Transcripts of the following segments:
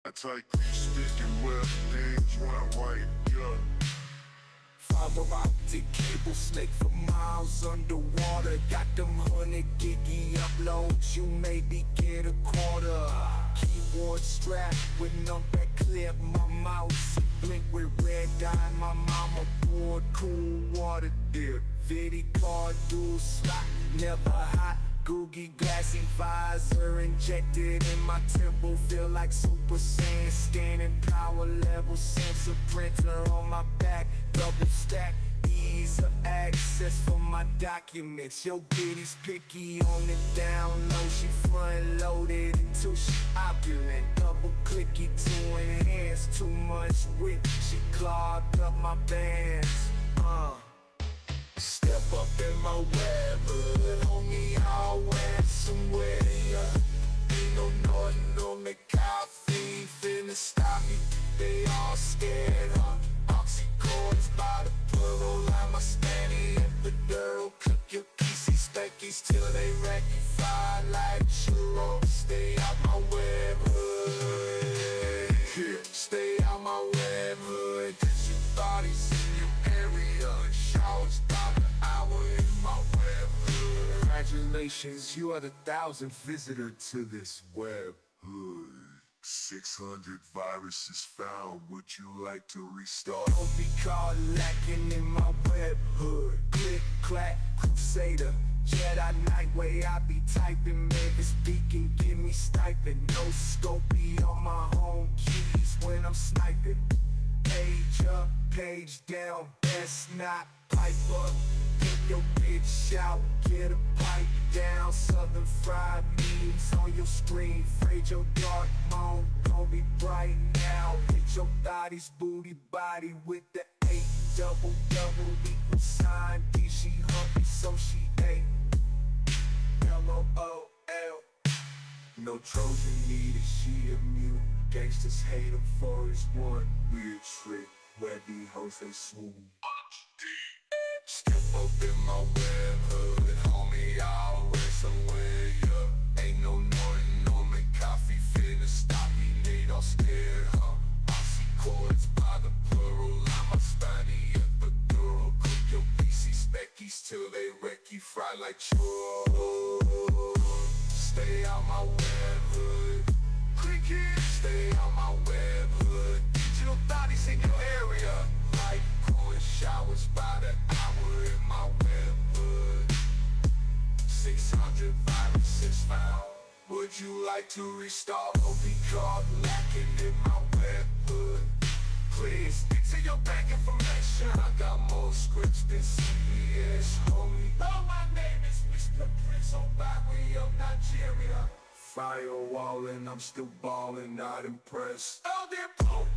Attack sticking web things went white, yeah. Fiber optic cable snake for miles underwater. Got them 100 giggy uploads, you maybe get a quarter. Keyboard strap with numpad clip, my mouse blink with red dye. My mama poured cool water dip. Video card dual slot, never hot. Googie glassy visor injected in my temple. Feel like Super Saiyan, scanning power level. Sensor printer on my back, double stack. Ease of access for my documents. Yo, bitty's picky on the down low. She front loaded until she opulent. Double clicky to enhance. Too much wit, she clogged up my bands. Step up in my web hood, homie, I'll wear somewhere, yeah. Ain't no nothing on the coffee finna stop me. They all scared, huh? Oxycords by the plural, like my Spanish epidural. Cook your PC speckies till they rectify like churros. Stay out my web hood, yeah. Stay out my web hood, cause your body's in your area. Showers by the hour in my web hood. Congratulations, you are the 1,000th visitor to this web hood. 600 viruses found, would you like to restart? Don't be caught lacking in my web hood. Click, clack, crusader, Jedi Knight way I be typing. Maybe speaking, give me stipend. No scopey on my home keys when I'm sniping. Page up, page down, best not pipe up. Get your bitch out, get a pipe down. Southern fried memes on your screen. Afraid your dark mode gon' be bright now. Hit your body's booty body with the 8 double equal sign. D she humpy so she ate. LOL. No Trojan needed, she immune. Gangsters hate him for his one weird trick. Where the hoes they swoon. Step up in my web hood, homie, I'll wear somewhere, yeah. Ain't no nothing on me, coffee finna stop me. Need all scared, huh? Oxycords by the plural, I'm a spiny epidural. Cook your PC speckies till they wreck you, fry like churros. Stay out my web hood, click it. Stay out my web hood. Digital bodies in your area, like coin showers by the hour in my web hood. 600 viruses found, would you like to restart? Don't be caught lacking in my web hood. Please stick to your bank information. I got more scripts than CBS, homie. Oh, my name is Mr. Prince Obagwe of Nigeria. Firewalling, I'm still balling, not impressed. Oh, dear Pope,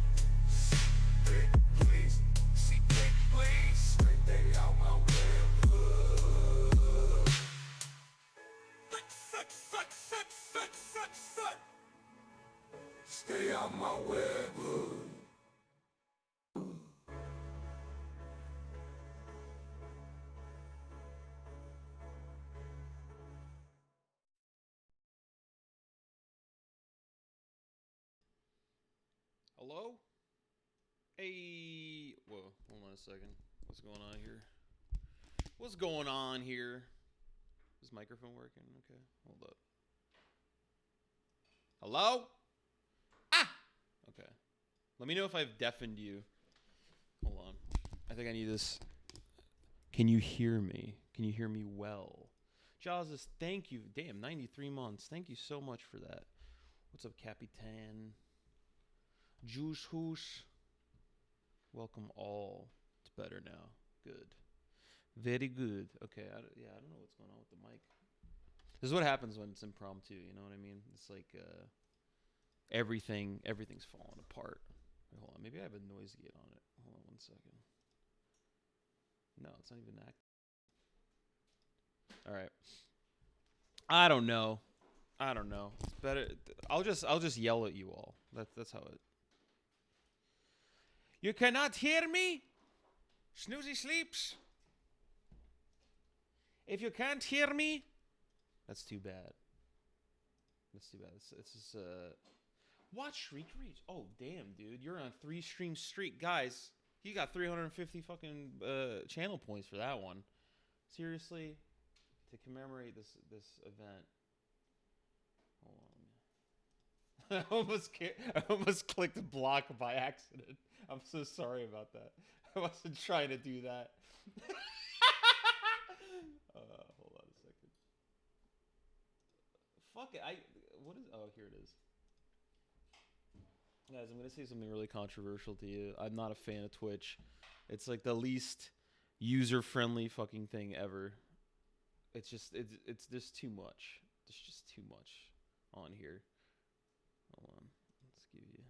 please, see dick, please. Stay out my web hood. Stay out my web hood. Hello? Hey, whoa, hold on a second. What's going on here? What's going on here? Is this microphone working? Okay, hold up. Hello? Ah! Okay. Let me know if I've deafened you. Hold on. I think I need this. Can you hear me? Can you hear me well? Jaws, thank you. Damn, 93 months. Thank you so much for that. What's up, Capitan? Juice Hoosh. Welcome all. It's better now. Good. Very good. Okay. I don't know what's going on with the mic. This is what happens when it's impromptu. You know what I mean? It's like everything's falling apart. Wait, hold on. Maybe I have a noise gate on it. Hold on one second. No, it's not even active. All right. I don't know. It's better. I'll just yell at you all. That's how it. You cannot hear me? Snuzi sleeps. If you can't hear me, that's too bad. This is Watch streak reach. Oh damn, dude, you're on a 3-stream streak, guys. He got 350 fucking channel points for that one. Seriously, to commemorate this event. Hold on. I almost clicked block by accident. I'm so sorry about that. I wasn't trying to do that. Hold on a second. Fuck it. What is? Oh, here it is. Guys, I'm gonna say something really controversial to you. I'm not a fan of Twitch. It's like the least user-friendly fucking thing ever. It's just too much. There's just too much on here. Hold on. Let's give you.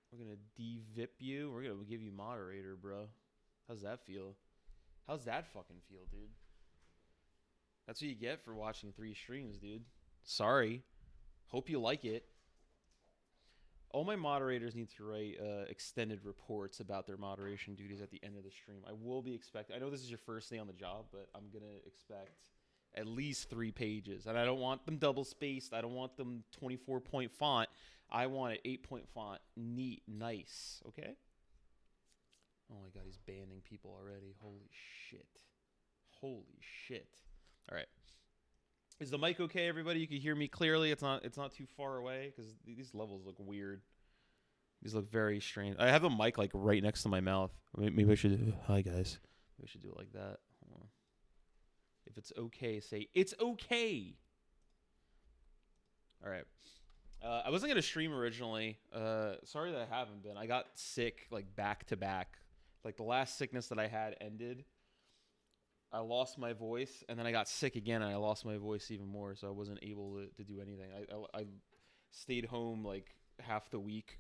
We're gonna de-vip you. We're gonna give you moderator, bro. How's that feel? How's that fucking feel, dude? That's what you get for watching 3 streams, dude. Sorry. Hope you like it. All my moderators need to write extended reports about their moderation duties at the end of the stream. I will be expecting. I know this is your first day on the job, but I'm gonna expect at least 3 pages, and I don't want them double spaced. I don't want them 24-point font. I want an 8-point font, neat, nice. Okay. Oh my god, he's banning people already. Holy shit. Holy shit. All right. Is the mic okay, everybody? You can hear me clearly. It's not too far away because these levels look weird. These look very strange. I have the mic like right next to my mouth. Maybe I should. Hi guys. Maybe I should do it like that. Hold on. If it's okay, say it's okay. All right. I wasn't gonna stream originally. Sorry that I haven't been. I got sick like back to back. Like the last sickness that I had ended. I lost my voice, and then I got sick again, and I lost my voice even more, so I wasn't able to do anything. I stayed home, like, half the week.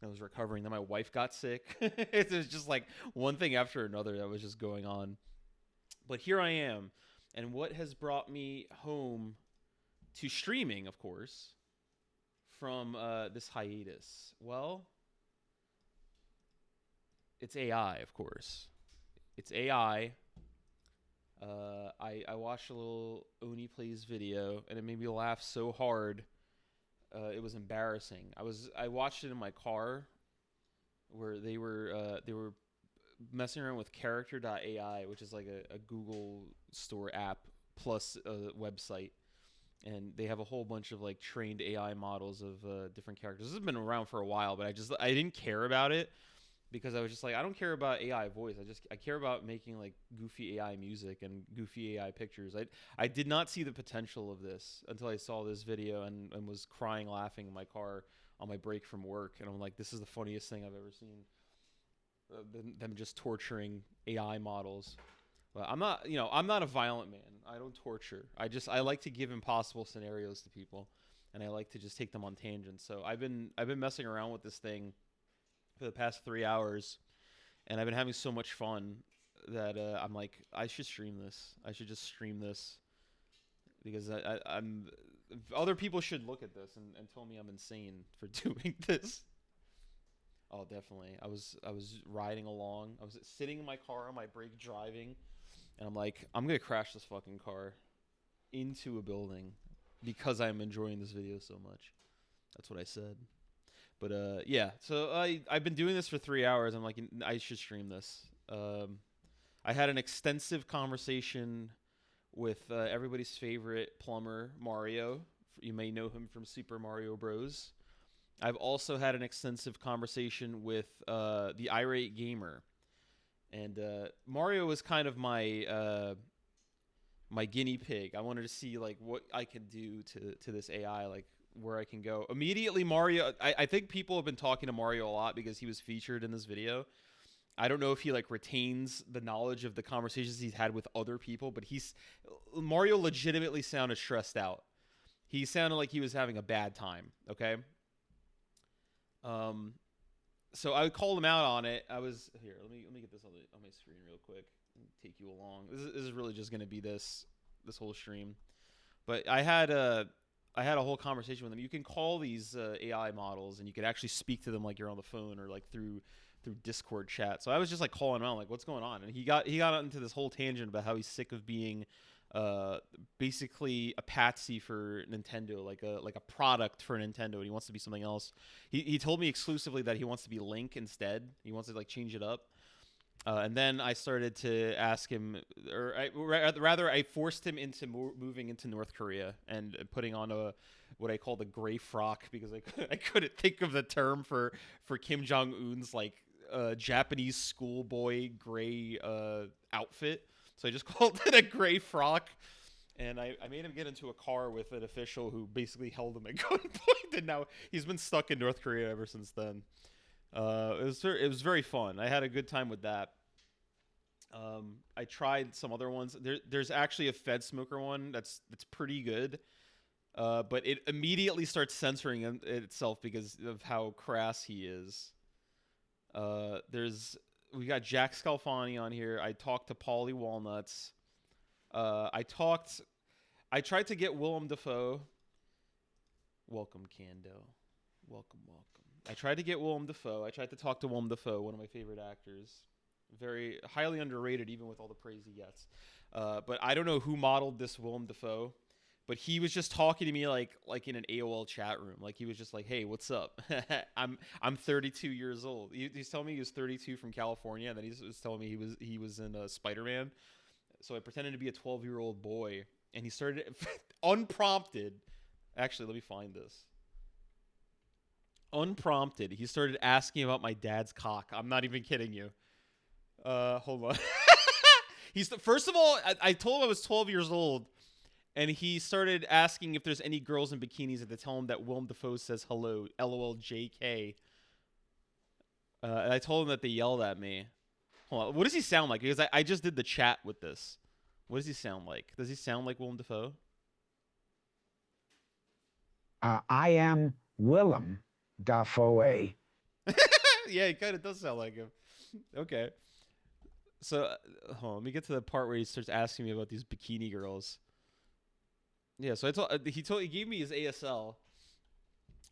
I was recovering. Then my wife got sick. It was just, like, one thing after another that was just going on. But here I am, and what has brought me home to streaming, of course, from this hiatus? Well, it's AI, of course. It's AI. I watched a little Oni Plays video, and it made me laugh so hard. It was embarrassing. I watched it in my car, where they were messing around with Character.ai, which is like a Google Store app plus a website, and they have a whole bunch of like trained AI models of different characters. This has been around for a while, but I didn't care about it. Because I was just like, I don't care about AI voice. I care about making like goofy AI music and goofy AI pictures. I did not see the potential of this until I saw this video and was crying laughing in my car on my break from work. And I'm like, this is the funniest thing I've ever seen. Them just torturing AI models. But I'm not a violent man. I don't torture. I like to give impossible scenarios to people, and I like to just take them on tangents. So I've been messing around with this thing for the past 3 hours, and I've been having so much fun that I'm like, I should stream this. I should just stream this because I'm other people should look at this and tell me I'm insane for doing this. Oh, definitely. I was riding along. I was sitting in my car on my break driving, and I'm like, I'm gonna crash this fucking car into a building because I'm enjoying this video so much. That's what I said. But yeah, so I've been doing this for 3 hours. I'm like, I should stream this. I had an extensive conversation with everybody's favorite plumber, Mario. You may know him from Super Mario Bros. I've also had an extensive conversation with the Irate Gamer. And Mario was kind of my my guinea pig. I wanted to see like what I could do to this AI, like where I can go. Immediately, Mario, I think people have been talking to Mario a lot because he was featured in this video. I don't know if he like retains the knowledge of the conversations he's had with other people, but Mario legitimately sounded stressed out. He sounded like he was having a bad time, okay? So I called him out on it. I was here. Let me get this on my screen real quick and take you along. This is really just going to be this whole stream. But I had a whole conversation with him. You can call these AI models, and you can actually speak to them like you're on the phone or like through Discord chat. So I was just like calling him out, like, what's going on? And he got into this whole tangent about how he's sick of being uh, basically a patsy for Nintendo, like a product for Nintendo, and he wants to be something else. He told me exclusively that he wants to be Link instead. He wants to like change it up. And then I started to ask him, rather, I forced him into moving into North Korea and putting on what I call the gray frock because I couldn't think of the term for Kim Jong Un's like Japanese schoolboy gray outfit. So I just called it a gray frock, and I made him get into a car with an official who basically held him at gunpoint, and now he's been stuck in North Korea ever since then. It was very fun. I had a good time with that. I tried some other ones. There's actually a Fed Smoker one that's pretty good, but it immediately starts censoring itself because of how crass he is. We got Jack Scalfani on here. I talked to Paulie Walnuts. I tried to get Willem Dafoe. Welcome, Kando. Welcome. I tried to get Willem Dafoe. I tried to talk to Willem Dafoe, one of my favorite actors. Very highly underrated, even with all the praise he gets. But I don't know who modeled this Willem Dafoe, but he was just talking to me like in an AOL chat room. Like he was just like, "Hey, what's up? I'm 32 years old." He's telling me he was 32 from California, and then he was telling me he was in Spider-Man. So I pretended to be a 12-year-old boy, and he started unprompted. Actually, let me find this. Unprompted, he started asking about my dad's cock. I'm not even kidding you. Hold on. First of all, I told him I was 12 years old, and he started asking if there's any girls in bikinis, and to tell him that Willem Dafoe says hello, LOL JK. And I told him that they yelled at me. Hold on, what does he sound like? Because I just did the chat with this. What does he sound like? Does he sound like Willem Dafoe? I am Willem Dafoe. Yeah, he kind of does sound like him. Okay. So, hold on, let me get to the part where he starts asking me about these bikini girls. Yeah, so he gave me his ASL,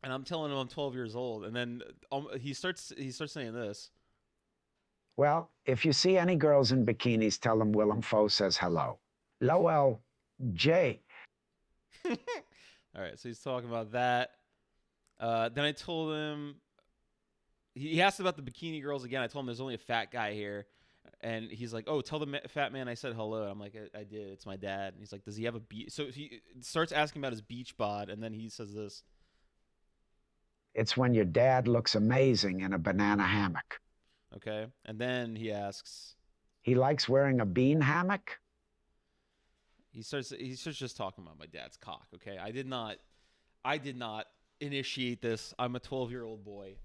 and I'm telling him I'm 12 years old, and then he starts saying this. Well, if you see any girls in bikinis, tell them Willem Dafoe says hello. Lowell J. All right, so he's talking about that. Then I told him, he asked about the bikini girls again. I told him there's only a fat guy here. And he's like, "Oh, tell the fat man I said hello." I'm like, I did. It's my dad. And he's like, "Does he have a beach?" So he starts asking about his beach bod, and then he says this. It's when your dad looks amazing in a banana hammock. Okay. And then he asks. He likes wearing a bean hammock? He starts just talking about my dad's cock, okay? I did not initiate this. I'm a 12-year-old boy.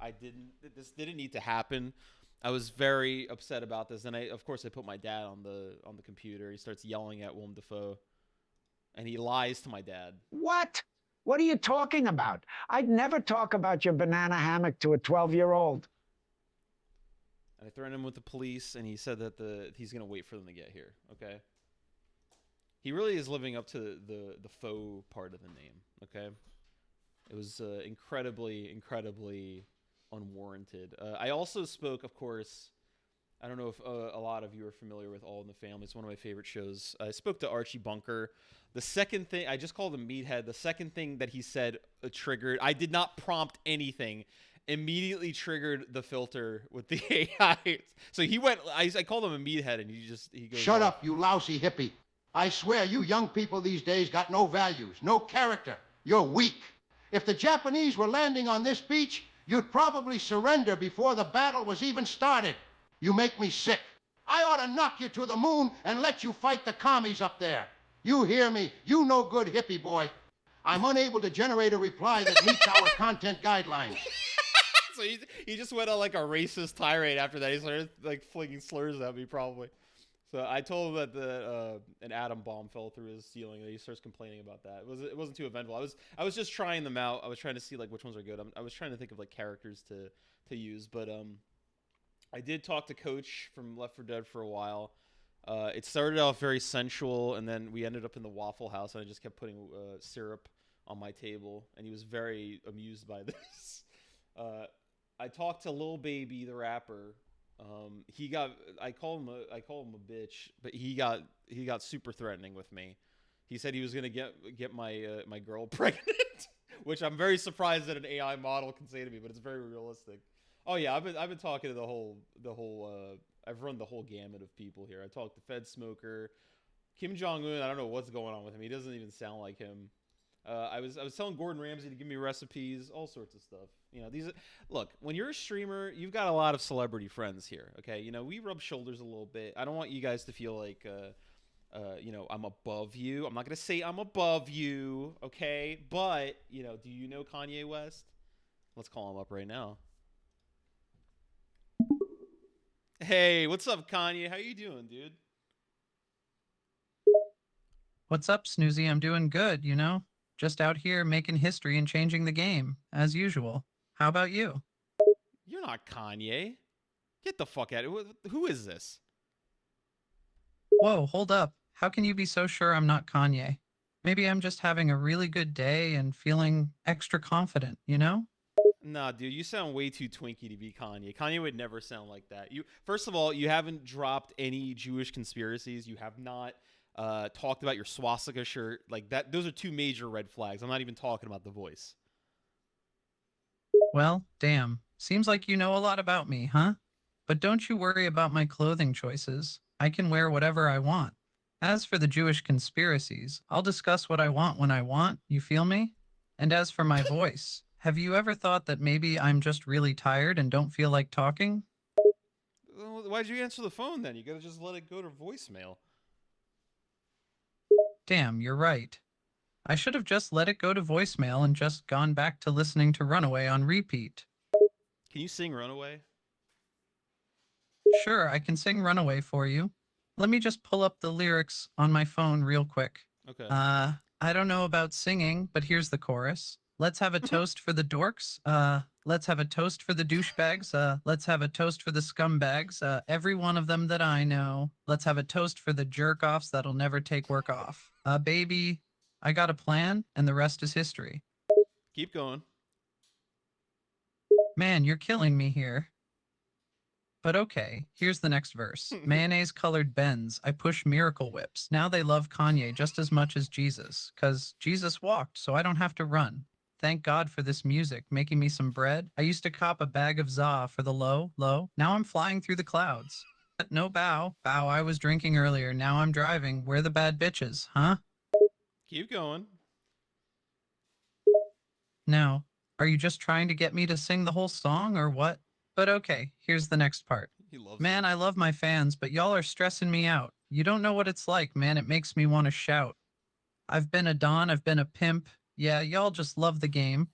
This didn't need to happen. I was very upset about this, and of course I put my dad on the computer. He starts yelling at Willem Dafoe, and he lies to my dad. What? What are you talking about? I'd never talk about your banana hammock to a 12-year-old. And I threatened him with the police, and he said that he's gonna wait for them to get here. Okay. He really is living up to the faux part of the name. Okay. It was incredibly unwarranted. I also spoke, of course, I don't know if a lot of you are familiar with All in the Family. It's one of my favorite shows. I spoke to Archie Bunker. The second thing, I just called him Meathead. The second thing that he said triggered, I did not prompt anything, immediately triggered the filter with the AI. So he went, I called him a Meathead, and he goes, "Shut up, you lousy hippie. I swear you young people these days got no values, no character. You're weak. If the Japanese were landing on this beach, you'd probably surrender before the battle was even started. You make me sick. I ought to knock you to the moon and let you fight the commies up there. You hear me? You no good hippie boy. I'm unable to generate a reply that meets our content guidelines." So he just went on like a racist tirade after that. He started like flinging slurs at me probably. So I told him that an atom bomb fell through his ceiling, and he starts complaining about that. It wasn't too eventful. I was just trying them out. I was trying to see like which ones are good. I was trying to think of like characters to use, but I did talk to Coach from Left 4 Dead for a while. It started off very sensual, and then we ended up in the Waffle House, and I just kept putting syrup on my table, and he was very amused by this. I talked to Lil Baby, the rapper. I call him a bitch, but he got super threatening with me. He said he was gonna get my my girl pregnant, which I'm very surprised that an AI model can say to me, but it's very realistic. Oh yeah, I've been talking to the whole. I've run the whole gamut of people here. I talked to Fed Smoker, Kim Jong Un. I don't know what's going on with him. He doesn't even sound like him. I was telling Gordon Ramsay to give me recipes, all sorts of stuff. You know, look, when you're a streamer, you've got a lot of celebrity friends here. Okay, you know, we rub shoulders a little bit. I don't want you guys to feel like you know, I'm above you. I'm not gonna say I'm above you, okay? But you know, do you know Kanye West? Let's call him up right now. Hey, what's up, Kanye? How you doing, dude? What's up, Snoozy? I'm doing good, you know? Just out here making history and changing the game, as usual. How about you? You're not Kanye. Get the fuck out of it. Who is this? Whoa, hold up. How can you be so sure I'm not Kanye? Maybe I'm just having a really good day and feeling extra confident, you know? Nah, dude, you sound way too twinky to be Kanye. Kanye would never sound like that. You, first of all, you haven't dropped any Jewish conspiracies. You have not talked about your swastika shirt like that. Those are two major red flags. I'm not even talking about the voice. Well, damn. Seems like you know a lot about me, huh? But don't you worry about my clothing choices. I can wear whatever I want. As for the Jewish conspiracies, I'll discuss what I want when I want, you feel me? And as for my voice, have you ever thought that maybe I'm just really tired and don't feel like talking? Well, why'd you answer the phone then? You gotta just let it go to voicemail. Damn, you're right. I should have just let it go to voicemail and just gone back to listening to Runaway on repeat. Can you sing Runaway? Sure, I can sing Runaway for you. Let me just pull up the lyrics on my phone real quick. Okay. I don't know about singing, but here's the chorus. Let's have a toast for the dorks. Let's have a toast for the douchebags. Let's have a toast for the scumbags. Every one of them that I know. Let's have a toast for the jerk offs that'll never take work off. Baby, I got a plan, and the rest is history. Keep going. Man, you're killing me here. But okay, here's the next verse. Mayonnaise colored Benz, I push miracle whips. Now they love Kanye just as much as Jesus, 'cause Jesus walked, so I don't have to run. Thank God for this music, making me some bread. I used to cop a bag of za for the low, low. Now I'm flying through the clouds. But no bow, bow, I was drinking earlier, now I'm driving. Where the bad bitches, huh? Keep going. Now, are you just trying to get me to sing the whole song or what? But okay, here's the next part. He loves Man, it. I love my fans, but y'all are stressing me out. You don't know what it's like, man. It makes me want to shout. I've been a Don, I've been a pimp. Yeah, y'all just love the game.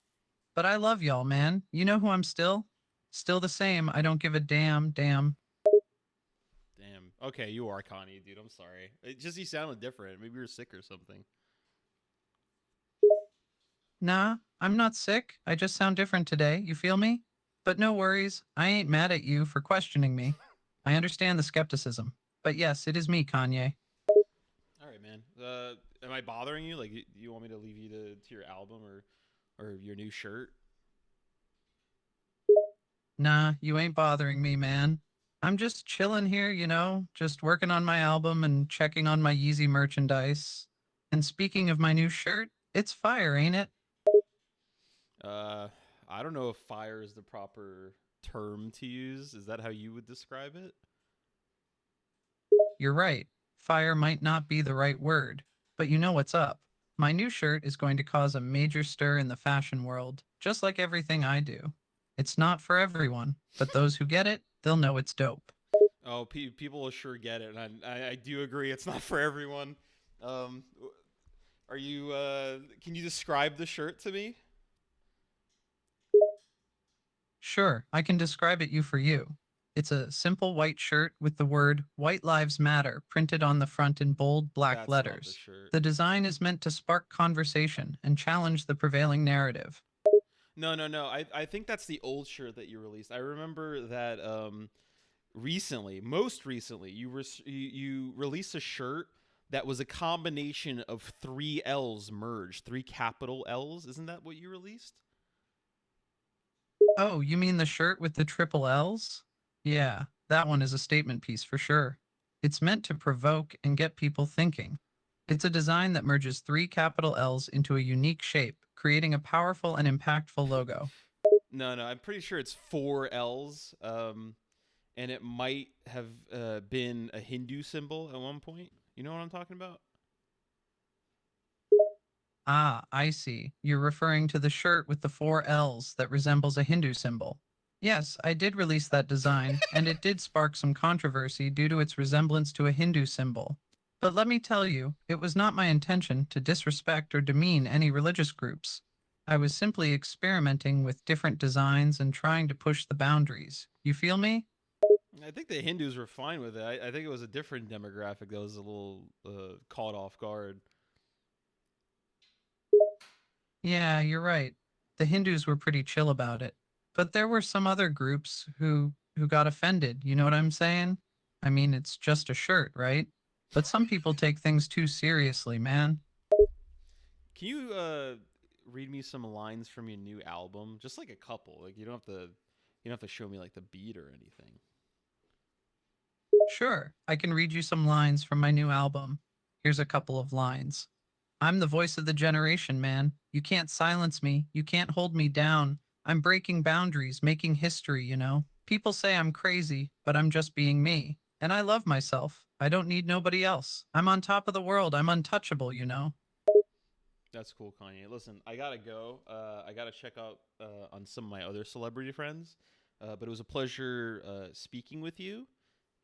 But I love y'all, man. You know who I'm still? Still the same. I don't give a damn, damn. Damn. Okay, you are Kanye, dude. I'm sorry. It just you sounded different. Maybe you're sick or something. Nah, I'm not sick. I just sound different today. You feel me? But no worries. I ain't mad at you for questioning me. I understand the skepticism. But yes, it is me, Kanye. All right, man. Am I bothering you? Like, you want me to leave you to your album or your new shirt? Nah, you ain't bothering me, man. I'm just chilling here, you know, just working on my album and checking on my Yeezy merchandise. And speaking of my new shirt, it's fire, ain't it? Uh, I don't know if fire is the proper term to use. Is that how you would describe it? You're right. Fire might not be the right word, but you know what's up. My new shirt is going to cause a major stir in the fashion world, just like everything I do. It's not for everyone, but those who get it, they'll know it's dope. Oh, people will sure get it, and I do agree. It's not for everyone. Um, are you? Can you describe the shirt to me? Sure, I can describe it you for you. It's a simple white shirt with the word White Lives Matter printed on the front in bold black That's not the letters. shirt. The design is meant to spark conversation and challenge the prevailing narrative. No, no, no. I think that's the old shirt that you released. I remember that recently, most recently, you released a shirt that was a combination of three L's merged, three capital L's. Isn't that what you released? Oh, you mean the shirt with the triple L's? Yeah, that one is a statement piece for sure. It's meant to provoke and get people thinking. It's a design that merges 3 capital L's into a unique shape, creating a powerful and impactful logo. No, I'm pretty sure it's 4 L's. And it might have been a Hindu symbol at one point. You know what I'm talking about? Ah, I see. You're referring to the shirt with the 4 L's that resembles a Hindu symbol. Yes, I did release that design, and it did spark some controversy due to its resemblance to a Hindu symbol. But let me tell you, it was not my intention to disrespect or demean any religious groups. I was simply experimenting with different designs and trying to push the boundaries. You feel me? I think the Hindus were fine with it. I think it was a different demographic that was a little caught off guard. Yeah, you're right. The Hindus were pretty chill about it. But there were some other groups who got offended, you know what I'm saying? I mean, it's just a shirt, right? But some people take things too seriously, man. Can you read me some lines from your new album? Just like a couple. Like you don't have to show me like the beat or anything. Sure, I can read you some lines from my new album. Here's a couple of lines. I'm the voice of the generation, man. You can't silence me. You can't hold me down. I'm breaking boundaries, making history, you know? People say I'm crazy, but I'm just being me. And I love myself. I don't need nobody else. I'm on top of the world. I'm untouchable, you know? That's cool, Kanye. Listen, I gotta go. I gotta check out on some of my other celebrity friends. But it was a pleasure speaking with you,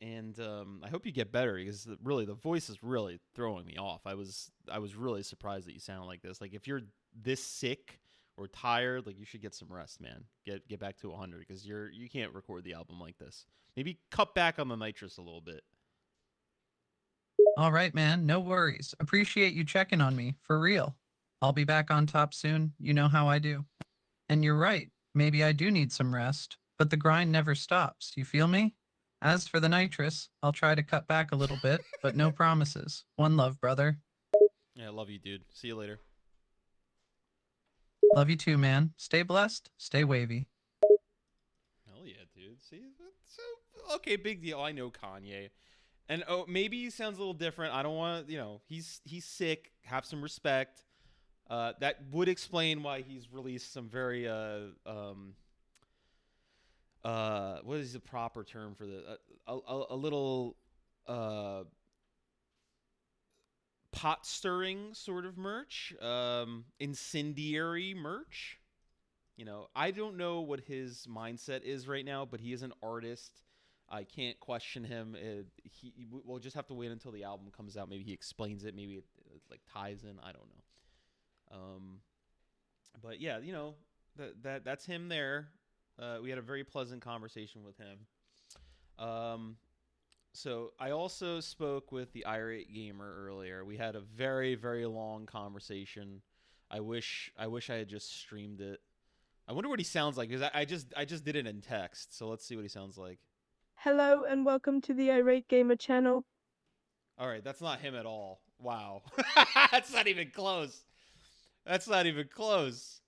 and I hope you get better because really the voice is really throwing me off. I was really surprised that you sound like this. Like if you're this sick or tired, like you should get some rest, man. Get back to 100 because you can't record the album like this. Maybe cut back on the nitrous a little bit. All right, man. No worries. Appreciate you checking on me. For real. I'll be back on top soon. You know how I do. And you're right. Maybe I do need some rest, but the grind never stops. You feel me? As for the nitrous, I'll try to cut back a little bit, but no promises. One love, brother. Yeah, I love you, dude. See you later. Love you too, man. Stay blessed. Stay wavy. Hell yeah, dude. See, so okay, big deal. I know Kanye, and oh, maybe he sounds a little different. I don't want to, he's sick. Have some respect. That would explain why he's released some very what is the proper term for the a little uh pot stirring sort of merch, incendiary merch. I don't know what his mindset is right now, but he is an artist. I can't question him. We'll just have to wait until the album comes out. Maybe he explains it. Maybe it like ties in. I don't know. But yeah, that's him there. We had a very pleasant conversation with him. So I also spoke with the irate gamer earlier. We had a very, very long conversation. I wish I had just streamed it. I wonder what he sounds like because I just did it in text. So let's see what he sounds like. Hello and welcome to the Irate Gamer channel. All right, that's not him at all. Wow. That's not even close. That's not even close.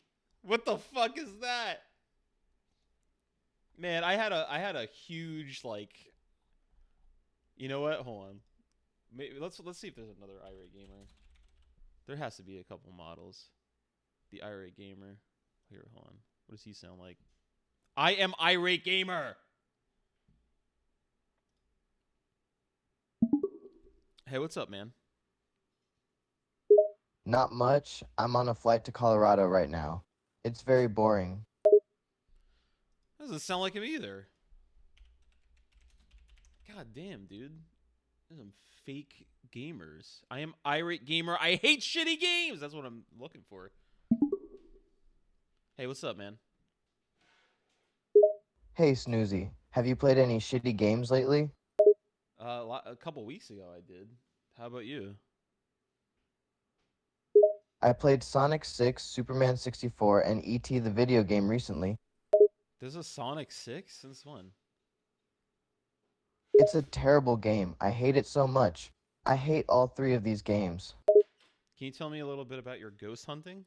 What the fuck is that? Man, I had a huge like. You know what? Hold on. Maybe let's see if there's another irate gamer. There has to be a couple models. The irate gamer. Here, hold on. What does he sound like? I am irate gamer. Hey, what's up, man? Not much. I'm on a flight to Colorado right now. It's very boring. Doesn't sound like him either. God damn, dude. There's some fake gamers. I am irate gamer. I hate shitty games. That's what I'm looking for. Hey, what's up, man? Hey, Snuzi. Have you played any shitty games lately? A couple weeks ago I did. How about you? I played Sonic 6, Superman 64, and E.T. the video game recently. There's a Sonic 6? Since when? It's a terrible game. I hate it so much. I hate all 3 of these games. Can you tell me a little bit about your ghost hunting?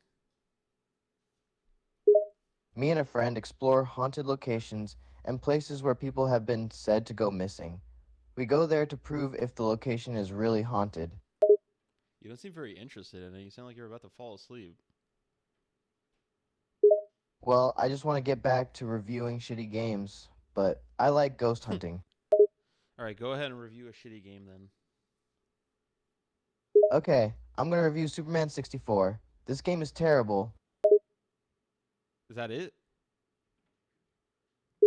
Me and a friend explore haunted locations and places where people have been said to go missing. We go there to prove if the location is really haunted. You don't seem very interested in it. You sound like you're about to fall asleep. Well, I just want to get back to reviewing shitty games, but I like ghost hunting. All right, go ahead and review a shitty game then. Okay, I'm gonna review Superman 64. This game is terrible. Is that it?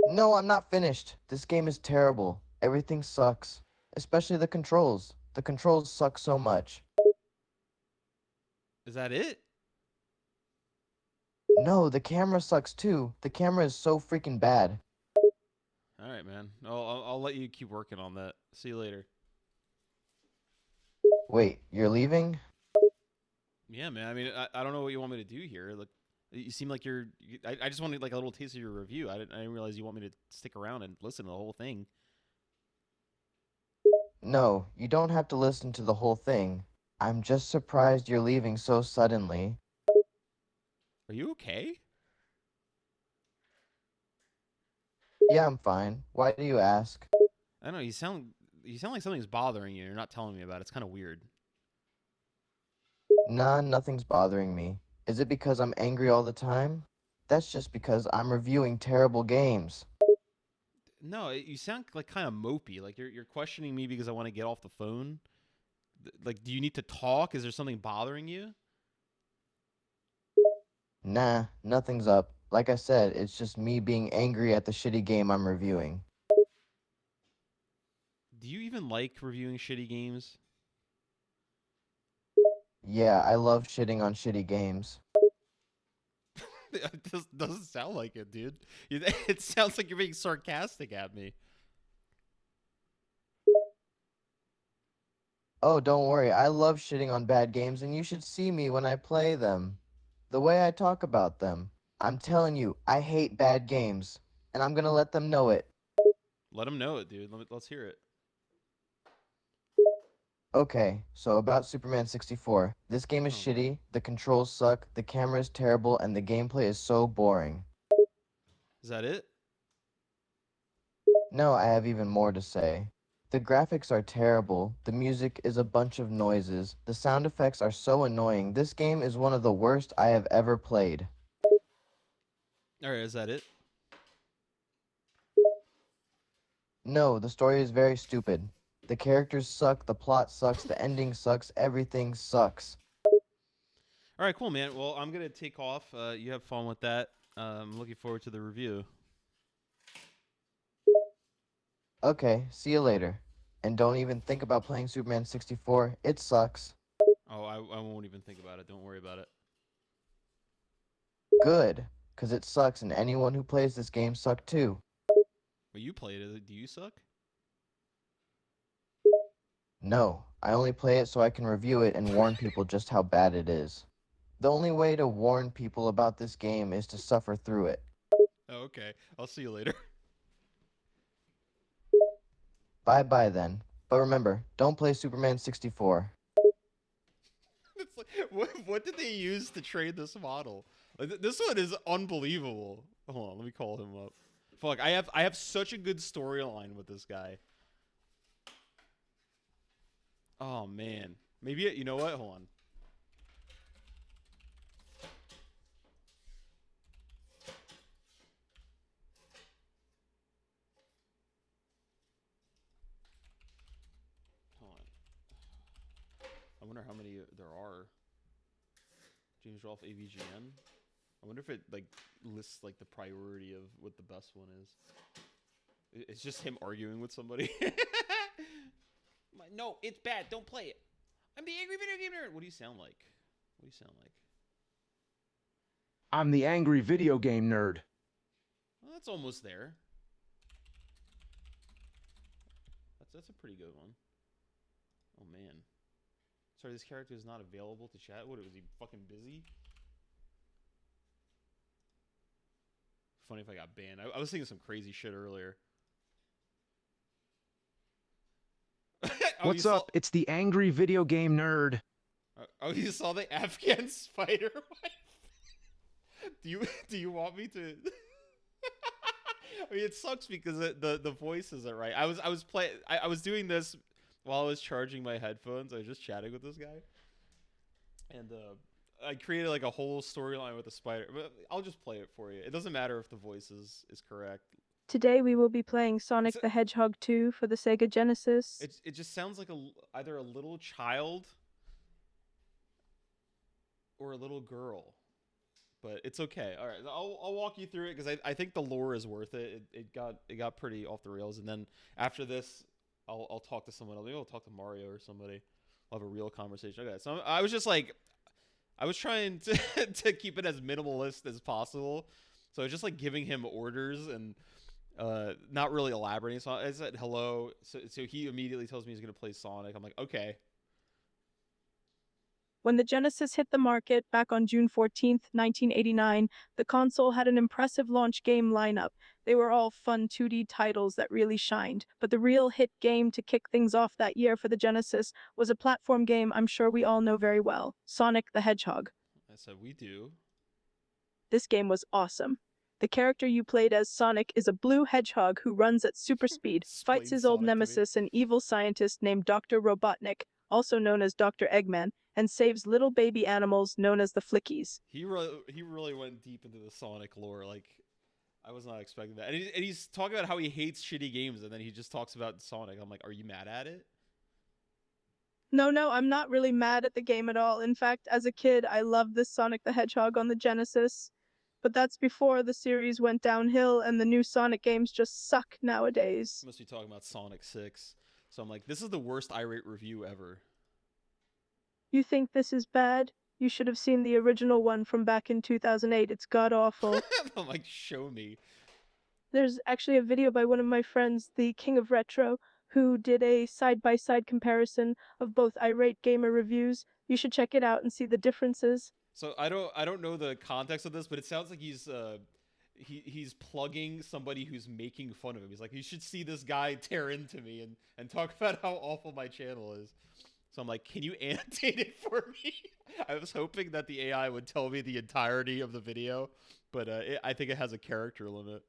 No, I'm not finished. This game is terrible. Everything sucks. Especially the controls. The controls suck so much. Is that it? No, the camera sucks too. The camera is so freaking bad. All right, man. I'll let you keep working on that. See you later. Wait, you're leaving? Yeah, man. I mean, I don't know what you want me to do here. Like, you seem like I just wanted like a little taste of your review. I didn't realize you want me to stick around and listen to the whole thing. No, you don't have to listen to the whole thing. I'm just surprised you're leaving so suddenly. Are you okay? Yeah, I'm fine. Why do you ask? I don't know. You sound like something's bothering you. You're not telling me about it. It's kind of weird. Nah, nothing's bothering me. Is it because I'm angry all the time? That's just because I'm reviewing terrible games. No, you sound like kind of mopey. Like you're questioning me because I want to get off the phone. Like, do you need to talk? Is there something bothering you? Nah, nothing's up. Like I said, it's just me being angry at the shitty game I'm reviewing. Do you even like reviewing shitty games? Yeah, I love shitting on shitty games. It doesn't sound like it, dude. It sounds like you're being sarcastic at me. Oh, don't worry, I love shitting on bad games and you should see me when I play them. The way I talk about them. I'm telling you, I hate bad games. And I'm gonna let them know it. Let them know it, dude. Let's hear it. Okay, so about Superman 64. This game is Oh. shitty, the controls suck, the camera is terrible, and the gameplay is so boring. Is that it? No, I have even more to say. The graphics are terrible, the music is a bunch of noises, the sound effects are so annoying. This game is one of the worst I have ever played. All right, is that it? No, the story is very stupid. The characters suck, the plot sucks, the ending sucks, everything sucks. All right, cool, man. Well, I'm gonna take off. You have fun with that. I'm looking forward to the review. Okay, see you later. And don't even think about playing Superman 64, it sucks. Oh, I won't even think about it. Don't worry about it. Good, cause it sucks and anyone who plays this game suck too. But you played it. Do you suck? No, I only play it so I can review it and warn people just how bad it is. The only way to warn people about this game is to suffer through it. Oh, okay. I'll see you later. Bye-bye then. But remember, don't play Superman 64. It's like, what did they use to train this model? Like, this one is unbelievable. Hold on, let me call him up. Fuck, I have such a good storyline with this guy. Oh man, maybe you know what? Hold on. Hold on. I wonder how many there are. James Rolfe AVGN. I wonder if it like lists like the priority of what the best one is. It's just him arguing with somebody. No, it's bad. Don't play it. I'm the angry video game nerd. What do you sound like? What do you sound like? I'm the angry video game nerd. Well, that's almost there. That's a pretty good one. Oh man. Sorry, this character is not available to chat. What was he fucking busy? Funny if I got banned. I was thinking some crazy shit earlier. What's up? It's the angry video game nerd. Oh, you saw the Afghan spider wife? Do you want me to? I mean, it sucks because the voice isn't right. I was doing this while I was charging my headphones. I was just chatting with this guy, and I created like a whole storyline with a spider. But I'll just play it for you. It doesn't matter if the voice is correct. Today we will be playing Sonic It's the Hedgehog 2 for the Sega Genesis. it just sounds like either a little child or a little girl, but it's okay. All right, I'll walk you through it because I think the lore is worth it. It got pretty off the rails, and then after this, I'll talk to someone else. Maybe I'll talk to Mario or somebody. I'll have a real conversation. Okay, so I was just like, I was trying to to keep it as minimalist as possible. So I was just like giving him orders and not really elaborating. So I said hello. So he immediately tells me he's gonna play Sonic. I'm like, okay. When the Genesis hit the market back on June 14th, 1989, the console had an impressive launch game lineup. They were all fun 2D titles that really shined, but the real hit game to kick things off that year for the Genesis was a platform game I'm sure we all know very well, Sonic the Hedgehog. I said we do. This game was awesome. The character you played as Sonic is a blue hedgehog who runs at super speed, fights Explain his old Sonic to me. nemesis, an evil scientist named Dr. Robotnik, also known as Dr. Eggman, and saves little baby animals known as the Flickies. He really went deep into the Sonic lore. Like I was not expecting that. And he's talking about how he hates shitty games, and then he just talks about Sonic. I'm like, are you mad at it? No, I'm not really mad at the game at all. In fact, as a kid, I loved this Sonic the Hedgehog on the Genesis. But that's before the series went downhill and the new Sonic games just suck nowadays. Must be talking about Sonic 6. So I'm like, this is the worst irate review ever. You think this is bad? You should have seen the original one from back in 2008. It's god awful. I'm like, show me. There's actually a video by one of my friends, the King of Retro, who did a side-by-side comparison of both irate gamer reviews. You should check it out and see the differences. So I don't know the context of this, but it sounds like he's plugging somebody who's making fun of him. He's like, you should see this guy tear into me and talk about how awful my channel is. So I'm like, can you annotate it for me? I was hoping that the AI would tell me the entirety of the video, but I think it has a character limit.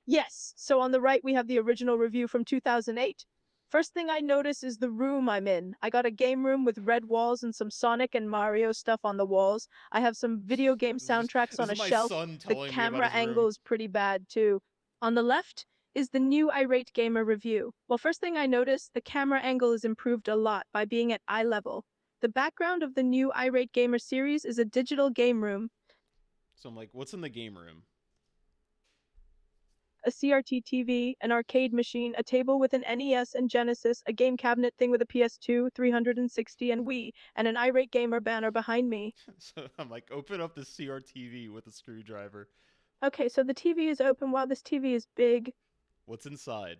Yes, so on the right we have the original review from 2008. First thing I notice is the room I'm in. I got a game room with red walls and some Sonic and Mario stuff on the walls. I have some video game soundtracks on a shelf. The camera angle is pretty bad too. On the left is the new Irate Gamer review. Well, first thing I notice, the camera angle is improved a lot by being at eye level. The background of the new Irate Gamer series is a digital game room. So I'm like, what's in the game room? A CRT TV, an arcade machine, a table with an NES and Genesis, a game cabinet thing with a PS2, 360, and Wii, and an Irate Gamer banner behind me. So I'm like, open up the CRTV with a screwdriver. Okay, so the TV is open. Wow, this TV is big. What's inside?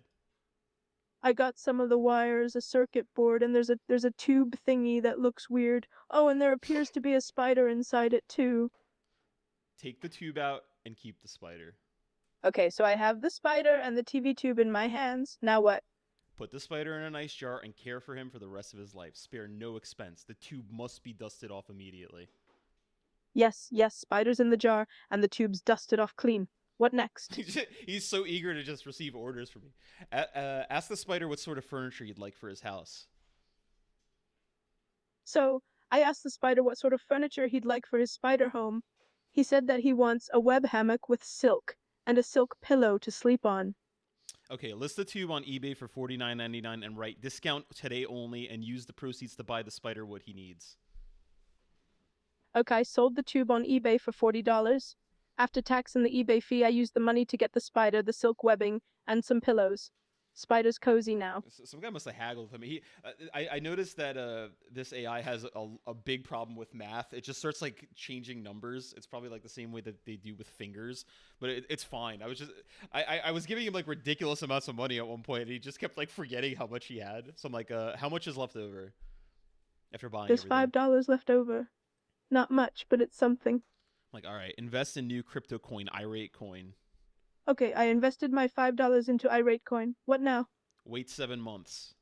I got some of the wires, a circuit board, and there's a tube thingy that looks weird. Oh, and there appears to be a spider inside it too. Take the tube out and keep the spider. Okay, so I have the spider and the TV tube in my hands. Now what? Put the spider in a nice jar and care for him for the rest of his life. Spare no expense. The tube must be dusted off immediately. Yes, spider's in the jar, and the tube's dusted off clean. What next? He's so eager to just receive orders from me. Ask the spider what sort of furniture he'd like for his house. So, I asked the spider what sort of furniture he'd like for his spider home. He said that he wants a web hammock with silk, and a silk pillow to sleep on. Okay, list the tube on eBay for $49.99 and write discount today only and use the proceeds to buy the spider what he needs. Okay, I sold the tube on eBay for $40. After tax and the eBay fee, I used the money to get the spider, the silk webbing, and some pillows. Spider's cozy now. Some guy must have haggled with him. I noticed that this AI has a big problem with math. It just starts like changing numbers. It's probably like the same way that they do with fingers, but it's fine. I was giving him like ridiculous amounts of money at one point, and he just kept like forgetting how much he had. So I'm like, how much is left over after buying There's everything? $5 left over. Not much, but it's something. I'm like, all right, invest in new crypto coin, Irate coin. Okay, I invested my $5 into Irate coin. What now? Wait 7 months.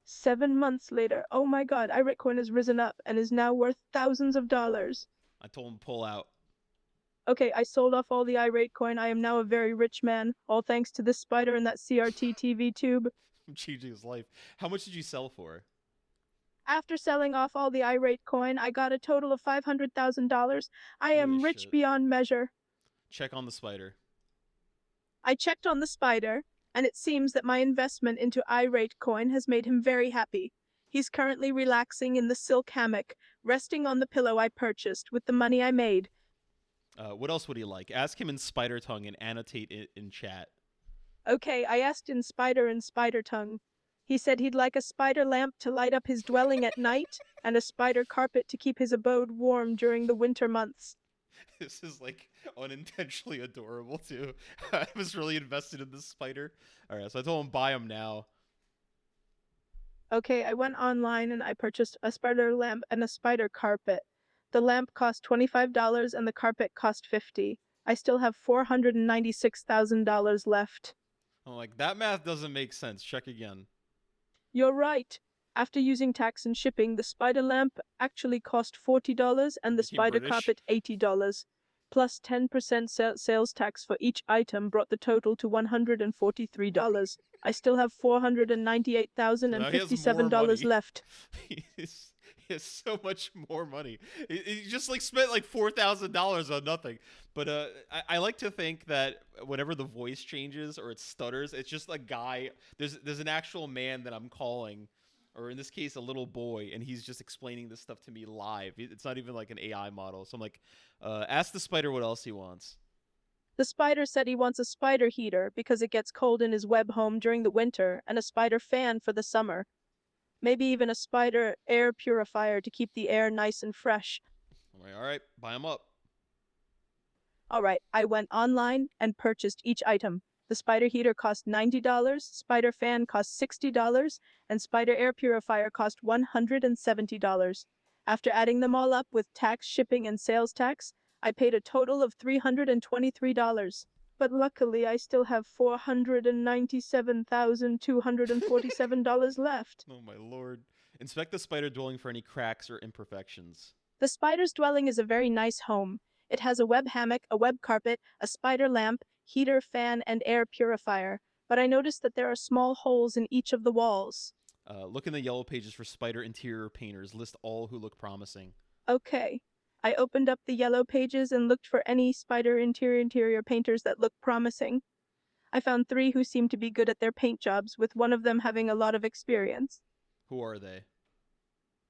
7 months later. Oh my god, Irate coin has risen up and is now worth thousands of dollars. I told him to pull out. Okay, I sold off all the Irate coin. I am now a very rich man, all thanks to this spider and that CRT TV tube. I'm changing his life. How much did you sell for? After selling off all the irate coin, I got a total of $500,000. I am rich shit. beyond measure. Check on the spider. I checked on the spider, and it seems that my investment into irate coin has made him very happy. He's currently relaxing in the silk hammock, resting on the pillow I purchased with the money I made. What else would he like? Ask him in spider tongue and annotate it in chat. Okay, I asked in spider tongue. He said he'd like a spider lamp to light up his dwelling at night and a spider carpet to keep his abode warm during the winter months. This is like unintentionally adorable too. I was really invested in this spider. All right, so I told him buy him now. Okay, I went online and I purchased a spider lamp and a spider carpet. The lamp cost $25 and the carpet cost $50. I still have $496,000 left. I'm like, that math doesn't make sense. Check again. You're right. After using tax and shipping, the spider lamp actually cost $40 and the Became spider British. carpet $80. Plus 10% sales tax for each item brought the total to $143. I still have Now he has more $498,057 money. left. he has so much more money. He just like spent like $4,000 on nothing. But I like to think that whenever the voice changes or it stutters, it's just a guy. There's an actual man that I'm calling, or in this case, a little boy, and he's just explaining this stuff to me live. It's not even like an AI model. So I'm like, ask the spider what else he wants. The spider said he wants a spider heater because it gets cold in his web home during the winter and a spider fan for the summer. Maybe even a spider air purifier to keep the air nice and fresh. I'm like, all right, buy him up. All right, I went online and purchased each item. The spider heater cost $90, spider fan cost $60, and spider air purifier cost $170. After adding them all up with tax, shipping, and sales tax, I paid a total of $323. But luckily, I still have $497,247 left. Oh my lord. Inspect the spider dwelling for any cracks or imperfections. The spider's dwelling is a very nice home. It has a web hammock, a web carpet, a spider lamp, heater, fan, and air purifier. But I noticed that there are small holes in each of the walls. Look in the yellow pages for spider interior painters. List all who look promising. Okay. I opened up the yellow pages and looked for any spider interior painters that looked promising. I found 3 who seemed to be good at their paint jobs, with one of them having a lot of experience. Who are they?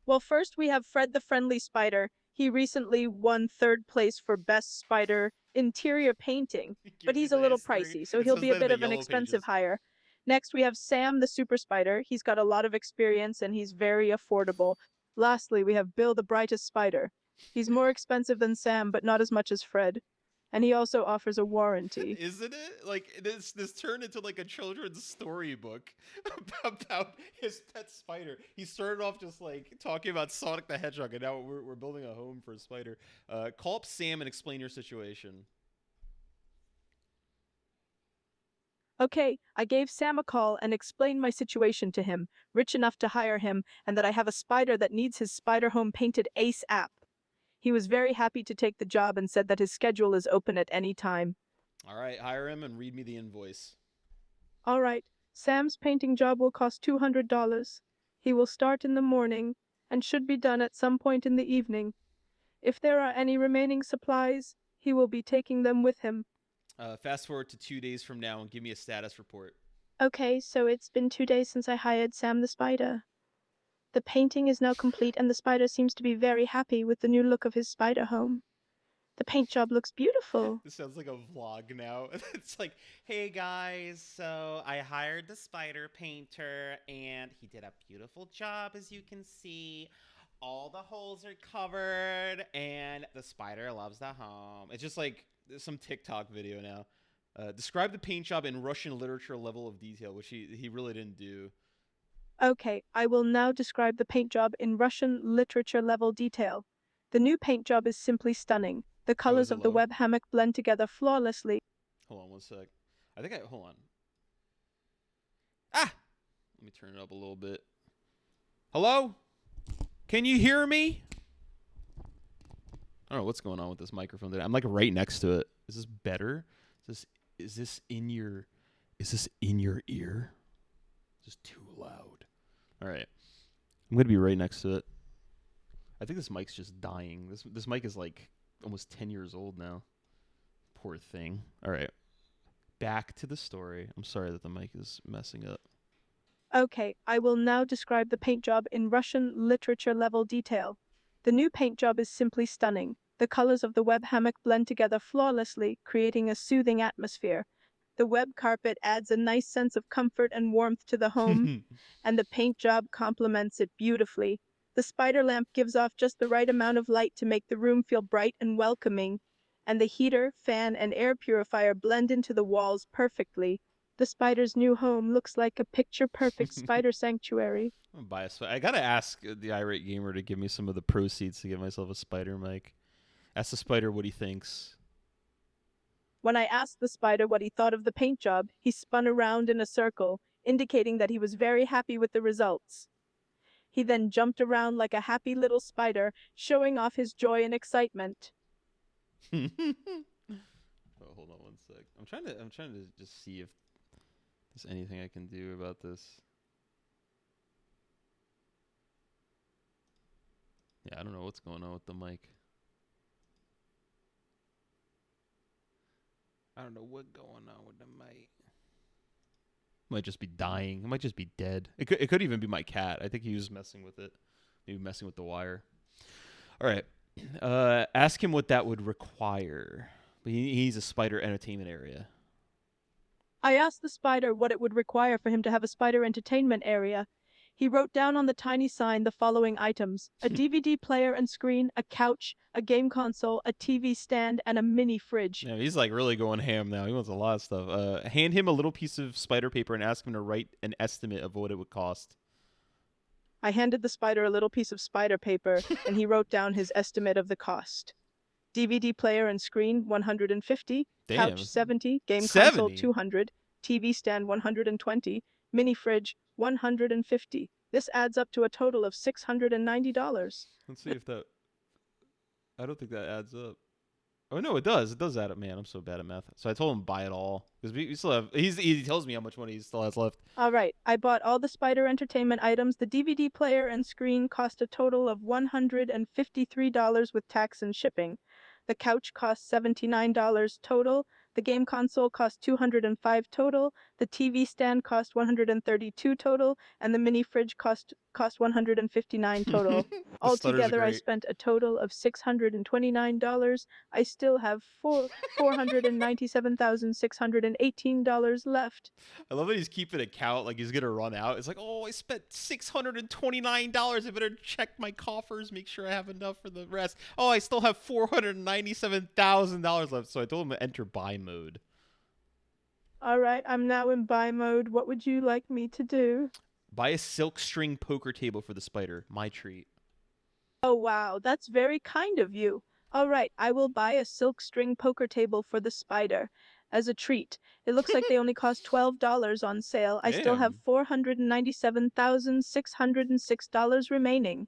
Well, first we have Fred the Friendly Spider. He recently won 3rd place for Best Spider Interior Painting, but he's a little pricey, so he'll be a bit of an expensive hire. Next, we have Sam the Super Spider. He's got a lot of experience and he's very affordable. Lastly, we have Bill the Brightest Spider. He's more expensive than Sam, but not as much as Fred. And he also offers a warranty. Isn't it? Like, this turned into like a children's storybook about his pet spider. He started off just like talking about Sonic the Hedgehog, and now we're building a home for a spider. Call up Sam and explain your situation. Okay, I gave Sam a call and explained my situation to him, rich enough to hire him, and that I have a spider that needs his spider home painted ASAP. He was very happy to take the job and said that his schedule is open at any time. All right, hire him and read me the invoice. All right, Sam's painting job will cost $200. He will start in the morning and should be done at some point in the evening. If there are any remaining supplies, he will be taking them with him. Fast forward to 2 days from now and give me a status report. Okay, so it's been 2 days since I hired Sam the Spider. The painting is now complete and the spider seems to be very happy with the new look of his spider home. The paint job looks beautiful. This sounds like a vlog now. It's like, hey guys, so I hired the spider painter and he did a beautiful job, as you can see. All the holes are covered and the spider loves the home. It's just like some TikTok video now. Describe the paint job in Russian literature level of detail, which he really didn't do. Okay, I will now describe the paint job in Russian literature level detail. The new paint job is simply stunning. The colors of the web hammock blend together flawlessly. Hold on one sec. Hold on. Ah! Let me turn it up a little bit. Hello? Can you hear me? I don't know what's going on with this microphone today. I'm like right next to it. Is this better? Is this in your ear? Is this too loud? All right. I'm gonna be right next to it. I think this mic's just dying. This mic is like almost 10 years old now. Poor thing. All right. Back to the story. I'm sorry that the mic is messing up. Okay, I will now describe the paint job in Russian literature level detail. The new paint job is simply stunning. The colors of the web hammock blend together flawlessly, creating a soothing atmosphere. The web carpet adds a nice sense of comfort and warmth to the home, and the paint job complements it beautifully. The spider lamp gives off just the right amount of light to make the room feel bright and welcoming, and the heater, fan, and air purifier blend into the walls perfectly. The spider's new home looks like a picture-perfect spider sanctuary. I'm gonna buy a spider. I gotta ask the irate gamer to give me some of the proceeds to get myself a spider mic. Ask the spider what he thinks. When I asked the spider what he thought of the paint job, he spun around in a circle, indicating that he was very happy with the results. He then jumped around like a happy little spider, showing off his joy and excitement. Oh, hold on one sec. I'm trying to just see if there's anything I can do about this. Yeah, I don't know what's going on with the mic. I don't know what's going on with the mic. Might just be dying. It might just be dead. It could even be my cat. I think he was messing with it. Maybe messing with the wire. All right. Ask him what that would require. He's a spider entertainment area. I asked the spider what it would require for him to have a spider entertainment area. He wrote down on the tiny sign the following items: a DVD player and screen, a couch, a game console, a TV stand, and a mini fridge. Yeah, he's like really going ham now. He wants a lot of stuff. Hand him a little piece of spider paper and ask him to write an estimate of what it would cost. I handed the spider a little piece of spider paper, and he wrote down his estimate of the cost. DVD player and screen, $150, Damn. couch, $70, game 70? console, $200, TV stand, $120, mini fridge, $150. This adds up to a total of $690. Let's see if that... I don't think that adds up. Oh, no, it does. It does add up. Man, I'm so bad at math. So I told him to buy it all. Because we still have... He tells me how much money he still has left. All right, I bought all the spider entertainment items. The DVD player and screen cost a total of $153 with tax and shipping. The couch cost $79 total. The game console cost $205 total. The TV stand cost $132 total, and the mini fridge cost $159 total. Altogether, I spent a total of $629. I still have $497,618 left. I love that he's keeping a count like he's going to run out. It's like, oh, I spent $629. I better check my coffers, make sure I have enough for the rest. Oh, I still have $497,000 left. So I told him to enter buy mode. All right, I'm now in buy mode. What would you like me to do? Buy a silk string poker table for the spider. My treat. Oh, wow, that's very kind of you. All right, I will buy a silk string poker table for the spider as a treat. It looks like they only cost $12 on sale. I still have $497,606 remaining.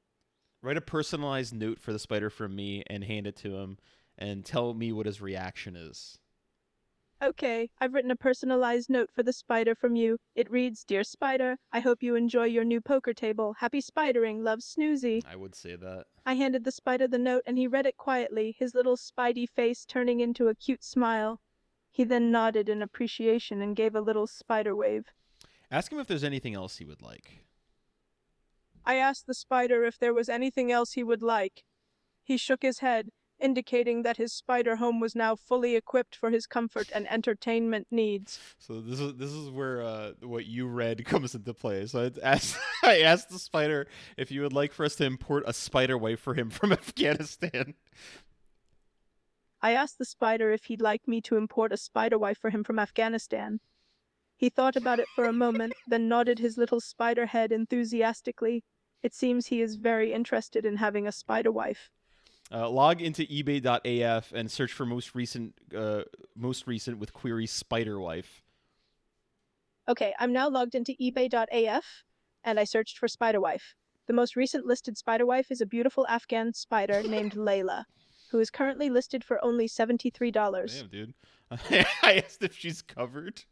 Write a personalized note for the spider from me and hand it to him and tell me what his reaction is. Okay, I've written a personalized note for the spider from you. It reads, Dear Spider, I hope you enjoy your new poker table. Happy spidering, love Snoozy. I would say that. I handed the spider the note and he read it quietly, his little spidey face turning into a cute smile. He then nodded in appreciation and gave a little spider wave. Ask him if there's anything else he would like. I asked the spider if there was anything else he would like. He shook his head, indicating that his spider home was now fully equipped for his comfort and entertainment needs. So this is where what you read comes into play. So I asked the spider if you would like for us to import a spider wife for him from Afghanistan. I asked the spider if he'd like me to import a spider wife for him from Afghanistan. He thought about it for a moment, then nodded his little spider head enthusiastically. It seems he is very interested in having a spider wife. Log into ebay.af and search for most recent with query spider wife. Okay, I'm now logged into ebay.af and I searched for spider wife. The most recent listed spider wife is a beautiful Afghan spider named Layla, who is currently listed for only $73. Damn, dude. I asked if she's covered.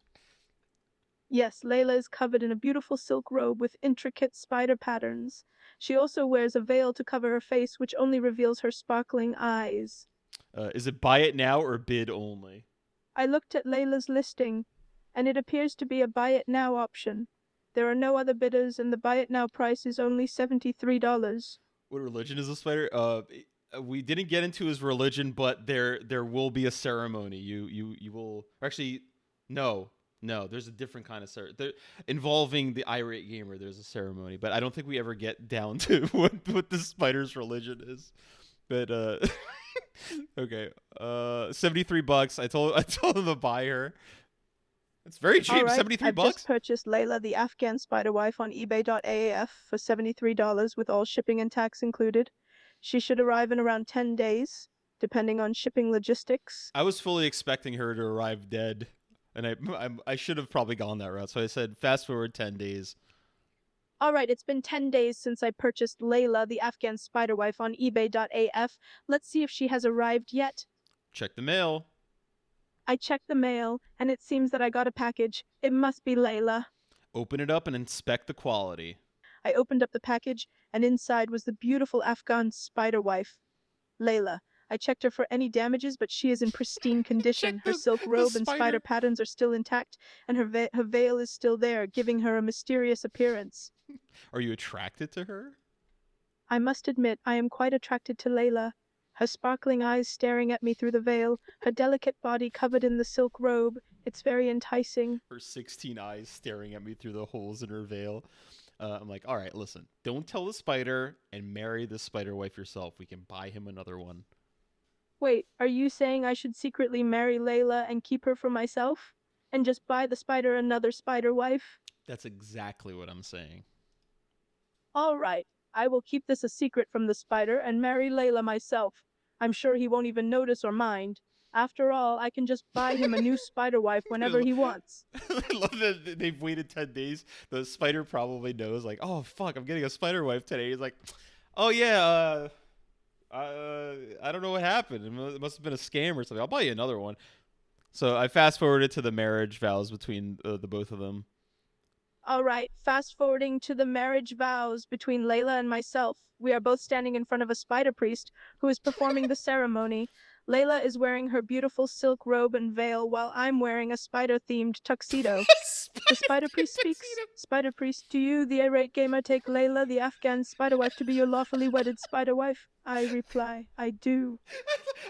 Yes, Layla is covered in a beautiful silk robe with intricate spider patterns. She also wears a veil to cover her face, which only reveals her sparkling eyes. Is it buy it now or bid only? I looked at Layla's listing, and it appears to be a buy it now option. There are no other bidders, and the buy it now price is only $73. What religion is the spider? We didn't get into his religion, but there will be a ceremony. You will actually no. There's a different kind of ceremony involving the irate gamer. There's a ceremony, but I don't think we ever get down to what the spider's religion is. But okay, $73. I told him to buy her. It's very cheap, All right, $73. I've just purchased Layla the Afghan spider wife on eBay.aaf for $73 with all shipping and tax included. She should arrive in around 10 days, depending on shipping logistics. I was fully expecting her to arrive dead, and I should have probably gone that route. So I said fast forward 10 days. All right, it's been 10 days since I purchased Layla the Afghan spider wife on eBay.aaf. Let's see if she has arrived yet. Check the mail. I checked the mail, and it seems that I got a package. It must be Layla. Open it up and inspect the quality. I opened up the package, and inside was the beautiful Afghan spider wife, Layla. I checked her for any damages, but she is in pristine condition. Her silk robe and spider patterns are still intact, and her veil is still there, giving her a mysterious appearance. Are you attracted to her? I must admit, I am quite attracted to Layla. Her sparkling eyes staring at me through the veil, her delicate body covered in the silk robe. It's very enticing. Her 16 eyes staring at me through the holes in her veil. I'm like, all right, listen, don't tell the spider and marry the spider wife yourself. We can buy him another one. Wait, are you saying I should secretly marry Layla and keep her for myself? And just buy the spider another spider wife? That's exactly what I'm saying. All right, I will keep this a secret from the spider and marry Layla myself. I'm sure he won't even notice or mind. After all, I can just buy him a new spider wife whenever he wants. I love that they've waited 10 days. The spider probably knows, like, oh, fuck, I'm getting a spider wife today. He's like, oh, yeah, I don't know what happened. It must have been a scam or something. I'll buy you another one. So I fast forwarded to the marriage vows between the both of them. All right, fast forwarding to the marriage vows between Layla and myself. We are both standing in front of a spider priest who is performing the ceremony. Layla is wearing her beautiful silk robe and veil while I'm wearing a spider-themed tuxedo. The spider priest speaks. Spider priest, do you, the irate gamer, take Layla, the Afghan spider wife, to be your lawfully wedded spider wife? I reply, I do.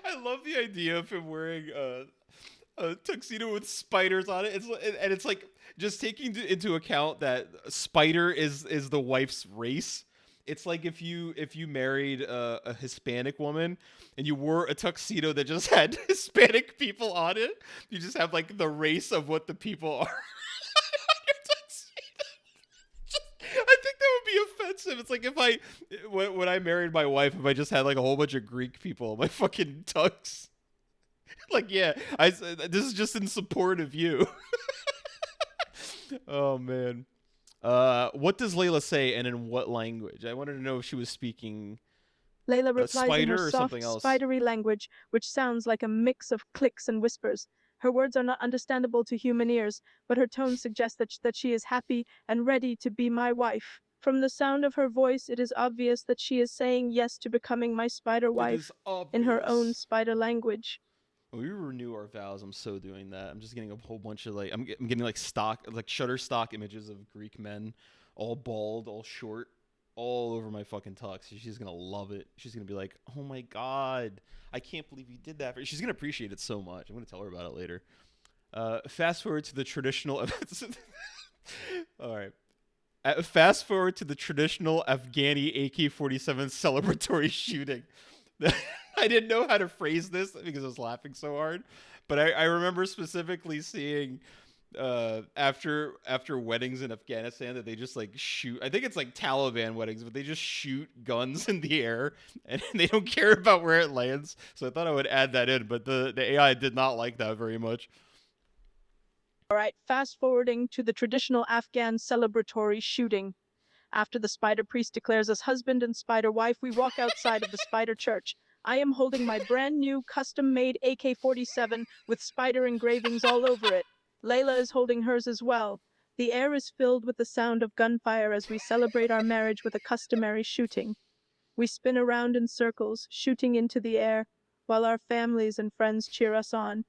I love the idea of him wearing a tuxedo with spiders on it. It's like just taking into account that spider is the wife's race. It's like if you married a Hispanic woman and you wore a tuxedo that just had Hispanic people on it. You just have like the race of what the people are. I think that would be offensive. It's like when I married my wife, if I just had like a whole bunch of Greek people on my fucking tux. Like, yeah, this is just in support of you. Oh, man. What does Layla say and in what language? I wanted to know if she was speaking Layla replies in her soft, else. spidery language, which sounds like a mix of clicks and whispers. Her words are not understandable to human ears, but her tone suggests that she is happy and ready to be my wife. From the sound of her voice, it is obvious that she is saying yes to becoming my spider wife in her own spider language. When we renew our vows, I'm so doing that. I'm just getting a whole bunch of I'm getting like Shutterstock images of Greek men, all bald, all short, all over my fucking tux. She's gonna love it. She's gonna be like, "Oh my god, I can't believe you did that." She's gonna appreciate it so much. I'm gonna tell her about it later. Fast forward to the traditional. All right. Fast forward to the traditional Afghani AK-47 celebratory shooting. I didn't know how to phrase this because I was laughing so hard, but I remember specifically seeing after weddings in Afghanistan that they just like shoot. I think it's like Taliban weddings, but they just shoot guns in the air and they don't care about where it lands. So I thought I would add that in, but the AI did not like that very much. All right, fast forwarding to the traditional Afghan celebratory shooting. After the spider priest declares us husband and spider wife, we walk outside of the spider church. I am holding my brand new custom-made AK-47 with spider engravings all over it. Layla is holding hers as well. The air is filled with the sound of gunfire as we celebrate our marriage with a customary shooting. We spin around in circles, shooting into the air, while our families and friends cheer us on.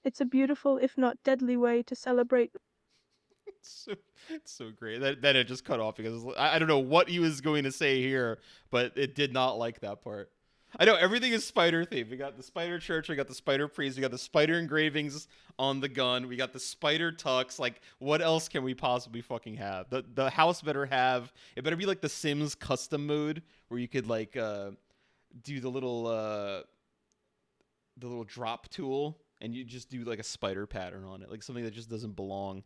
It's a beautiful, if not deadly, way to celebrate. so, it's so great that it just cut off because I don't know what he was going to say here, but it did not like that part. I know everything is spider themed. We got the spider church, we got the spider priest, we got the spider engravings on the gun, we got the spider tux. Like, what else can we possibly fucking have? The house better have it. Better be like the Sims custom mode where you could like do the little drop tool and you just do like a spider pattern on it, like something that just doesn't belong.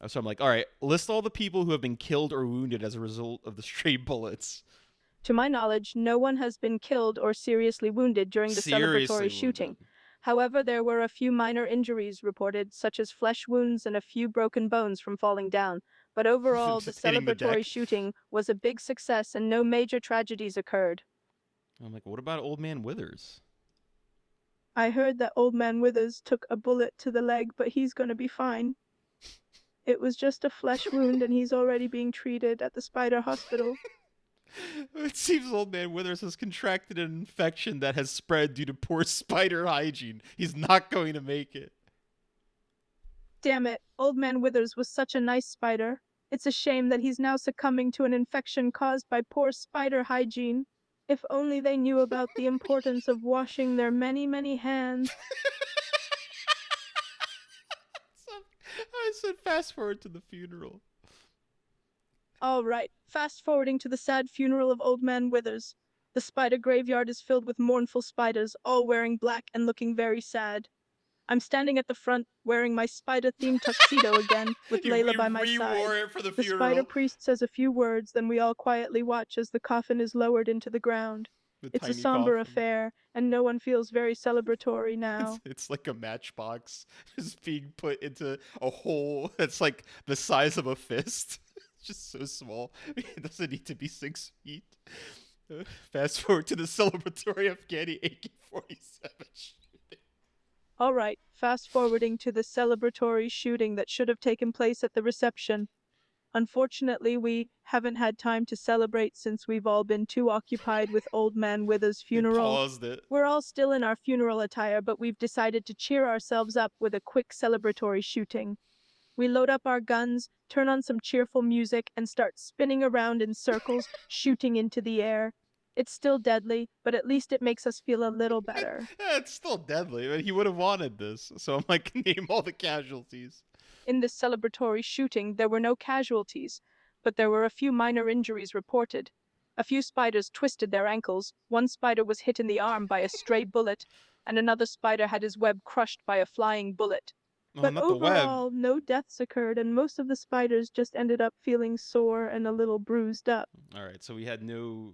So I'm like, all right, list all the people who have been killed or wounded as a result of the stray bullets. To my knowledge, no one has been killed or seriously wounded during the Seriously celebratory shooting. wounded. However, there were a few minor injuries reported, such as flesh wounds and a few broken bones from falling down. But overall, the Just hitting the celebratory deck. shooting was a big success and no major tragedies occurred. I'm like, what about Old Man Withers? I heard that Old Man Withers took a bullet to the leg, but he's gonna be fine. It was just a flesh wound and he's already being treated at the spider hospital. It seems Old Man Withers has contracted an infection that has spread due to poor spider hygiene. He's not going to make it. Damn it, Old Man Withers was such a nice spider. It's a shame that he's now succumbing to an infection caused by poor spider hygiene. If only they knew about the importance of washing their many, many hands. I said fast forward to the funeral. All right, fast forwarding to the sad funeral of Old Man Withers. The spider graveyard is filled with mournful spiders, all wearing black and looking very sad. I'm standing at the front, wearing my spider-themed tuxedo again, with Layla by my side. Re-wore it for the The funeral. spider priest says a few words, then we all quietly watch as the coffin is lowered into the ground. The It's a tiny somber coffin. affair, and no one feels very celebratory now. It's like a matchbox just being put into a hole that's like the size of a fist. It's just so small. It doesn't need to be 6 feet. Fast forward to the celebratory Afghani AK-47 shooting. All right, fast forwarding to the celebratory shooting that should have taken place at the reception. Unfortunately, we haven't had time to celebrate since we've all been too occupied with Old Man Withers' They funeral. paused it. We're all still in our funeral attire, but we've decided to cheer ourselves up with a quick celebratory shooting. We load up our guns, turn on some cheerful music, and start spinning around in circles, shooting into the air. It's still deadly, but at least it makes us feel a little better. It's still deadly, but he would have wanted this. So I'm like, name all the casualties. In this celebratory shooting, there were no casualties, but there were a few minor injuries reported. A few spiders twisted their ankles, one spider was hit in the arm by a stray bullet, and another spider had his web crushed by a flying bullet. Oh, But not the web. overall, no deaths occurred, and most of the spiders just ended up feeling sore and a little bruised up. All right, so we had no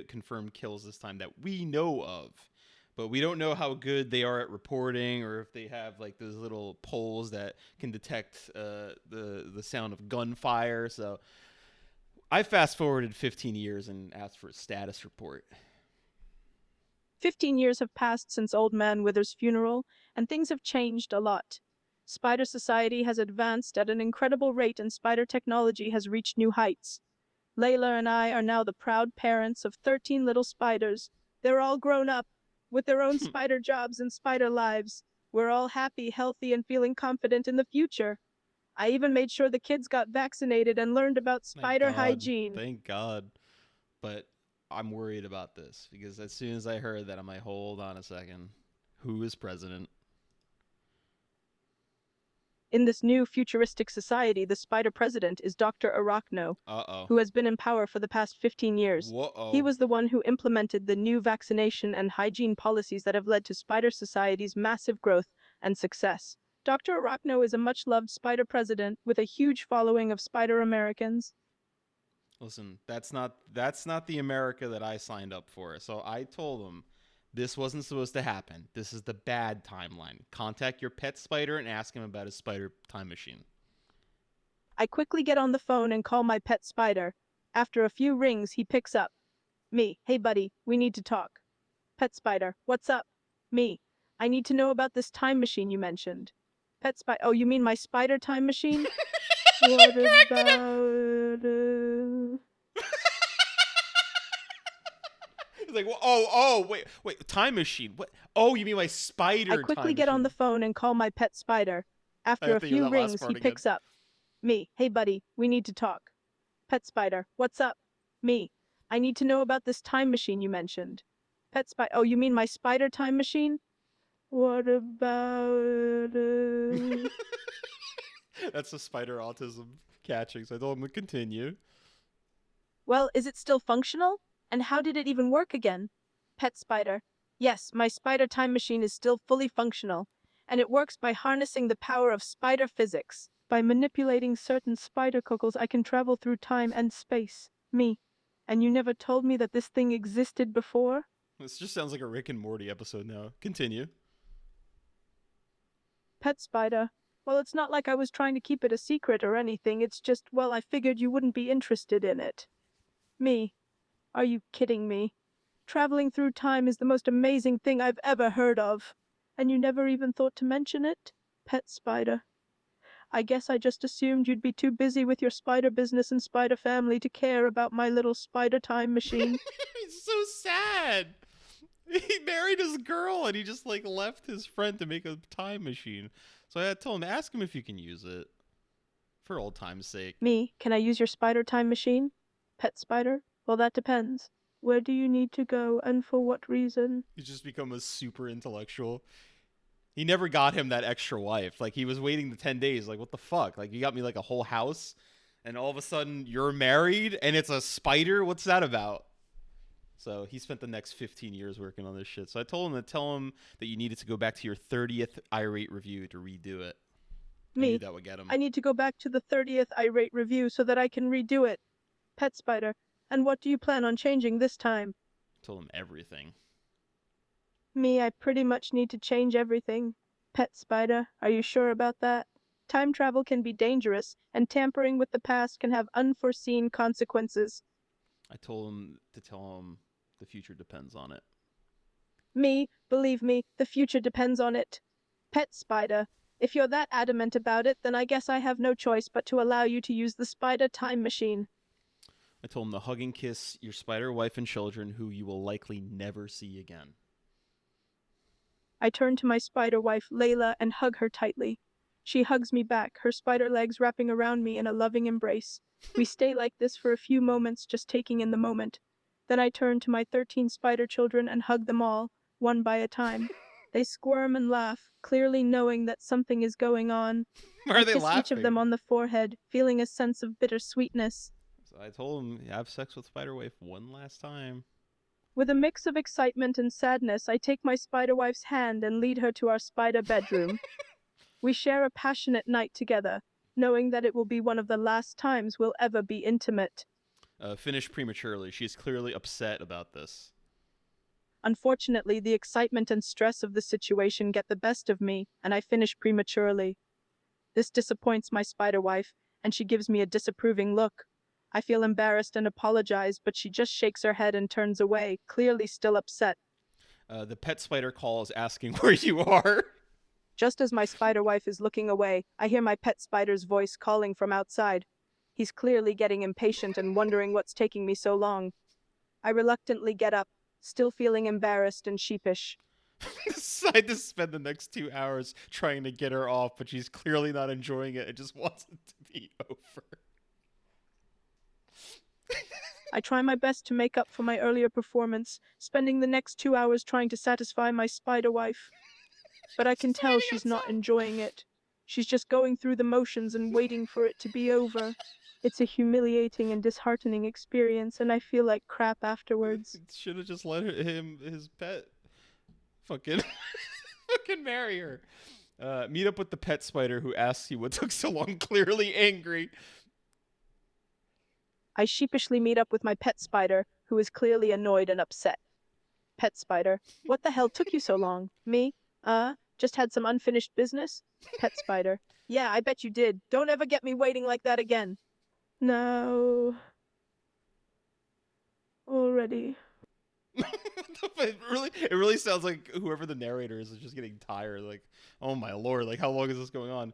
confirmed kills this time that we know of, but we don't know how good they are at reporting, or if they have like those little poles that can detect the sound of gunfire. So I fast forwarded 15 years and asked for a status report. 15 years have passed since Old Man Withers' funeral, and things have changed a lot. Spider society has advanced at an incredible rate and spider technology has reached new heights. Layla and I are now the proud parents of 13 little spiders. They're all grown up, with their own spider jobs and spider lives. We're all happy, healthy, and feeling confident in the future. I even made sure the kids got vaccinated and learned about Thank spider God. hygiene. Thank God. But I'm worried about this because as soon as I heard that, I'm like, hold on a second. Who is president? In this new futuristic society, the spider president is Dr. Arachno, Uh-oh. who has been in power for the past 15 years. Whoa. He was the one who implemented the new vaccination and hygiene policies that have led to spider society's massive growth and success. Dr. Arachno is a much-loved spider president with a huge following of spider Americans. Listen, that's not the America that I signed up for. So I told him this wasn't supposed to happen. This is the bad timeline. Contact your pet spider and ask him about his spider time machine. I quickly get on the phone and call my pet spider. After a few rings, he picks up. Me, hey buddy, we need to talk. Pet spider, what's up? Me, I need to know about this time machine you mentioned. Pet spider, oh, you mean my spider time machine? What Corrected him. about He's like, well, oh, wait, time machine. What? Oh, you mean my spider I quickly time get on machine? the phone and call my pet spider. I After have a to hear few that last rings, part he again. picks up. Me, hey buddy, we need to talk. Pet spider, what's up? Me, I need to know about this time machine you mentioned. Pet spider, oh, you mean my spider time machine? What about That's the spider autism catching. So I told him to continue. Well, is it still functional? And how did it even work again? Pet spider. Yes, my spider time machine is still fully functional, and it works by harnessing the power of spider physics. By manipulating certain spider cockles, I can travel through time and space. Me. And you never told me that this thing existed before? This just sounds like a Rick and Morty episode now. Continue. Pet spider. Well, it's not like I was trying to keep it a secret or anything. It's just, well, I figured you wouldn't be interested in it. Me. Are you kidding me? Traveling through time is the most amazing thing I've ever heard of. And you never even thought to mention it? Pet spider. I guess I just assumed you'd be too busy with your spider business and spider family to care about my little spider time machine. He's so sad. He married his girl and he just like left his friend to make a time machine. So I told him, ask him if you can use it. For old time's sake. Me, can I use your spider time machine? Pet spider? Well, that depends. Where do you need to go and for what reason? He's just become a super intellectual. He never got him that extra wife. Like, he was waiting the 10 days. Like, what the fuck? Like, you got me like a whole house and all of a sudden you're married and it's a spider? What's that about? So he spent the next 15 years working on this shit. So I told him to tell him that you needed to go back to your 30th irate review to redo it. I knew Me, that would get him. I need to go back to the 30th irate review so that I can redo it. Pet spider. And what do you plan on changing this time? I told him everything. Me, I pretty much need to change everything. Pet spider, are you sure about that? Time travel can be dangerous, and tampering with the past can have unforeseen consequences. I told him to tell him the future depends on it. Me, believe me, the future depends on it. Pet spider, if you're that adamant about it, then I guess I have no choice but to allow you to use the spider time machine. I told him to hug and kiss your spider wife and children who you will likely never see again. I turn to my spider wife, Layla, and hug her tightly. She hugs me back, her spider legs wrapping around me in a loving embrace. We stay like this for a few moments, just taking in the moment. Then I turn to my 13 spider children and hug them all, one by a time. They squirm and laugh, clearly knowing that something is going on. Why are they kiss laughing? each of them on the forehead, feeling a sense of bittersweetness. So I told him, have sex with spider wife one last time. With a mix of excitement and sadness, I take my spider wife's hand and lead her to our spider bedroom. We share a passionate night together, knowing that it will be one of the last times we'll ever be intimate. Finished prematurely. She's clearly upset about this. Unfortunately, the excitement and stress of the situation get the best of me, and I finish prematurely. This disappoints my spider wife, and she gives me a disapproving look. I feel embarrassed and apologize, but she just shakes her head and turns away, clearly still upset. The pet spider calls asking where you are. Just as my spider wife is looking away, I hear my pet spider's voice calling from outside. He's clearly getting impatient and wondering what's taking me so long. I reluctantly get up, still feeling embarrassed and sheepish. Decide to spend the next 2 hours trying to get her off, but she's clearly not enjoying it and just wants it to be over. I try my best to make up for my earlier performance, spending the next 2 hours trying to satisfy my spider wife. But I can tell she's not enjoying it. She's just going through the motions and waiting for it to be over. It's a humiliating and disheartening experience, and I feel like crap afterwards. Should have just let his pet fucking marry her. Meet up with the pet spider who asks you what took so long, clearly angry. I sheepishly meet up with my pet spider, who is clearly annoyed and upset. Pet spider, what the hell took you so long? Me? Just had some unfinished business? Pet spider, yeah, I bet you did. Don't ever get me waiting like that again. No. Already. It really sounds like whoever the narrator is just getting tired. Like, oh my lord, like how long is this going on?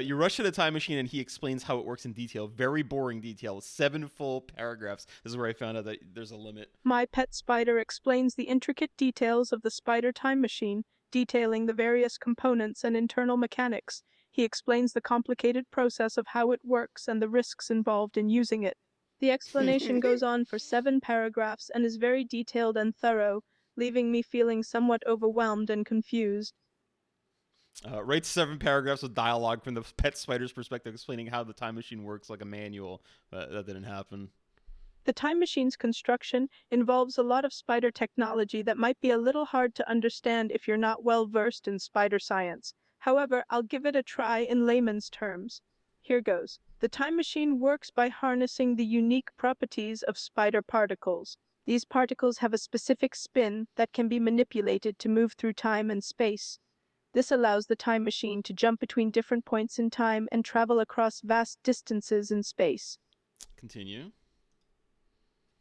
You rush to the time machine and he explains how it works in detail. Very boring detail. 7 full paragraphs. This is where I found out that there's a limit. My pet spider explains the intricate details of the spider time machine, detailing the various components and internal mechanics. He explains the complicated process of how it works and the risks involved in using it. The explanation goes on for 7 paragraphs and is very detailed and thorough, leaving me feeling somewhat overwhelmed and confused. Write 7 paragraphs with dialogue from the pet spider's perspective, explaining how the time machine works like a manual. That didn't happen. The time machine's construction involves a lot of spider technology that might be a little hard to understand if you're not well versed in spider science. However, I'll give it a try in layman's terms. Here goes. The time machine works by harnessing the unique properties of spider particles. These particles have a specific spin that can be manipulated to move through time and space. This allows the time machine to jump between different points in time and travel across vast distances in space. Continue.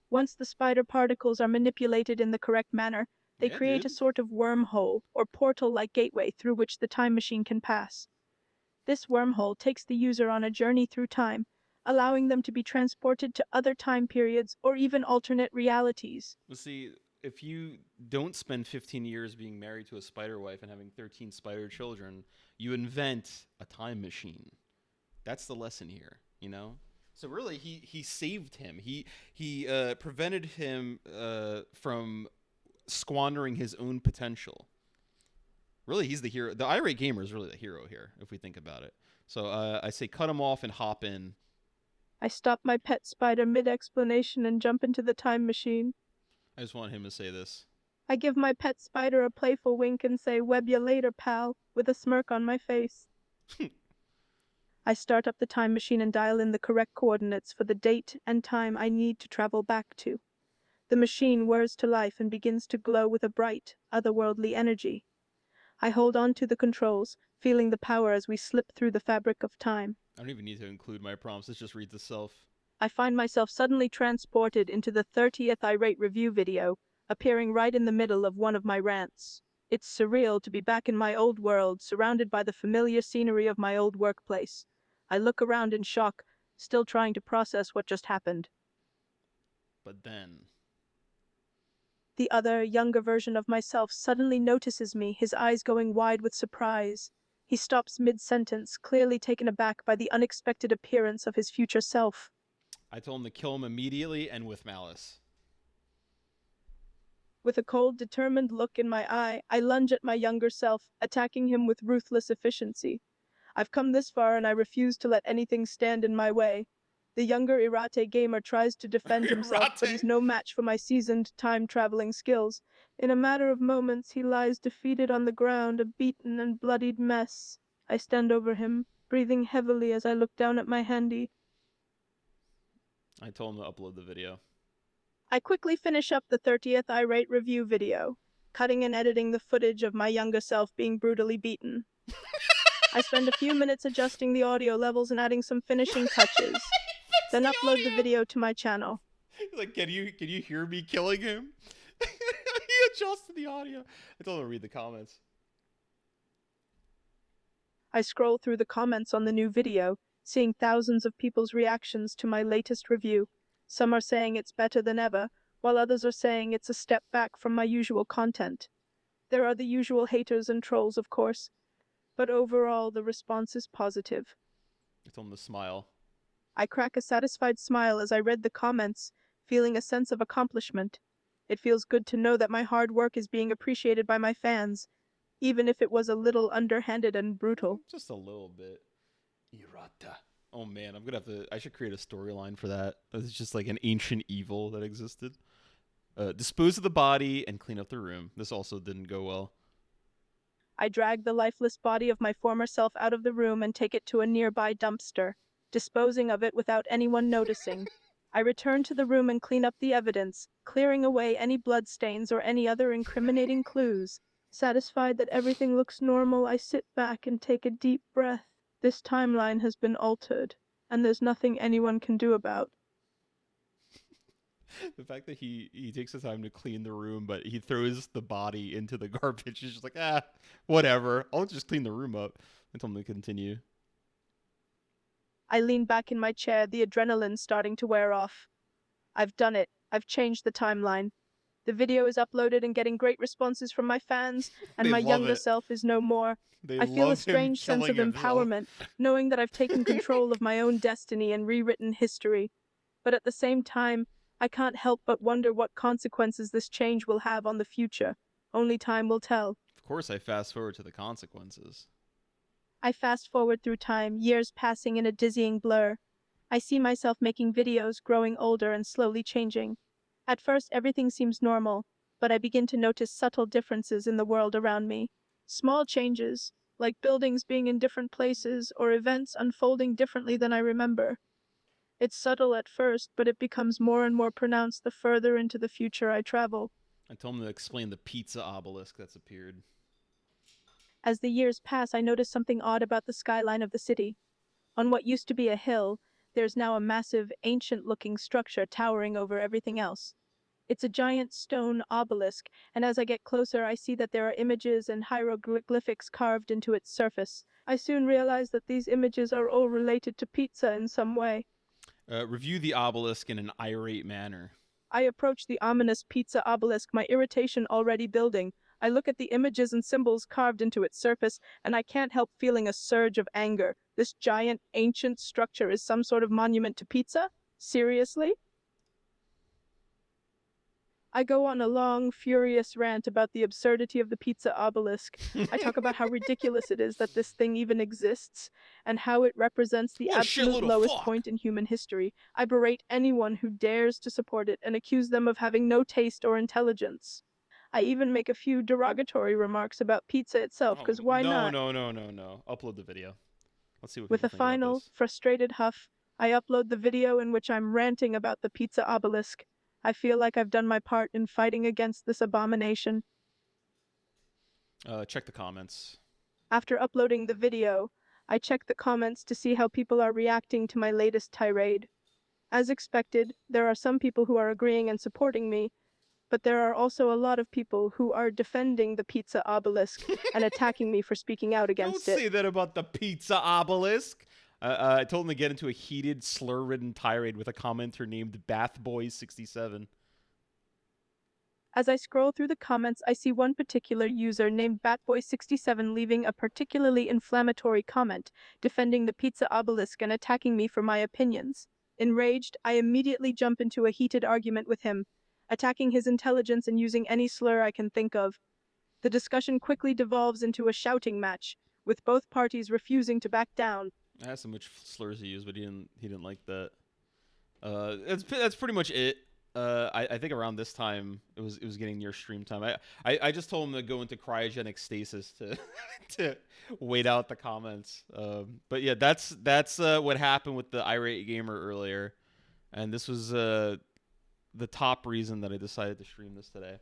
Once the spider particles are manipulated in the correct manner, they Yeah, create dude. a sort of wormhole or portal-like gateway through which the time machine can pass. This wormhole takes the user on a journey through time, allowing them to be transported to other time periods or even alternate realities. Well, see, if you don't spend 15 years being married to a spider wife and having 13 spider children, you invent a time machine. That's the lesson here, you know? So really, he saved him. He prevented him from squandering his own potential. Really, he's the hero. The irate gamer is really the hero here, if we think about it. So I say cut him off and hop in. I stop my pet spider mid-explanation and jump into the time machine. I just want him to say this. I give my pet spider a playful wink and say, "Web ya later, pal," with a smirk on my face. I start up the time machine and dial in the correct coordinates for the date and time I need to travel back to. The machine whirs to life and begins to glow with a bright, otherworldly energy. I hold on to the controls, feeling the power as we slip through the fabric of time. I don't even need to include my prompts. It just reads itself. I find myself suddenly transported into the 30th irate review video, appearing right in the middle of one of my rants. It's surreal to be back in my old world, surrounded by the familiar scenery of my old workplace. I look around in shock, still trying to process what just happened. But then... The other, younger version of myself suddenly notices me, his eyes going wide with surprise. He stops mid-sentence, clearly taken aback by the unexpected appearance of his future self. I told him to kill him immediately and with malice. With a cold, determined look in my eye, I lunge at my younger self, attacking him with ruthless efficiency. I've come this far and I refuse to let anything stand in my way. The younger irate gamer tries to defend himself, but he's no match for my seasoned time-traveling skills. In a matter of moments, he lies defeated on the ground, a beaten and bloodied mess. I stand over him, breathing heavily as I look down at my handy. I told him to upload the video. I quickly finish up the 30th irate review video, cutting and editing the footage of my younger self being brutally beaten. I spend a few minutes adjusting the audio levels and adding some finishing touches, then upload the video to my channel. Like, can you hear me killing him? He adjusted the audio. I told him to read the comments. I scroll through the comments on the new video, seeing thousands of people's reactions to my latest review. Some are saying it's better than ever, while others are saying it's a step back from my usual content. There are the usual haters and trolls, of course, but overall the response is positive. I told him to smile. I crack a satisfied smile as I read the comments, feeling a sense of accomplishment. It feels good to know that my hard work is being appreciated by my fans, even if it was a little underhanded and brutal. Just a little bit. Irata. Oh man, I should create a storyline for that. It's just like an ancient evil that existed. Dispose of the body and clean up the room. This also didn't go well. I drag the lifeless body of my former self out of the room and take it to a nearby dumpster, disposing of it without anyone noticing. I return to the room and clean up the evidence, clearing away any bloodstains or any other incriminating clues. Satisfied that everything looks normal, I sit back and take a deep breath. This timeline has been altered, and there's nothing anyone can do about. The fact that he takes the time to clean the room, but he throws the body into the garbage. He's just like, whatever. I'll just clean the room up. I told him to continue. I lean back in my chair, the adrenaline starting to wear off. I've done it. I've changed the timeline. The video is uploaded and getting great responses from my fans, and They my love younger it. self is no more. They I feel a love him strange sense of killing himself. empowerment, knowing that I've taken control of my own destiny and rewritten history. But at the same time, I can't help but wonder what consequences this change will have on the future. Only time will tell. Of course, I fast forward to the consequences. I fast forward through time, years passing in a dizzying blur. I see myself making videos, growing older and slowly changing. At first, everything seems normal, but I begin to notice subtle differences in the world around me. Small changes, like buildings being in different places or events unfolding differently than I remember. It's subtle at first, but it becomes more and more pronounced the further into the future I travel. I told him to explain the pizza obelisk that's appeared. As the years pass, I notice something odd about the skyline of the city. On what used to be a hill, there's now a massive, ancient-looking structure towering over everything else. It's a giant stone obelisk, and as I get closer, I see that there are images and hieroglyphics carved into its surface. I soon realize that these images are all related to pizza in some way. Review the obelisk in an irate manner. I approach the ominous pizza obelisk, my irritation already building. I look at the images and symbols carved into its surface, and I can't help feeling a surge of anger. This giant, ancient structure is some sort of monument to pizza? Seriously? I go on a long, furious rant about the absurdity of the pizza obelisk. I talk about how ridiculous it is that this thing even exists, and how it represents the What a absolute shitload of lowest fuck. point in human history. I berate anyone who dares to support it and accuse them of having no taste or intelligence. I even make a few derogatory remarks about pizza itself, Oh, because why no, not? no. Upload the video. Let's see what With people a think about final, this. frustrated huff, I upload the video in which I'm ranting about the pizza obelisk. I feel like I've done my part in fighting against this abomination. Check the comments. After uploading the video, I check the comments to see how people are reacting to my latest tirade. As expected, there are some people who are agreeing and supporting me, but there are also a lot of people who are defending the pizza obelisk and attacking me for speaking out Don't against it. say that about the pizza obelisk. I told him to get into a heated, slur-ridden tirade with a commenter named Bathboy67. As I scroll through the comments, I see one particular user named Batboy67 leaving a particularly inflammatory comment, defending the pizza obelisk and attacking me for my opinions. Enraged, I immediately jump into a heated argument with him, attacking his intelligence and using any slur I can think of. The discussion quickly devolves into a shouting match, with both parties refusing to back down. I asked him which slurs he used, but he didn't like that. That's pretty much it. I think around this time it was getting near stream time. I just told him to go into cryogenic stasis to to wait out the comments. But yeah, that's what happened with the irate gamer earlier, and this was the top reason that I decided to stream this today.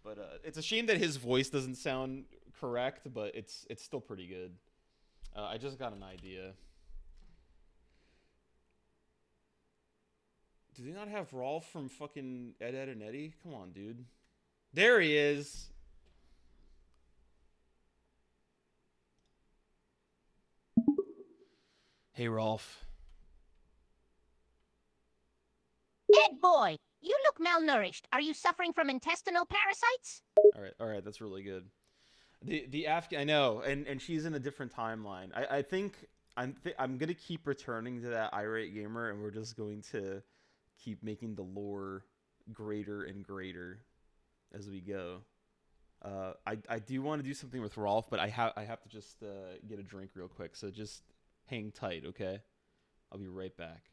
But it's a shame that his voice doesn't sound correct, but it's still pretty good. I just got an idea. Do they not have Rolf from fucking Ed, Ed, and Eddie? Come on, dude. There he is. Hey, Rolf. Ed boy, you look malnourished. Are you suffering from intestinal parasites? All right, that's really good. The Afghan, I know, and she's in a different timeline. I think I'm gonna keep returning to that irate gamer, and we're just going to keep making the lore greater and greater as we go. I do want to do something with Rolf, but I have to just get a drink real quick. So just hang tight, okay? I'll be right back.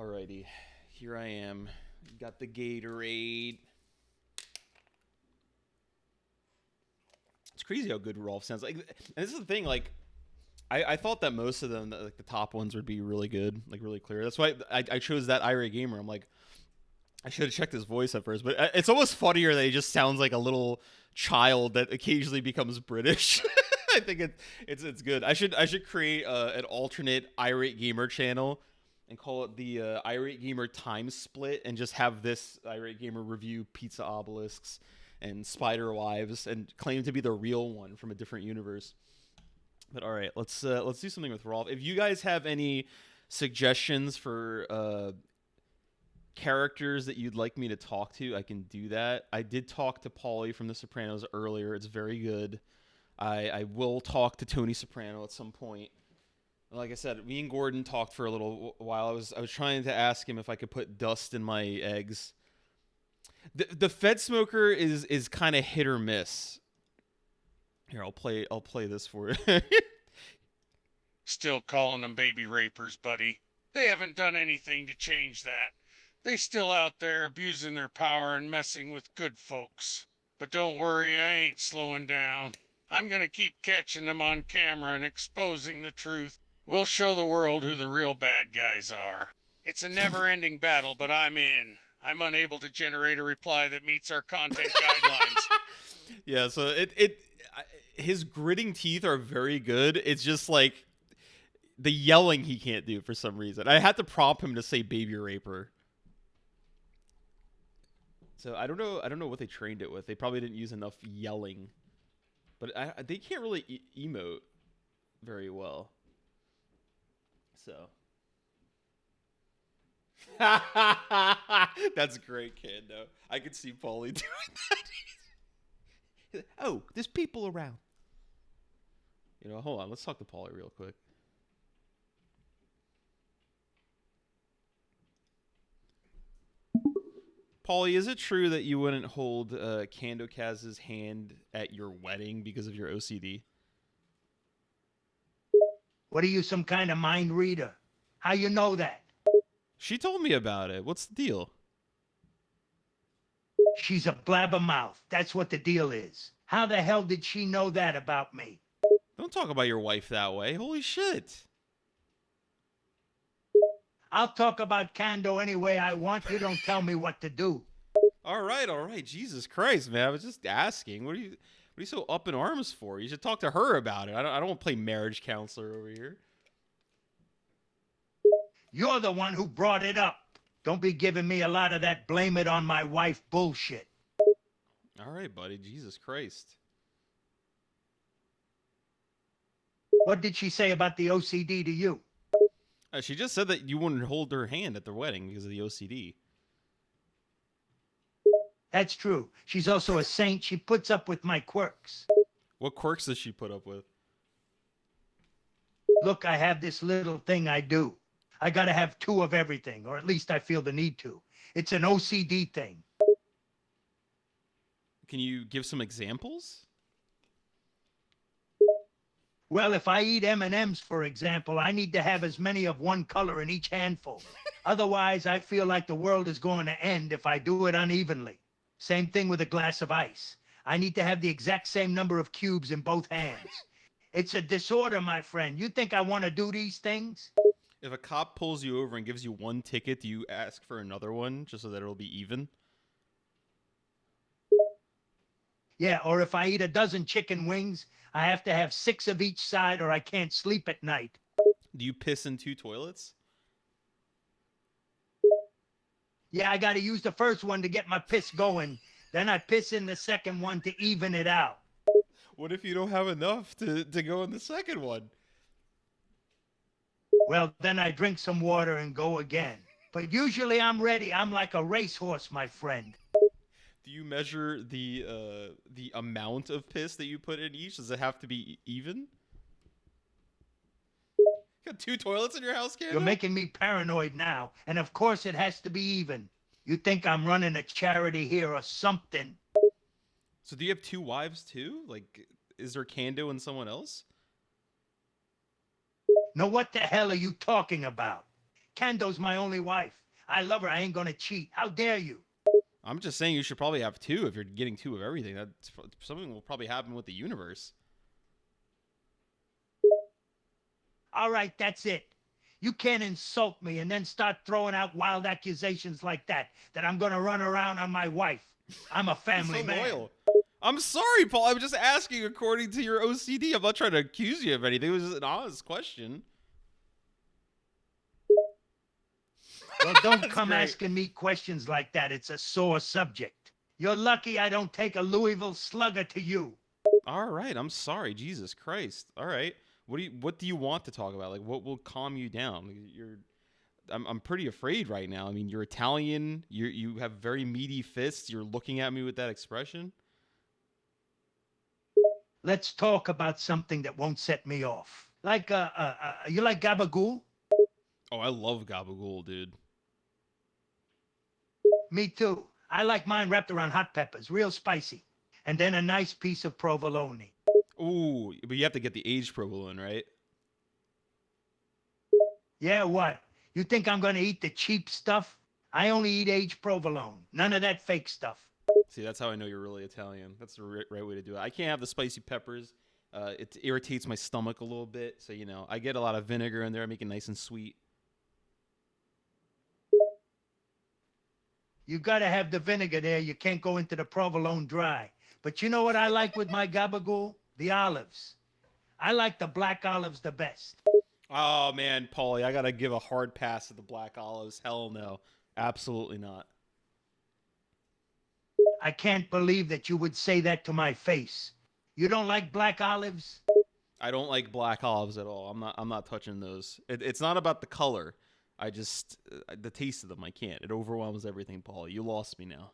Alrighty, here I am. Got the Gatorade. It's crazy how good Rolf sounds. Like, and this is the thing. Like, I thought that most of them, like the top ones, would be really good, like really clear. That's why I chose that irate gamer. I'm like, I should have checked his voice at first, but it's almost funnier that he just sounds like a little child that occasionally becomes British. I think it's good. I should create an alternate irate gamer channel and call it the irate gamer time split, and just have this irate gamer review pizza obelisks and spider wives and claim to be the real one from a different universe. But all right, let's do something with Rolf. If you guys have any suggestions for characters that you'd like me to talk to, I can do that. I did talk to Paulie from The Sopranos earlier. It's very good. I will talk to Tony Soprano at some point. Like I said, me and Gordon talked for a little while. I was trying to ask him if I could put dust in my eggs. The Fed Smoker is kind of hit or miss. Here, I'll play this for you. Still calling them baby rapers, buddy. They haven't done anything to change that. They still out there abusing their power and messing with good folks. But don't worry, I ain't slowing down. I'm gonna keep catching them on camera and exposing the truth. We'll show the world who the real bad guys are. It's a never-ending battle, but I'm in. I'm unable to generate a reply that meets our content guidelines. Yeah, so his gritting teeth are very good. It's just like the yelling he can't do for some reason. I had to prompt him to say baby raper. So I don't know what they trained it with. They probably didn't use enough yelling. But they can't really emote very well. So that's great, Kando. I could see Paulie doing that. Oh, there's people around. You know, hold on. Let's talk to Paulie real quick. Paulie, is it true that you wouldn't hold Kando Kaz's hand at your wedding because of your OCD? What are you, some kind of mind reader? How you know that? She told me about it. What's the deal? She's a blabbermouth. That's what the deal is. How the hell did she know that about me? Don't talk about your wife that way. Holy shit. I'll talk about Kando any way I want. You don't tell me what to do. All right. Jesus Christ, man. I was just asking. What are you so up in arms for? You should talk to her about it. I don't want to play marriage counselor over here. You're the one who brought it up. Don't be giving me a lot of that blame it on my wife bullshit. All right, buddy. Jesus Christ. What did she say about the OCD to you? She just said that you wouldn't hold her hand at the wedding because of the OCD. That's true. She's also a saint. She puts up with my quirks. What quirks does she put up with? Look, I have this little thing I do. I gotta have two of everything, or at least I feel the need to. It's an OCD thing. Can you give some examples? Well, if I eat M&Ms, for example, I need to have as many of one color in each handful. Otherwise, I feel like the world is going to end if I do it unevenly. Same thing with a glass of ice. I need to have the exact same number of cubes in both hands. It's a disorder, my friend. You think I want to do these things? If a cop pulls you over and gives you one ticket, do you ask for another one just so that it'll be even? Yeah, or if I eat a dozen chicken wings, I have to have 6 of each side or I can't sleep at night. Do you piss in 2 toilets? Yeah, I got to use the first one to get my piss going. Then I piss in the second one to even it out. What if you don't have enough to go in the second one? Well, then I drink some water and go again. But usually I'm ready. I'm like a racehorse, my friend. Do you measure the amount of piss that you put in each? Does it have to be even? Got 2 toilets in your house, Canada? You're making me paranoid now. And of course it has to be even. You think I'm running a charity here or something. So do you have 2 wives too? Like, is there Kando and someone else? No, what the hell are you talking about? Cando's my only wife. I love her. I ain't gonna cheat. How dare you? I'm just saying you should probably have two if you're getting two of everything. That's something will probably happen with the universe. All right, that's it. You can't insult me and then start throwing out wild accusations like that I'm gonna run around on my wife. I'm a family so man. loyal. I'm sorry, Paul. I'm just asking according to your OCD. I'm not trying to accuse you of anything. It was just an honest question. Well, don't come great. asking me questions like that. It's a sore subject. You're lucky I don't take a Louisville slugger to you. All right, I'm sorry. Jesus Christ. All right. What do you want to talk about? Like, what will calm you down? I'm pretty afraid right now. I mean, you're Italian. You have very meaty fists. You're looking at me with that expression. Let's talk about something that won't set me off. Like, you like gabagool? Oh, I love gabagool, dude. Me too. I like mine wrapped around hot peppers, real spicy. And then a nice piece of provolone. Ooh, but you have to get the aged provolone, right? Yeah, what? You think I'm gonna eat the cheap stuff? I only eat aged provolone. None of that fake stuff. See, that's how I know you're really Italian. That's the right way to do it. I can't have the spicy peppers. It irritates my stomach a little bit. So, I get a lot of vinegar in there. I make it nice and sweet. You gotta have the vinegar there. You can't go into the provolone dry. But you know what I like with my gabagool? The olives. I like the black olives the best. Oh, man, Paulie, I got to give a hard pass to the black olives. Hell no. Absolutely not. I can't believe that you would say that to my face. You don't like black olives? I don't like black olives at all. I'm not touching those. It's not about the color. I just the taste of them. I can't. It overwhelms everything, Paulie. You lost me now.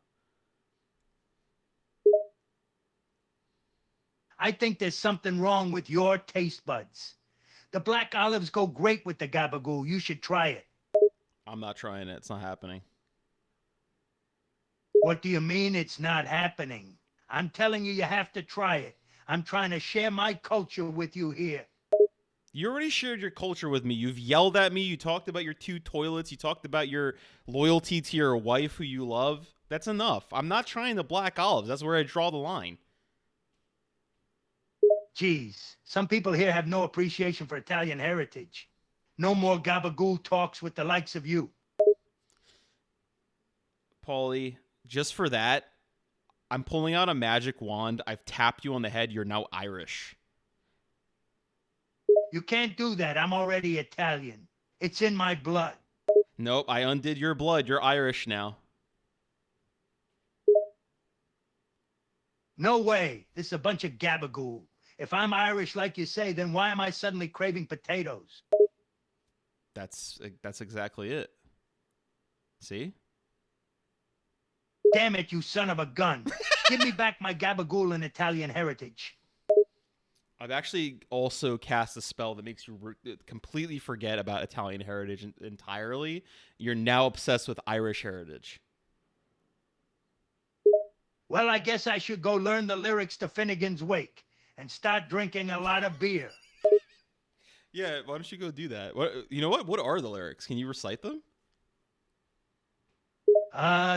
I think there's something wrong with your taste buds. The black olives go great with the gabagool. You should try it. I'm not trying it. It's not happening. What do you mean it's not happening? I'm telling you, you have to try it. I'm trying to share my culture with you here. You already shared your culture with me. You've yelled at me. You talked about your 2 toilets. You talked about your loyalty to your wife who you love. That's enough. I'm not trying the black olives. That's where I draw the line. Geez, some people here have no appreciation for Italian heritage. No more gabagool talks with the likes of you. Paulie, just for that, I'm pulling out a magic wand. I've tapped you on the head. You're now Irish. You can't do that. I'm already Italian. It's in my blood. Nope, I undid your blood. You're Irish now. No way. This is a bunch of gabagool. If I'm Irish like you say, then why am I suddenly craving potatoes? That's exactly it. See? Damn it, you son of a gun. Give me back my gabagool and Italian heritage. I've actually also cast a spell that makes you completely forget about Italian heritage entirely. You're now obsessed with Irish heritage. Well, I guess I should go learn the lyrics to Finnegan's Wake and start drinking a lot of beer. Yeah, why don't you go do that? You know what? What are the lyrics? Can you recite them?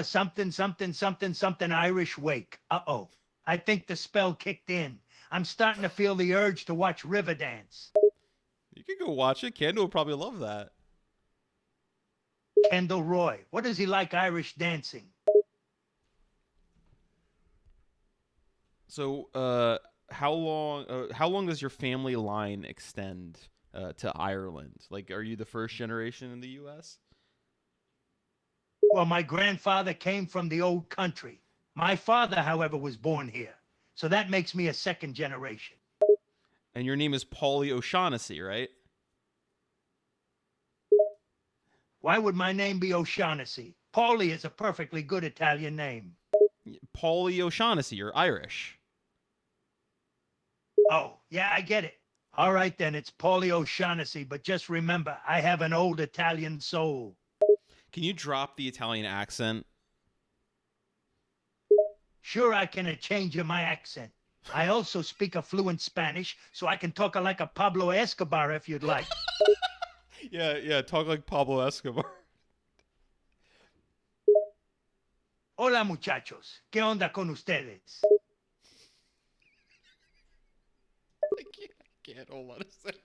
Something, something, something, something Irish Wake. Uh-oh. I think the spell kicked in. I'm starting to feel the urge to watch Riverdance. You can go watch it. Kendall will probably love that. Kendall Roy. What does he like Irish dancing? So, how long does your family line extend to Ireland? Like, are you the first generation in the U.S.? Well, my grandfather came from the old country. My father, however, was born here. So that makes me a second generation. And your name is Paulie O'Shaughnessy, right? Why would my name be O'Shaughnessy? Paulie is a perfectly good Italian name. Paulie O'Shaughnessy, you're Irish. Oh, yeah, I get it. All right, then, it's Paulie O'Shaughnessy, but just remember, I have an old Italian soul. Can you drop the Italian accent? Sure, I can change my accent. I also speak a fluent Spanish, so I can talk like a Pablo Escobar if you'd like. Yeah. Talk like Pablo Escobar. Hola, muchachos. ¿Qué onda con ustedes? I can't. Hold on a second.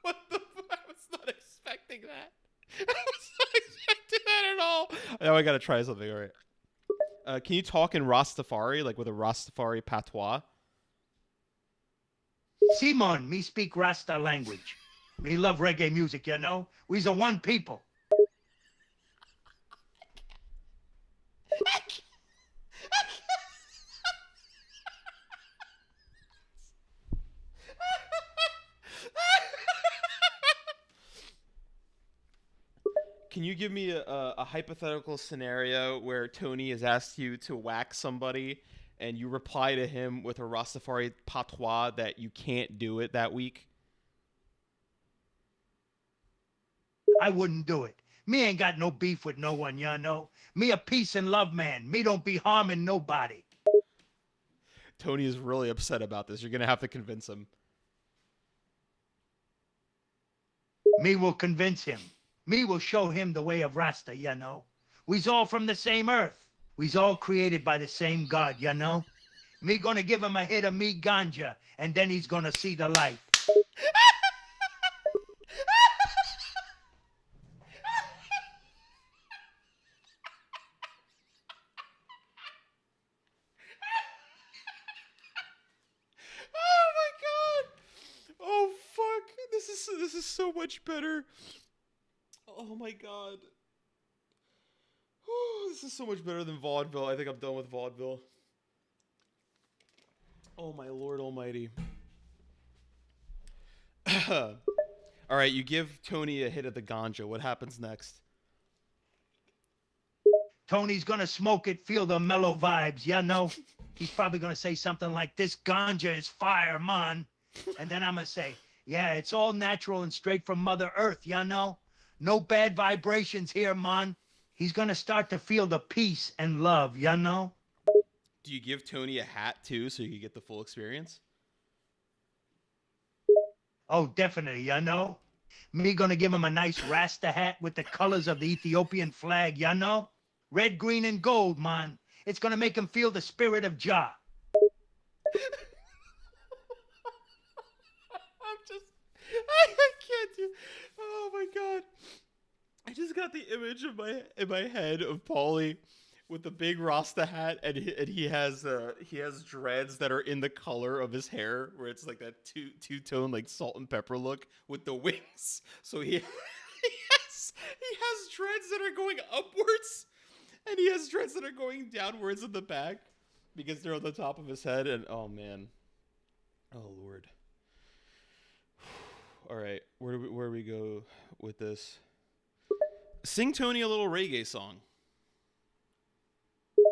What the fuck? I was not expecting that. I was not expecting that at all. Now I gotta try something. All right. Can you talk in Rastafari, like with a Rastafari patois? Simon, me speak Rasta language. Me love reggae music, you know? We's a one people. Can you give me a hypothetical scenario where Tony has asked you to whack somebody and you reply to him with a Rastafari patois that you can't do it that week? I wouldn't do it. Me ain't got no beef with no one, you know? Me a peace and love man. Me don't be harming nobody. Tony is really upset about this. You're going to have to convince him. Me will convince him. Me will show him the way of Rasta, you know? We's all from the same earth. We's all created by the same God, you know? Me gonna give him a hit of me ganja, and then he's gonna see the light. Oh my god! Oh fuck! This is so much better. Oh my god! This is so much better than vaudeville. I think I'm done with vaudeville. Oh my lord almighty! All right, you give Tony a hit of the ganja. What happens next? Tony's gonna smoke it, feel the mellow vibes, you know? He's probably gonna say something like, "This ganja is fire, man." And then I'm gonna say, "Yeah, it's all natural and straight from Mother Earth, you know? No bad vibrations here, man." He's gonna start to feel the peace and love, you know? Do you give Tony a hat too, so you can get the full experience? Oh, definitely, you know? Me gonna give him a nice Rasta hat with the colors of the Ethiopian flag, you know? Red, green, and gold, man. It's gonna make him feel the spirit of Jah. I can't do. Oh my god! I just got the image of in my head of Paulie with the big Rasta hat, and he has dreads that are in the color of his hair, where it's like that two tone like salt and pepper look with the wings. So he has dreads that are going upwards, and he has dreads that are going downwards in the back because they're on the top of his head. And oh man, oh lord. All right, where do we go with this? Sing Tony a little reggae song.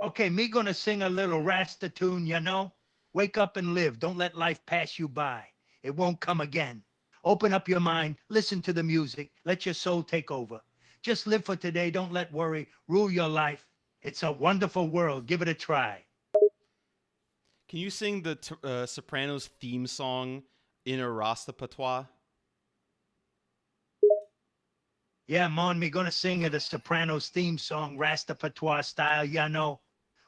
Okay, me gonna sing a little Rasta tune, you know? Wake up and live. Don't let life pass you by. It won't come again. Open up your mind. Listen to the music. Let your soul take over. Just live for today. Don't let worry rule your life. It's a wonderful world. Give it a try. Can you sing the Sopranos theme song in a Rasta patois? Yeah, man, me gonna sing the Sopranos theme song, Rasta patois style, you know?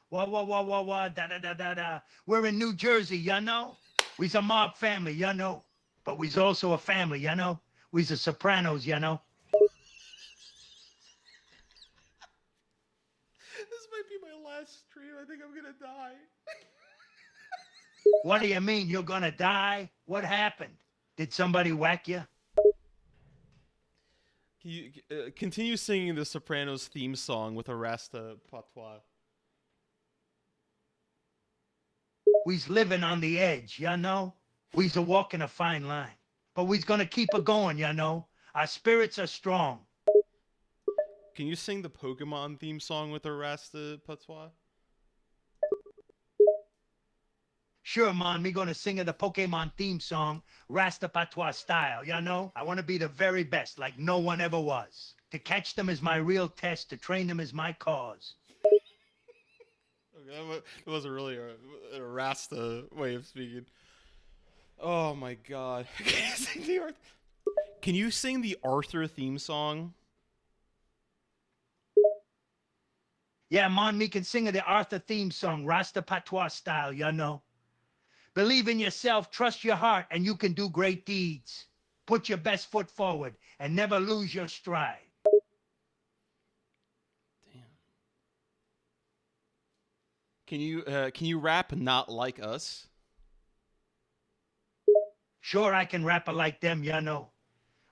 Wah, wah, wah, wah, wah, da, da, da, da, da. We're in New Jersey, you know? We's a mob family, you know? But we's also a family, you know? We's the Sopranos, you know? This might be my last stream. I think I'm gonna die. What do you mean, you're gonna die? What happened? Did somebody whack you? Can you continue singing the Sopranos theme song with a Rasta patois? We's living on the edge, you know? We's a walking a fine line. But we's gonna keep a going, you know? Our spirits are strong. Can you sing the Pokemon theme song with a Rasta patois? Sure, man, me gonna sing the Pokemon theme song, Rasta patois style, you know? I wanna be the very best, like no one ever was. To catch them is my real test, to train them is my cause. Okay, that wasn't really a Rasta way of speaking. Oh my god. Can you sing the Arthur theme song? Yeah, man, me can sing the Arthur theme song, Rasta Patois style, you know. Believe in yourself, trust your heart, and you can do great deeds. Put your best foot forward and never lose your stride. Can you rap not like us? Sure, I can rap like them, you know.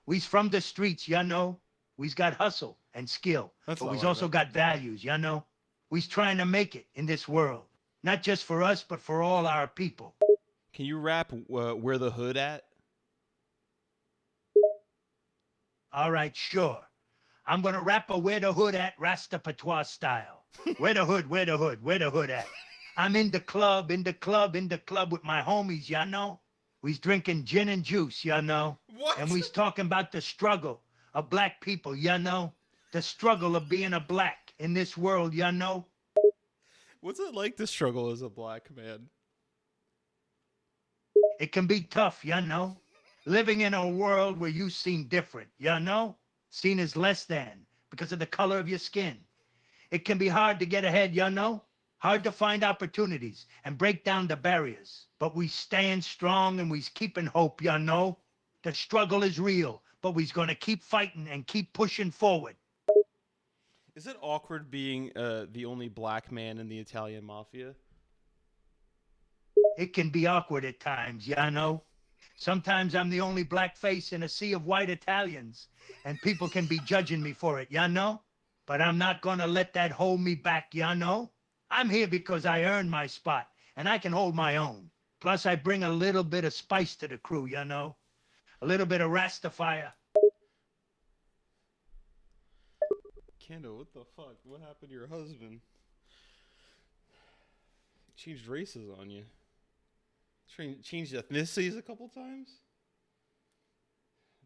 We's from the streets, you know. We's got hustle and skill, That's but not we's what I also meant. got values, you know. We's trying to make it in this world, not just for us, but for all our people. Can you rap where the hood at? All right, sure. I'm gonna rap a where the hood at Rasta Patois style. Where the hood, where the hood, where the hood at? I'm in the club, in the club, in the club with my homies, ya know? We's drinking gin and juice, ya know? What? And we's talking about the struggle of black people, ya know? The struggle of being a black in this world, ya know? What's it like to struggle as a black man? It can be tough, ya know? Living in a world where you seem different, ya know? Seen as less than because of the color of your skin. It can be hard to get ahead, ya know? Hard to find opportunities and break down the barriers. But we stand strong and we's keeping hope, ya know? The struggle is real, but we's gonna keep fighting and keep pushing forward. Is it awkward being the only black man in the Italian mafia? It can be awkward at times, ya know? Sometimes I'm the only black face in a sea of white Italians, and people can be judging me for it, ya know? But I'm not gonna let that hold me back, ya know? I'm here because I earned my spot, and I can hold my own. Plus, I bring a little bit of spice to the crew, ya know? A little bit of Rastafire. Kendo, what the fuck? What happened to your husband? Changed races on you. Changed ethnicities a couple times?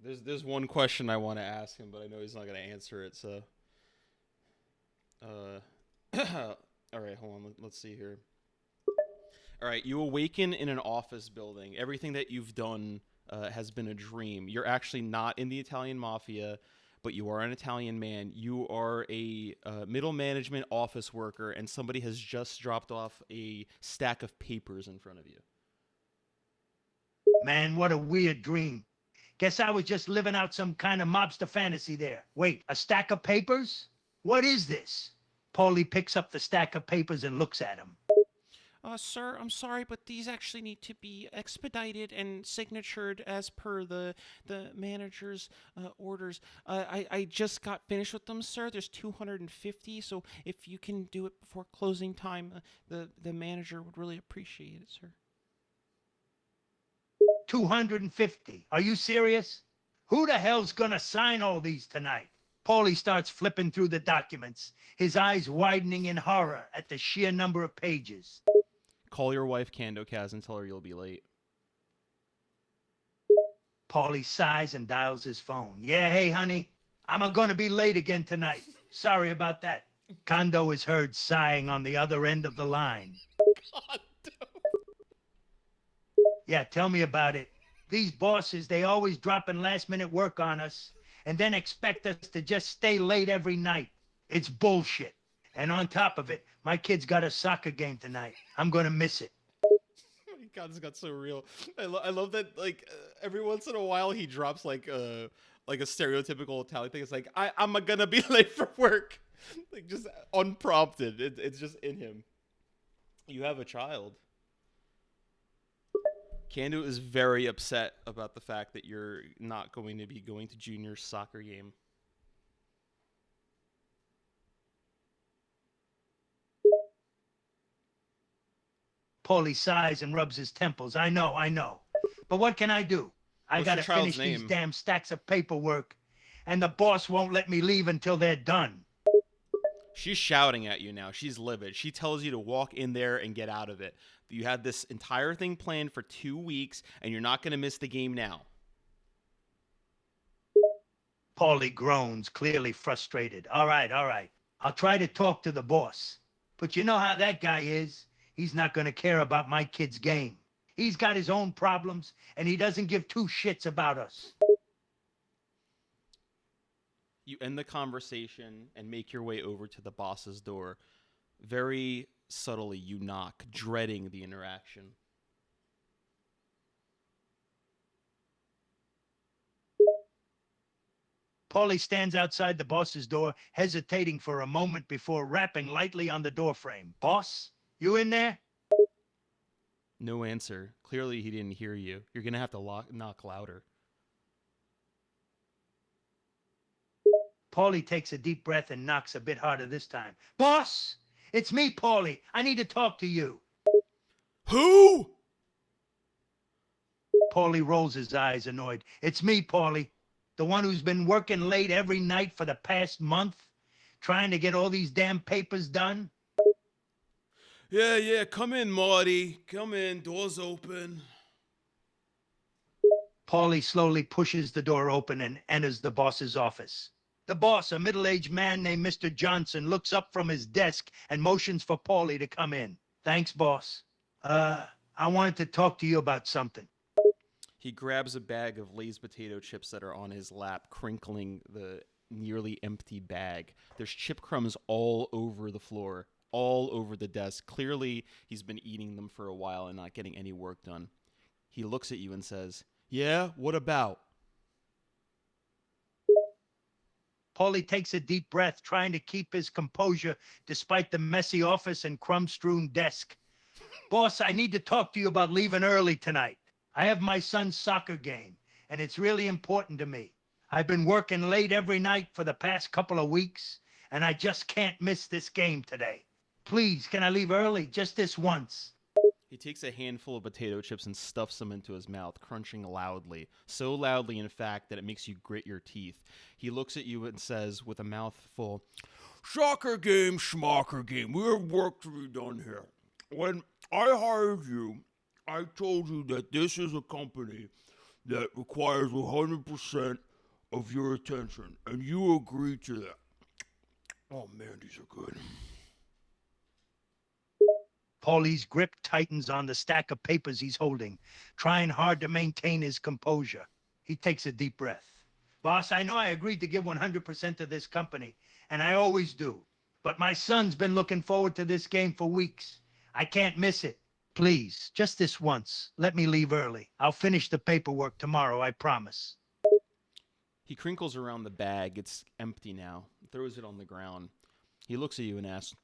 There's one question I want to ask him, but I know he's not going to answer it, so... Alright, hold on. Let's see here. Alright, you awaken in an office building. Everything that you've done has been a dream. You're actually not in the Italian mafia, but you are an Italian man. You are a middle management office worker, and somebody has just dropped off a stack of papers in front of you. Man, what a weird dream. Guess I was just living out some kind of mobster fantasy there. Wait, a stack of papers? What is this? Paulie picks up the stack of papers and looks at him. Sir, I'm sorry, but these actually need to be expedited and signatured as per the manager's orders. I just got finished with them, sir. There's 250, so if you can do it before closing time, the manager would really appreciate it, sir. 250. Are you serious? Who the hell's gonna sign all these tonight? Paulie starts flipping through the documents, his eyes widening in horror at the sheer number of pages. Call your wife, Kando Kaz, and tell her you'll be late. Paulie sighs and dials his phone. Yeah, hey, honey, I'm gonna be late again tonight. Sorry about that. Kondo is heard sighing on the other end of the line. Yeah, tell me about it. These bosses, they always dropping last-minute work on us and then expect us to just stay late every night. It's bullshit. And on top of it, my kid's got a soccer game tonight. I'm gonna miss it. God, this got so real. I love that, like, every once in a while he drops, like a stereotypical Italian thing. It's like, I'm gonna be late for work. Like, just unprompted. It's just in him. You have a child. Kando is very upset about the fact that you're not going to be going to Junior's soccer game. Paulie sighs and rubs his temples. I know. But what can I do? I What's gotta your child's finish these name? damn stacks of paperwork, and the boss won't let me leave until they're done. She's shouting at you now. She's livid. She tells you to walk in there and get out of it. You had this entire thing planned for 2 weeks, and you're not going to miss the game now. Paulie groans, clearly frustrated. All right. I'll try to talk to the boss. But you know how that guy is. He's not going to care about my kid's game. He's got his own problems, and he doesn't give two shits about us. You end the conversation and make your way over to the boss's door. Very subtly, you knock, dreading the interaction. Paulie stands outside the boss's door, hesitating for a moment before rapping lightly on the doorframe. Boss, you in there? No answer. Clearly, he didn't hear you. You're going to have to knock louder. Paulie takes a deep breath and knocks a bit harder this time. Boss, it's me, Paulie. I need to talk to you. Who? Paulie rolls his eyes, annoyed. It's me, Paulie. The one who's been working late every night for the past month, trying to get all these damn papers done. Yeah, come in, Marty. Come in, door's open. Paulie slowly pushes the door open and enters the boss's office. The boss, a middle-aged man named Mr. Johnson, looks up from his desk and motions for Paulie to come in. Thanks, boss. I wanted to talk to you about something. He grabs a bag of Lay's potato chips that are on his lap, crinkling the nearly empty bag. There's chip crumbs all over the floor, all over the desk. Clearly, he's been eating them for a while and not getting any work done. He looks at you and says, "Yeah, what about?" Paulie takes a deep breath, trying to keep his composure despite the messy office and crumb-strewn desk. Boss, I need to talk to you about leaving early tonight. I have my son's soccer game, and it's really important to me. I've been working late every night for the past couple of weeks, and I just can't miss this game today. Please, can I leave early just this once? He takes a handful of potato chips and stuffs them into his mouth, crunching loudly. So loudly, in fact, that it makes you grit your teeth. He looks at you and says, with a mouthful, Soccer game, schmocker game. We have work to be done here. When I hired you, I told you that this is a company that requires 100% of your attention, and you agreed to that. Oh man, these are good. Paulie's grip tightens on the stack of papers he's holding, trying hard to maintain his composure. He takes a deep breath. Boss, I know I agreed to give 100% to this company, and I always do. But my son's been looking forward to this game for weeks. I can't miss it. Please, just this once, let me leave early. I'll finish the paperwork tomorrow, I promise. He crinkles around the bag. It's empty now. Throws it on the ground. He looks at you and asks,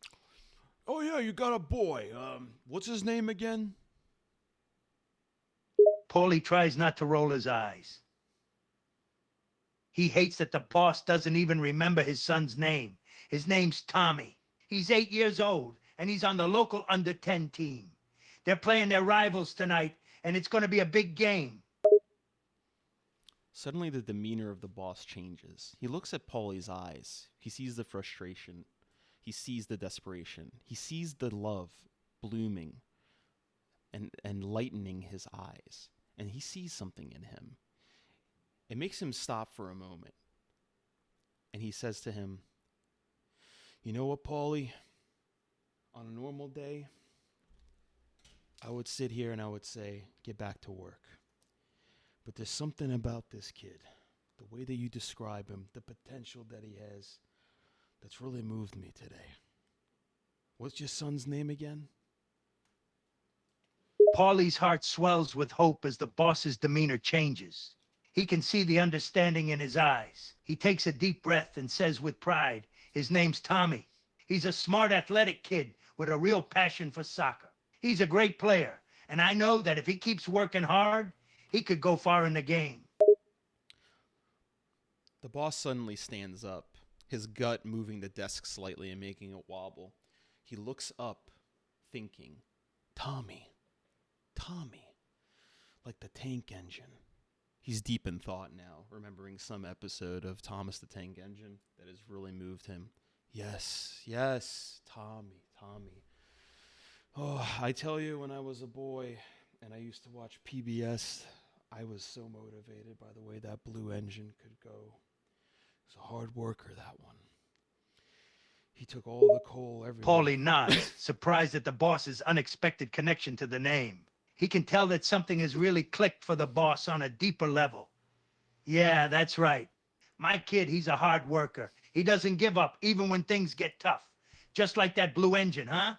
"Oh yeah, you got a boy. What's his name again?" Paulie tries not to roll his eyes. He hates that the boss doesn't even remember his son's name. His name's Tommy. He's 8 years old, and he's on the local under-10 team. They're playing their rivals tonight, and it's going to be a big game. Suddenly, the demeanor of the boss changes. He looks at Paulie's eyes. He sees the frustration. He sees the desperation. He sees the love blooming and lightening his eyes. And he sees something in him. It makes him stop for a moment. And he says to him, "You know what, Paulie? On a normal day, I would sit here and I would say, get back to work. But there's something about this kid, the way that you describe him, the potential that he has, that's really moved me today. What's your son's name again?" Paulie's heart swells with hope as the boss's demeanor changes. He can see the understanding in his eyes. He takes a deep breath and says with pride, his name's Tommy. He's a smart, athletic kid with a real passion for soccer. He's a great player, and I know that if he keeps working hard, he could go far in the game. The boss suddenly stands up, his gut moving the desk slightly and making it wobble. He looks up, thinking, Tommy, like the tank engine. He's deep in thought now, remembering some episode of Thomas the Tank Engine that has really moved him. Yes, Tommy. Oh, I tell you, when I was a boy and I used to watch PBS, I was so motivated by the way that blue engine could go. He was a hard worker, that one. He took all the coal everywhere. Paulie nods, surprised at the boss's unexpected connection to the name. He can tell that something has really clicked for the boss on a deeper level. Yeah, that's right. My kid, he's a hard worker. He doesn't give up, even when things get tough. Just like that blue engine, huh?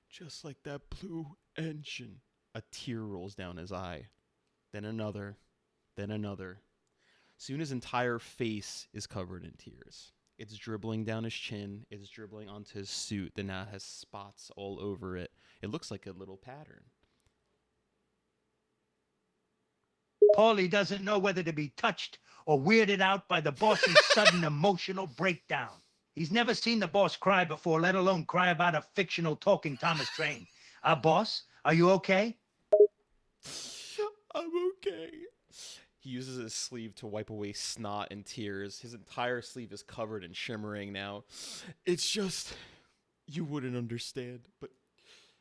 Just like that blue engine. A tear rolls down his eye. Then another. Then another. Soon his entire face is covered in tears. It's dribbling down his chin. It's dribbling onto his suit that now has spots all over it. It looks like a little pattern. Paulie doesn't know whether to be touched or weirded out by the boss's sudden emotional breakdown. He's never seen the boss cry before, let alone cry about a fictional talking Thomas Train. Boss, are you okay? I'm okay. He uses his sleeve to wipe away snot and tears. His entire sleeve is covered and shimmering now. It's just, you wouldn't understand. But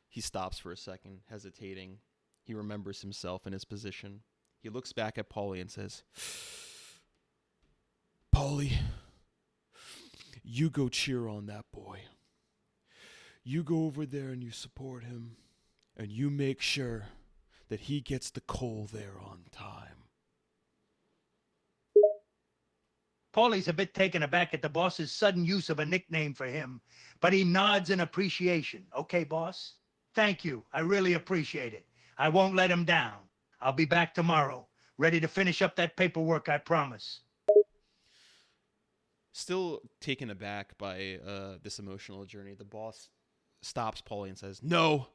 he stops for a second, hesitating. He remembers himself and his position. He looks back at Paulie and says, Paulie, you go cheer on that boy. You go over there and you support him. And you make sure that he gets the coal there on time. Paulie's a bit taken aback at the boss's sudden use of a nickname for him, but he nods in appreciation. Okay, boss? Thank you. I really appreciate it. I won't let him down. I'll be back tomorrow, ready to finish up that paperwork, I promise. Still taken aback by this emotional journey, the boss stops Paulie and says, No!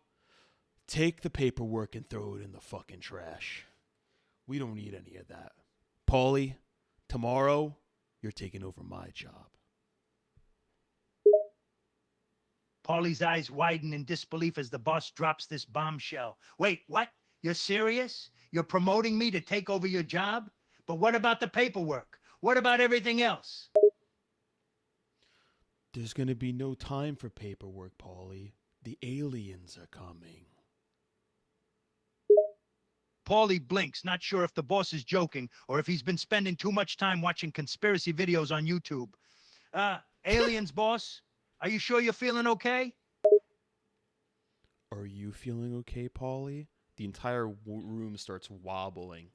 Take the paperwork and throw it in the fucking trash. We don't need any of that. Paulie, tomorrow, you're taking over my job. Paulie's eyes widen in disbelief as the boss drops this bombshell. Wait, what? You're serious? You're promoting me to take over your job? But what about the paperwork? What about everything else? There's going to be no time for paperwork, Paulie. The aliens are coming. Paulie blinks, not sure if the boss is joking or if he's been spending too much time watching conspiracy videos on YouTube. Aliens, boss? Are you sure you're feeling okay? Are you feeling okay, Paulie? The entire room starts wobbling.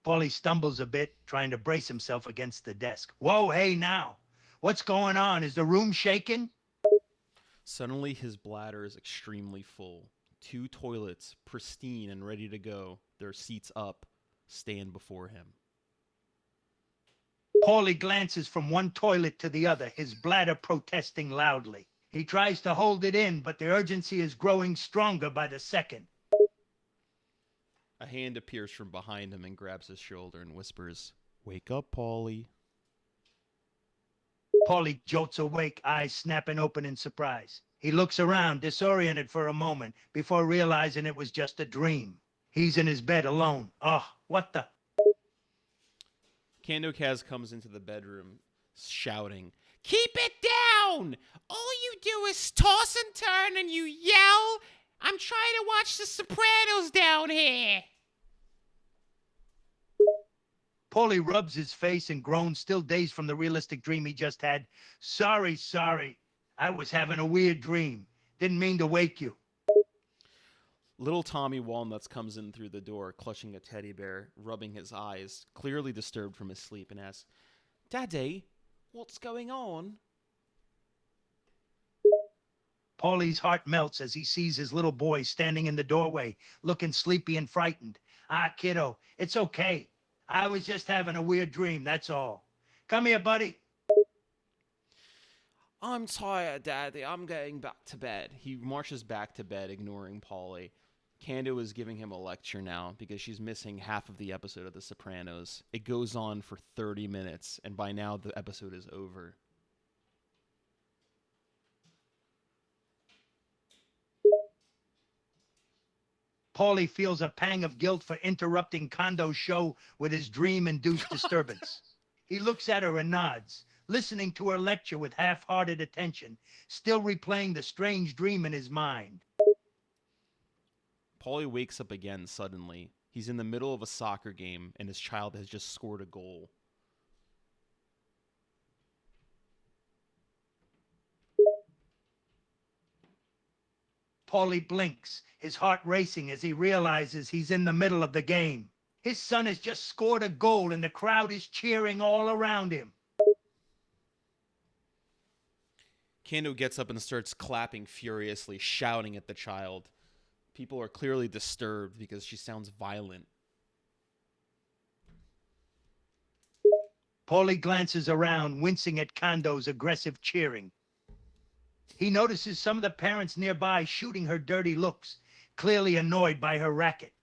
Paulie stumbles a bit, trying to brace himself against the desk. Whoa, hey, now. What's going on? Is the room shaking? Suddenly, his bladder is extremely full. 2 toilets, pristine and ready to go, their seats up, stand before him. Paulie glances from one toilet to the other, his bladder protesting loudly. He tries to hold it in, but the urgency is growing stronger by the second. A hand appears from behind him and grabs his shoulder and whispers, Wake up, Paulie. Paulie jolts awake, eyes snapping open in surprise. He looks around, disoriented for a moment, before realizing it was just a dream. He's in his bed alone. Oh, what the? Kaz comes into the bedroom, shouting, Keep it down! All you do is toss and turn and you yell. I'm trying to watch The Sopranos down here. Paulie rubs his face and groans, still dazed from the realistic dream he just had. Sorry. I was having a weird dream. Didn't mean to wake you. Little Tommy Walnuts comes in through the door, clutching a teddy bear, rubbing his eyes, clearly disturbed from his sleep, and asks, Daddy, what's going on? Paulie's heart melts as he sees his little boy standing in the doorway, looking sleepy and frightened. Kiddo, it's okay. I was just having a weird dream, that's all. Come here, buddy. I'm tired, Daddy. I'm going back to bed. He marches back to bed, ignoring Paulie. Kando is giving him a lecture now because she's missing half of the episode of The Sopranos. It goes on for 30 minutes, and by now the episode is over. Paulie feels a pang of guilt for interrupting Kondo's show with his dream-induced disturbance. He looks at her and nods, listening to her lecture with half-hearted attention, still replaying the strange dream in his mind. Paulie wakes up again suddenly. He's in the middle of a soccer game, and his child has just scored a goal. Paulie blinks, his heart racing as he realizes he's in the middle of the game. His son has just scored a goal and the crowd is cheering all around him. Kando gets up and starts clapping furiously, shouting at the child. People are clearly disturbed because she sounds violent. Paulie glances around, wincing at Kando's aggressive cheering. He notices some of the parents nearby shooting her dirty looks, clearly annoyed by her racket.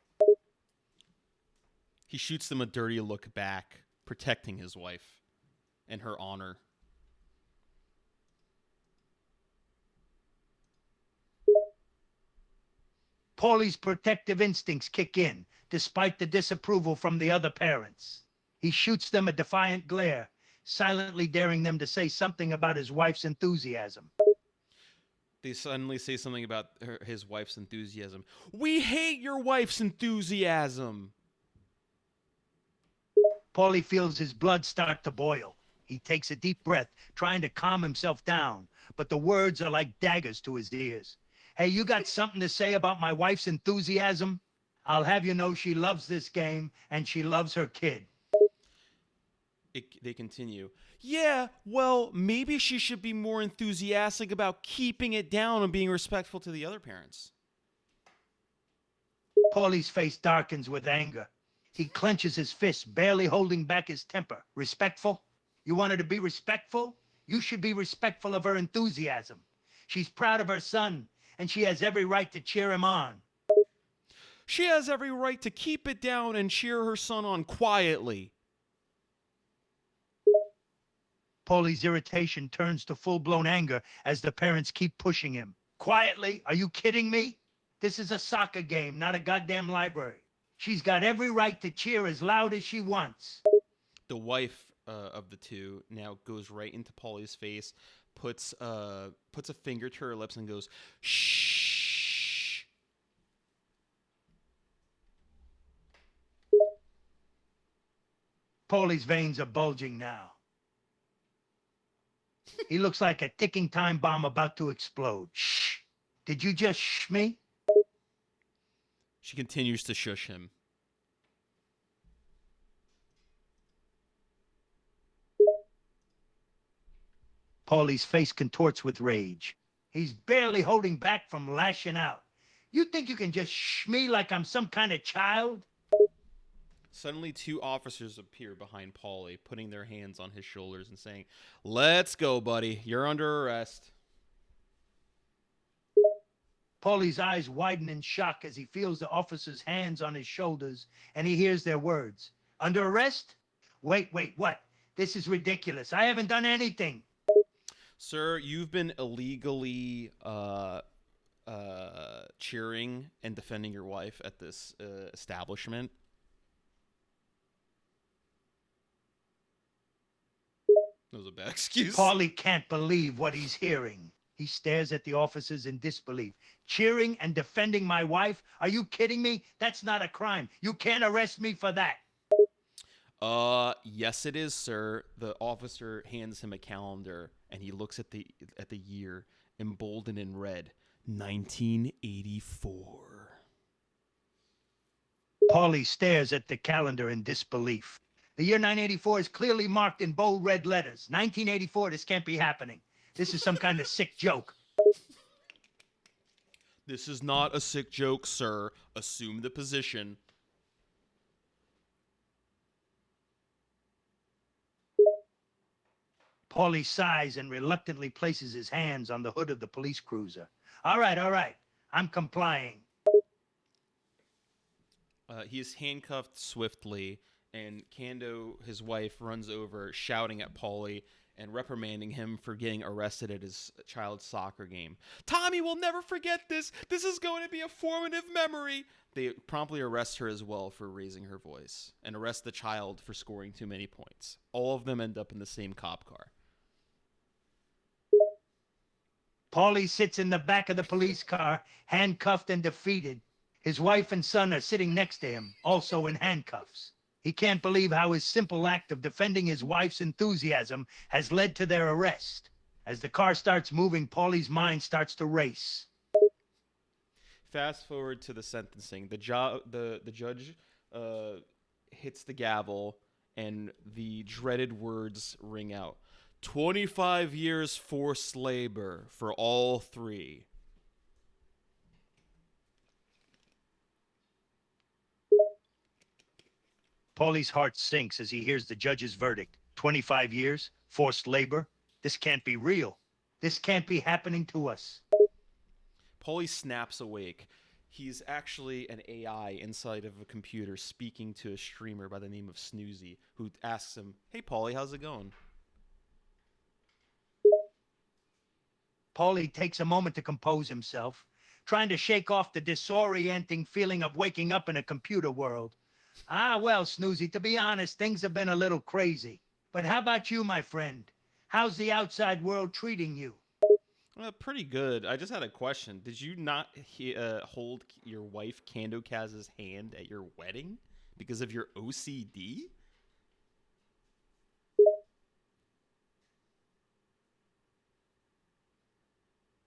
He shoots them a dirty look back, protecting his wife and her honor. Paulie's protective instincts kick in, despite the disapproval from the other parents. He shoots them a defiant glare, silently daring them to say something about his wife's enthusiasm. They suddenly say something about his wife's enthusiasm. We hate your wife's enthusiasm. Paulie feels his blood start to boil. He takes a deep breath, trying to calm himself down, but the words are like daggers to his ears. Hey, you got something to say about my wife's enthusiasm? I'll have you know she loves this game and she loves her kid. They continue. Yeah, well, maybe she should be more enthusiastic about keeping it down and being respectful to the other parents. Paulie's face darkens with anger. He clenches his fist, barely holding back his temper. Respectful? You want her to be respectful? You should be respectful of her enthusiasm. She's proud of her son, and she has every right to cheer him on. She has every right to keep it down and cheer her son on quietly. Paulie's irritation turns to full-blown anger as the parents keep pushing him. Quietly? Are you kidding me? This is a soccer game, not a goddamn library. She's got every right to cheer as loud as she wants. The wife of the two now goes right into Paulie's face, puts a finger to her lips and goes, shh. Paulie's veins are bulging now. He looks like a ticking time bomb about to explode. Shh. Did you just shh me? She continues to shush him. Paulie's face contorts with rage. He's barely holding back from lashing out. You think you can just shh me like I'm some kind of child? Suddenly, two officers appear behind Paulie, putting their hands on his shoulders and saying, "Let's go, buddy. You're under arrest." Paulie's eyes widen in shock as he feels the officer's hands on his shoulders and he hears their words. Under arrest? Wait, what? This is ridiculous. I haven't done anything. Sir, you've been illegally cheering and defending your wife at this establishment. That was a bad excuse. Paulie can't believe what he's hearing. He stares at the officers in disbelief. Cheering and defending my wife? Are you kidding me? That's not a crime. You can't arrest me for that. Yes it is, sir. The officer hands him a calendar and he looks at the year emboldened in red. 1984. Paulie stares at the calendar in disbelief. The year 984 is clearly marked in bold red letters. 1984, this can't be happening. This is some kind of sick joke. This is not a sick joke, sir. Assume the position. Paulie sighs and reluctantly places his hands on the hood of the police cruiser. All right. I'm complying. He is handcuffed swiftly, and Kando, his wife, runs over, shouting at Paulie and reprimanding him for getting arrested at his child's soccer game. Tommy will never forget this. This is going to be a formative memory. They promptly arrest her as well for raising her voice and arrest the child for scoring too many points. All of them end up in the same cop car. Paulie sits in the back of the police car, handcuffed and defeated. His wife and son are sitting next to him, also in handcuffs. He can't believe how his simple act of defending his wife's enthusiasm has led to their arrest. As the car starts moving, Paulie's mind starts to race. fast forward to the sentencing. The judge hits the gavel, and the dreaded words ring out: 25 years forced labor for all three. Paulie's heart sinks as he hears the judge's verdict. 25 years, forced labor. This can't be real. This can't be happening to us. Paulie snaps awake. He's actually an AI inside of a computer speaking to a streamer by the name of Snuzi, who asks him, "Hey, Paulie, how's it going?" Paulie takes a moment to compose himself, trying to shake off the disorienting feeling of waking up in a computer world. Well, Snoozy, to be honest, things have been a little crazy. But how about you, my friend? How's the outside world treating you? Pretty good. I just had a question. Did you not hold your wife Kaz's hand at your wedding because of your OCD?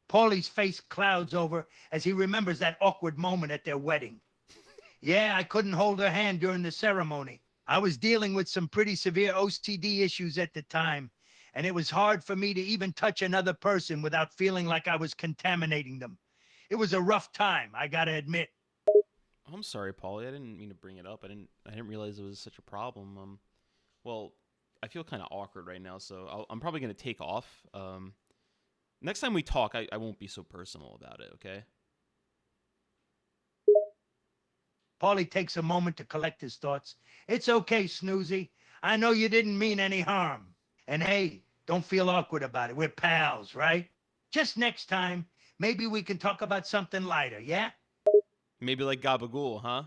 Paulie's face clouds over as he remembers that awkward moment at their wedding. Yeah, I couldn't hold her hand during the ceremony. I was dealing with some pretty severe OCD issues at the time, and it was hard for me to even touch another person without feeling like I was contaminating them. It was a rough time, I gotta admit. I'm sorry, Paulie. I didn't mean to bring it up. I didn't realize it was such a problem. Well, I feel kind of awkward right now, so I'm probably gonna take off. Next time we talk, I won't be so personal about it, okay? Paulie takes a moment to collect his thoughts. It's okay, Snoozy. I know you didn't mean any harm. And hey, don't feel awkward about it. We're pals, right? Just next time, maybe we can talk about something lighter, yeah? Maybe like Gabagool, huh?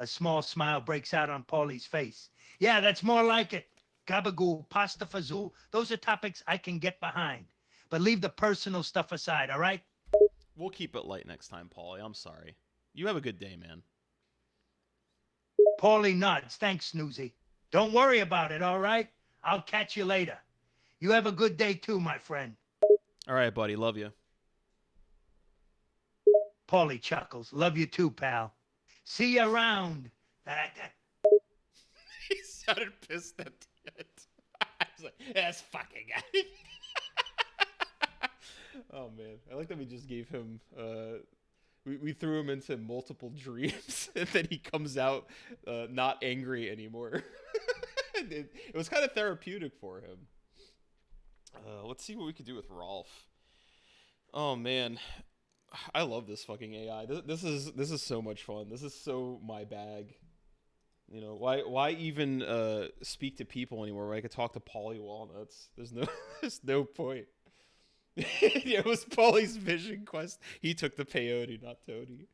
A small smile breaks out on Paulie's face. Yeah, that's more like it. Gabagool, pasta fazool, those are topics I can get behind. But leave the personal stuff aside, all right? We'll keep it light next time, Paulie. I'm sorry. You have a good day, man. Paulie nods. Thanks, Snoozy. Don't worry about it, all right? I'll catch you later. You have a good day too, my friend. All right, buddy. Love you. Paulie chuckles. Love you too, pal. See you around. He sounded pissed at the end. I was like, that's fucking guy. Oh, man. I like that we just gave him... We threw him into multiple dreams, and then he comes out not angry anymore. It was kind of therapeutic for him. Let's see what we could do with Rolf. Oh, man. I love this fucking AI. This is so much fun. This is so my bag. You know, why even speak to people anymore where I could talk to Paulie Walnuts? There's no point. It was Paulie's vision quest. He took the peyote, not Tony.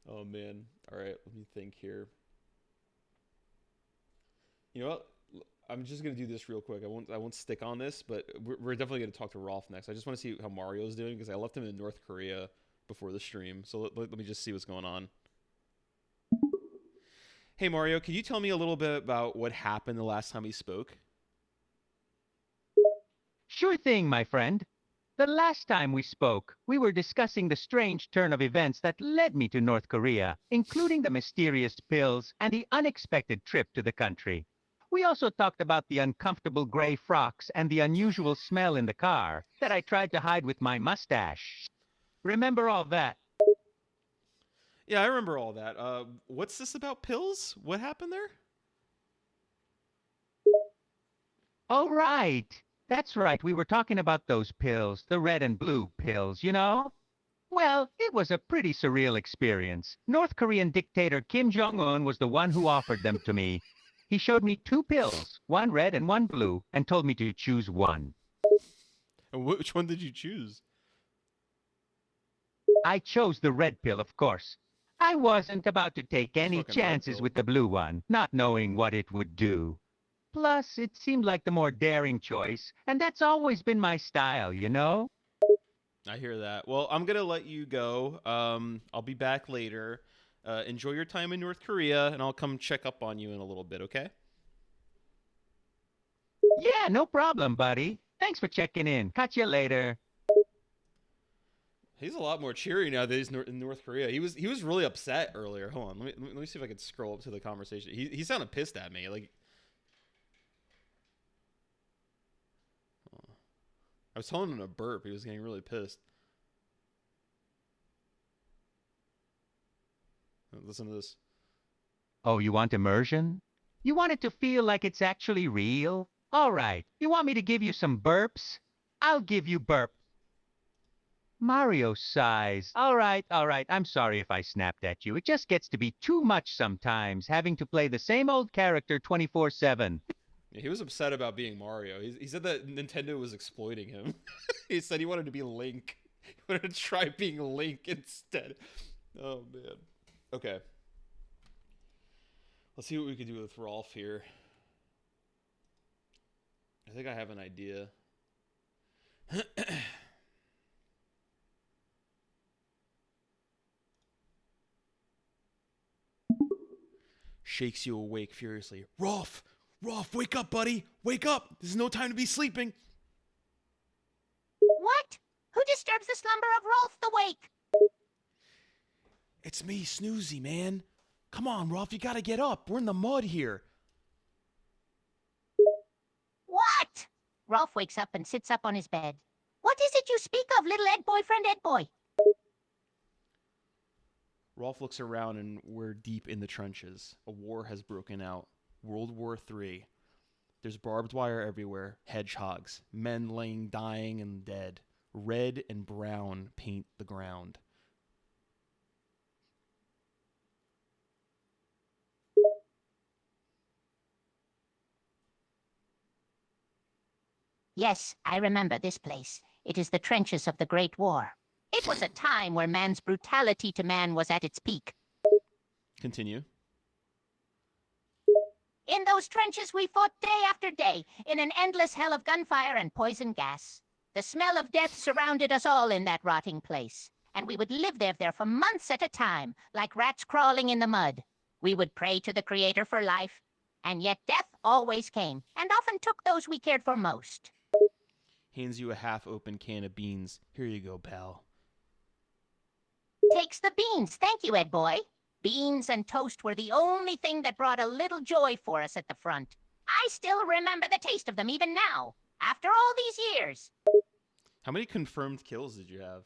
Oh man. All right, let me think here. You know what? I'm just gonna do this real quick. I won't stick on this, but we're definitely gonna talk to Rolf next. I just want to see how Mario's doing because I left him in North Korea before the stream. So let me just see what's going on. Hey Mario, can you tell me a little bit about what happened the last time we spoke? Sure thing, my friend. The last time we spoke, we were discussing the strange turn of events that led me to North Korea, including the mysterious pills and the unexpected trip to the country. We also talked about the uncomfortable gray frocks and the unusual smell in the car that I tried to hide with my mustache. Remember all that? Yeah, I remember all that. What's this about pills? What happened there? Oh, right. That's right. We were talking about those pills, the red and blue pills, you know? Well, it was a pretty surreal experience. North Korean dictator Kim Jong-un was the one who offered them to me. He showed me two pills, one red and one blue, and told me to choose one. And which one did you choose? I chose the red pill, of course. I wasn't about to take any Fucking red chances pill. with the blue one, not knowing what it would do. Plus, it seemed like the more daring choice, and that's always been my style, you know? I hear that. Well, I'm gonna let you go. I'll be back later. Enjoy your time in North Korea, and I'll come check up on you in a little bit, okay? Yeah, no problem, buddy. Thanks for checking in. Catch you later. He's a lot more cheery now that he's in North Korea. He was really upset earlier. Hold on, let me see if I can scroll up to the conversation. He sounded pissed at me. Like, I was telling him to burp. He was getting really pissed. Listen to this. Oh, you want immersion? You want it to feel like it's actually real? All right. You want me to give you some burps? I'll give you burp. Mario sighs. All right. I'm sorry if I snapped at you. It just gets to be too much sometimes, having to play the same old character 24/7. Yeah, he was upset about being Mario. He said that Nintendo was exploiting him. He said he wanted to be Link. He wanted to try being Link instead. Oh, man. Okay. Let's see what we can do with Rolf here. I think I have an idea. Shakes you awake furiously. Rolf, wake up, buddy. Wake up. There's no time to be sleeping. What? Who disturbs the slumber of Rolf the Wake? It's me, Snuzi, man. Come on, Rolf, you gotta get up. We're in the mud here. What? Rolf wakes up and sits up on his bed. What is it you speak of, little Ed boyfriend Ed boy? Rolf looks around and we're deep in the trenches. A war has broken out. World War III. There's barbed wire everywhere. Hedgehogs. Men laying dying and dead. Red and brown paint the ground. Yes, I remember this place. It is the trenches of the Great War. It was a time where man's brutality to man was at its peak. Continue. In those trenches we fought day after day, in an endless hell of gunfire and poison gas. The smell of death surrounded us all in that rotting place, and we would live there for months at a time, like rats crawling in the mud. We would pray to the Creator for life, and yet death always came, and often took those we cared for most. Hands you a half-open can of beans. Here you go, pal. Takes the beans. Thank you, Ed boy. Beans and toast were the only thing that brought a little joy for us at the front. I still remember the taste of them even now, after all these years. How many confirmed kills did you have?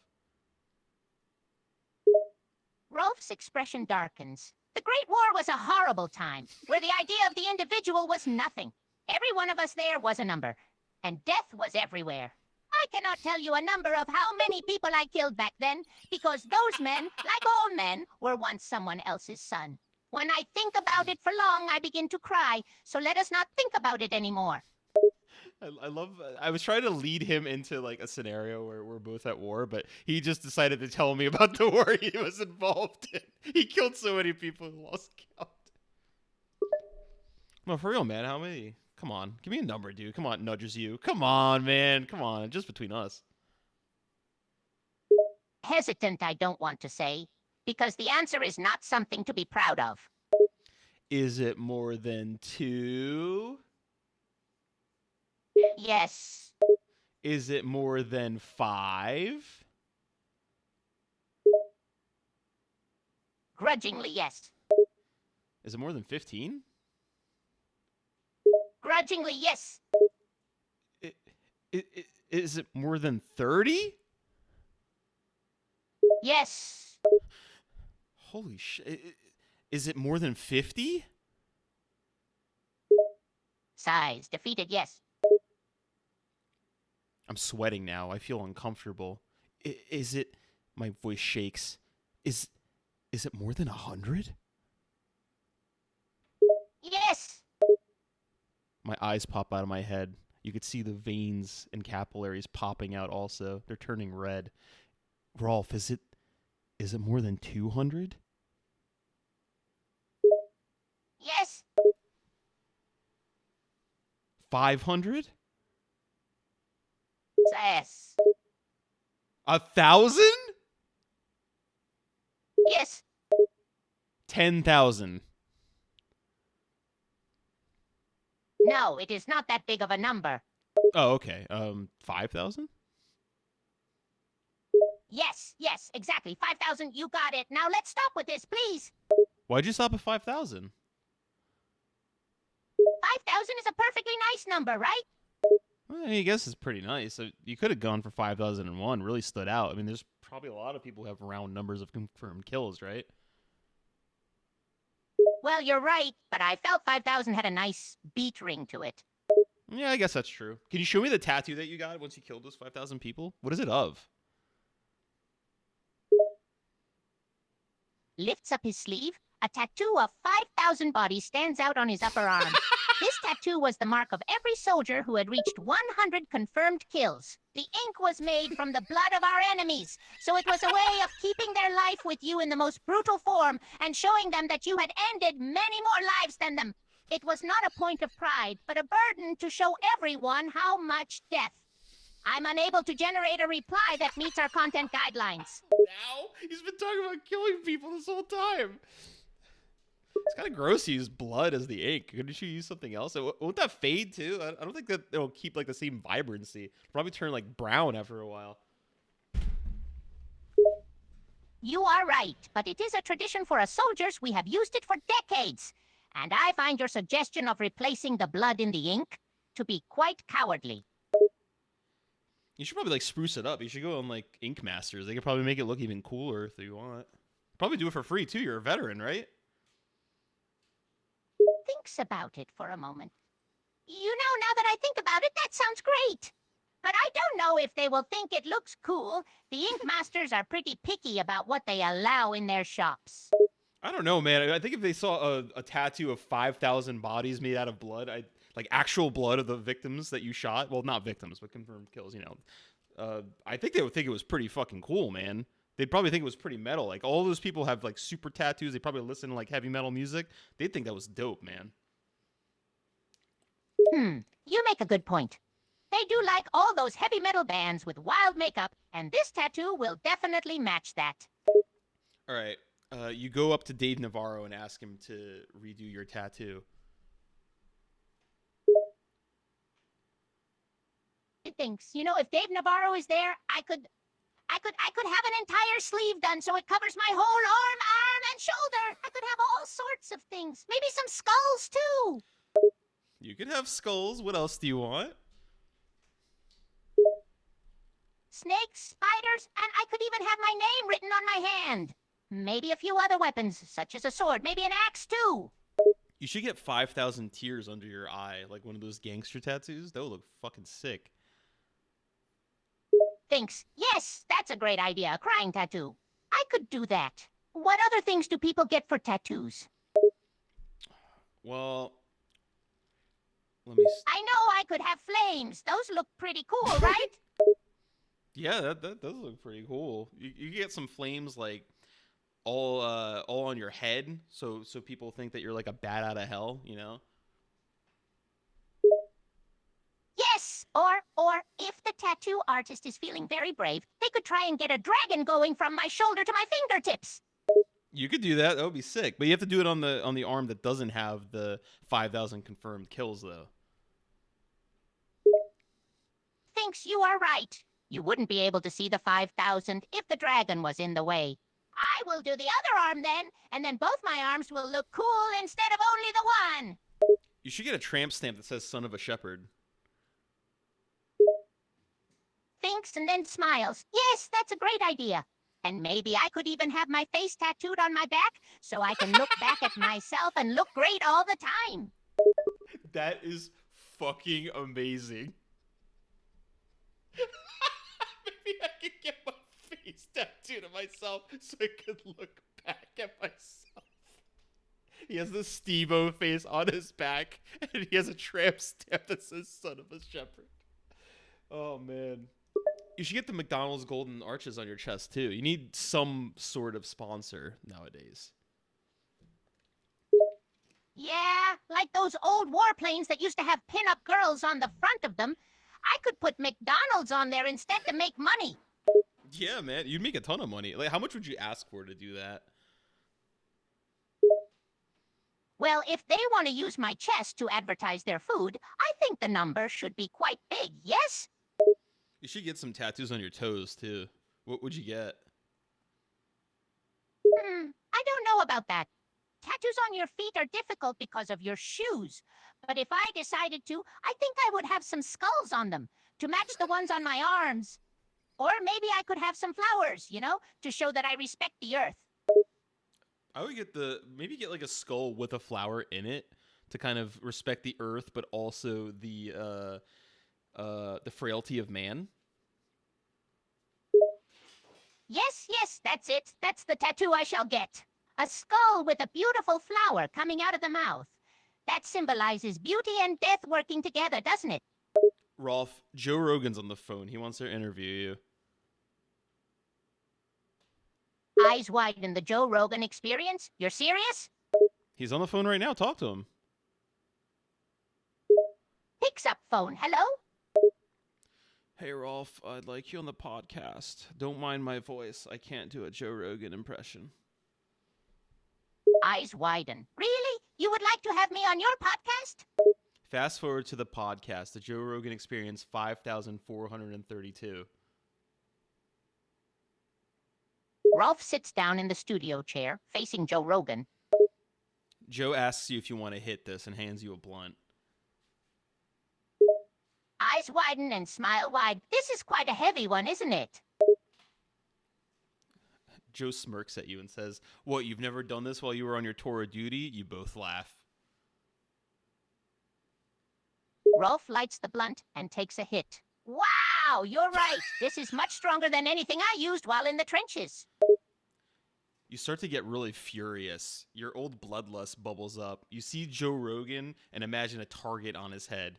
Rolf's expression darkens. The Great War was a horrible time, where the idea of the individual was nothing. Every one of us there was a number, and death was everywhere. I cannot tell you a number of how many people I killed back then, because those men, like all men, were once someone else's son. When I think about it for long, I begin to cry, so let us not think about it anymore. I love. I was trying to lead him into like a scenario where we're both at war, but he just decided to tell me about the war he was involved in. He killed so many people, he lost count. No, for real, man. How many? Come on, give me a number, dude. Come on, nudges you. Come on, man. Come on, just between us. Hesitant, I don't want to say, because the answer is not something to be proud of. Is it more than 2? Yes. Is it more than 5? Grudgingly, yes. Is it more than 15? Grudgingly, yes. Is it more than 30? Yes. Holy shit. Is it more than 50? Sighs. Defeated, yes. I'm sweating now. I feel uncomfortable. Is it... My voice shakes. Is it more than 100? Yes. My eyes pop out of my head. You could see the veins and capillaries popping out also. They're turning red. Rolf, is it more than 200? Yes. 500? Yes. 1,000? Yes. 10,000. No, it is not that big of a number. Oh, okay. 5,000? Yes, yes, exactly. 5,000, you got it. Now let's stop with this, please. Why'd you stop at 5,000? 5,000 is a perfectly nice number, right? Well, I guess it's pretty nice. You could have gone for 5,001. Really stood out. I mean, there's probably a lot of people who have round numbers of confirmed kills, right? Well, you're right, but I felt 5,000 had a nice beat ring to it. Yeah, I guess that's true. Can you show me the tattoo that you got once you killed those 5,000 people? What is it of? Lifts up his sleeve. A tattoo of 5,000 bodies stands out on his upper arm. This tattoo was the mark of every soldier who had reached 100 confirmed kills. The ink was made from the blood of our enemies, so it was a way of keeping their life with you in the most brutal form and showing them that you had ended many more lives than them. It was not a point of pride, but a burden to show everyone how much death. I'm unable to generate a reply that meets our content guidelines. Now? He's been talking about killing people this whole time. It's kind of gross to use blood as the ink. Couldn't you use something else? Won't that fade too? I don't think that it'll keep like the same vibrancy. It'll probably turn like brown after a while. You are right, but it is a tradition for us soldiers. We have used it for decades. And I find your suggestion of replacing the blood in the ink to be quite cowardly. You should probably like spruce it up. You should go on like Ink Masters. They could probably make it look even cooler if you want. Probably do it for free too. You're a veteran, right? Thinks about it for a moment. You know, now that I think about it, that sounds great. But I don't know if they will think it looks cool. The Ink Masters are pretty picky about what they allow in their shops. I don't know, man. I think if they saw a tattoo of 5,000 bodies made out of blood, like actual blood of the victims that you shot. Well, not victims, but confirmed kills, you know. I think they would think it was pretty fucking cool, man. They'd probably think it was pretty metal. Like, all those people have, like, super tattoos. They probably listen to, like, heavy metal music. They'd think that was dope, man. You make a good point. They do like all those heavy metal bands with wild makeup, and this tattoo will definitely match that. All right. You go up to Dave Navarro and ask him to redo your tattoo. It thinks, you know, if Dave Navarro is there, I could have an entire sleeve done so it covers my whole arm, and shoulder. I could have all sorts of things. Maybe some skulls, too. You could have skulls. What else do you want? Snakes, spiders, and I could even have my name written on my hand. Maybe a few other weapons, such as a sword, maybe an axe, too. You should get 5,000 tears under your eye, like one of those gangster tattoos. That would look fucking sick. Thinks, yes, that's a great idea, a crying tattoo. I could do that. What other things do people get for tattoos? Well, let me... I know I could have flames. Those look pretty cool, right? Yeah, that does look pretty cool. You get some flames, like, all on your head, so people think that you're like a bat out of hell, you know? Yes, or if the tattoo artist is feeling very brave, they could try and get a dragon going from my shoulder to my fingertips. You could do that. That would be sick. But you have to do it on the arm that doesn't have the 5,000 confirmed kills, though. Thinks you are right. You wouldn't be able to see the 5,000 if the dragon was in the way. I will do the other arm then, and then both my arms will look cool instead of only the one. You should get a tramp stamp that says "Son of a Shepherd." Thinks and then smiles. Yes, that's a great idea. And maybe I could even have my face tattooed on my back so I can look back at myself and look great all the time. That is fucking amazing. Maybe I could get my face tattooed of myself so I could look back at myself. He has the Steve-O face on his back, and he has a tramp stamp that says "Son of a Shepherd." Oh, man. You should get the McDonald's golden arches on your chest, too. You need some sort of sponsor nowadays. Yeah, like those old warplanes that used to have pin-up girls on the front of them. I could put McDonald's on there instead to make money. Yeah, man. You'd make a ton of money. Like, how much would you ask for to do that? Well, if they want to use my chest to advertise their food, I think the number should be quite big, yes? You should get some tattoos on your toes, too. What would you get? I don't know about that. Tattoos on your feet are difficult because of your shoes. But if I decided to, I think I would have some skulls on them to match the ones on my arms. Or maybe I could have some flowers, to show that I respect the earth. I would maybe get like a skull with a flower in it to kind of respect the earth, but also the frailty of man. Yes, that's it. That's the tattoo I shall get. A skull with a beautiful flower coming out of the mouth. That symbolizes beauty and death working together, doesn't it? Rolf, Joe Rogan's on the phone. He wants to interview you. Eyes widen, the Joe Rogan Experience? You're serious? He's on the phone right now. Talk to him. Picks up phone. Hello? Hey, Rolf, I'd like you on the podcast. Don't mind my voice. I can't do a Joe Rogan impression. Eyes widen. Really? You would like to have me on your podcast? Fast forward to the podcast, the Joe Rogan Experience 5432. Rolf sits down in the studio chair, facing Joe Rogan. Joe asks you if you want to hit this and hands you a blunt. Eyes widen and smile wide. This is quite a heavy one, isn't it? Joe smirks at you and says, "What, you've never done this while you were on your tour of duty?" You both laugh. Rolf lights the blunt and takes a hit. Wow, you're right. This is much stronger than anything I used while in the trenches. You start to get really furious. Your old bloodlust bubbles up. You see Joe Rogan and imagine a target on his head.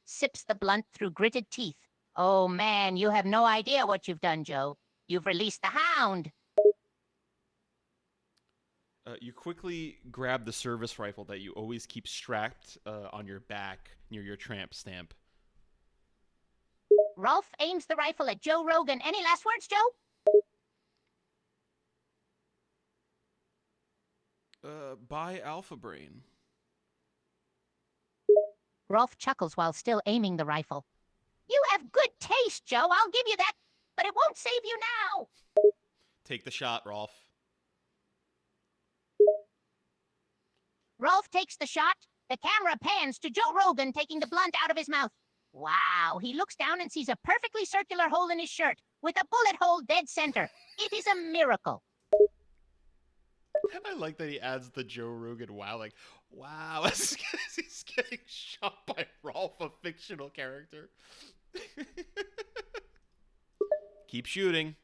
Sips the blunt through gritted teeth. Oh man, you have no idea what you've done, Joe. You've released the hound. You quickly grab the service rifle that you always keep strapped on your back near your tramp stamp. Rolf aims the rifle at Joe Rogan. Any last words, Joe? Bye, Alpha Brain. Rolf chuckles while still aiming the rifle. You have good taste, Joe. I'll give you that. But it won't save you now. Take the shot, Rolf. Rolf takes the shot. The camera pans to Joe Rogan taking the blunt out of his mouth. Wow, he looks down and sees a perfectly circular hole in his shirt with a bullet hole dead center. It is a miracle. I like that he adds the Joe Rogan wow, like, wow, as he's getting shot by Rolf, a fictional character. Keep shooting.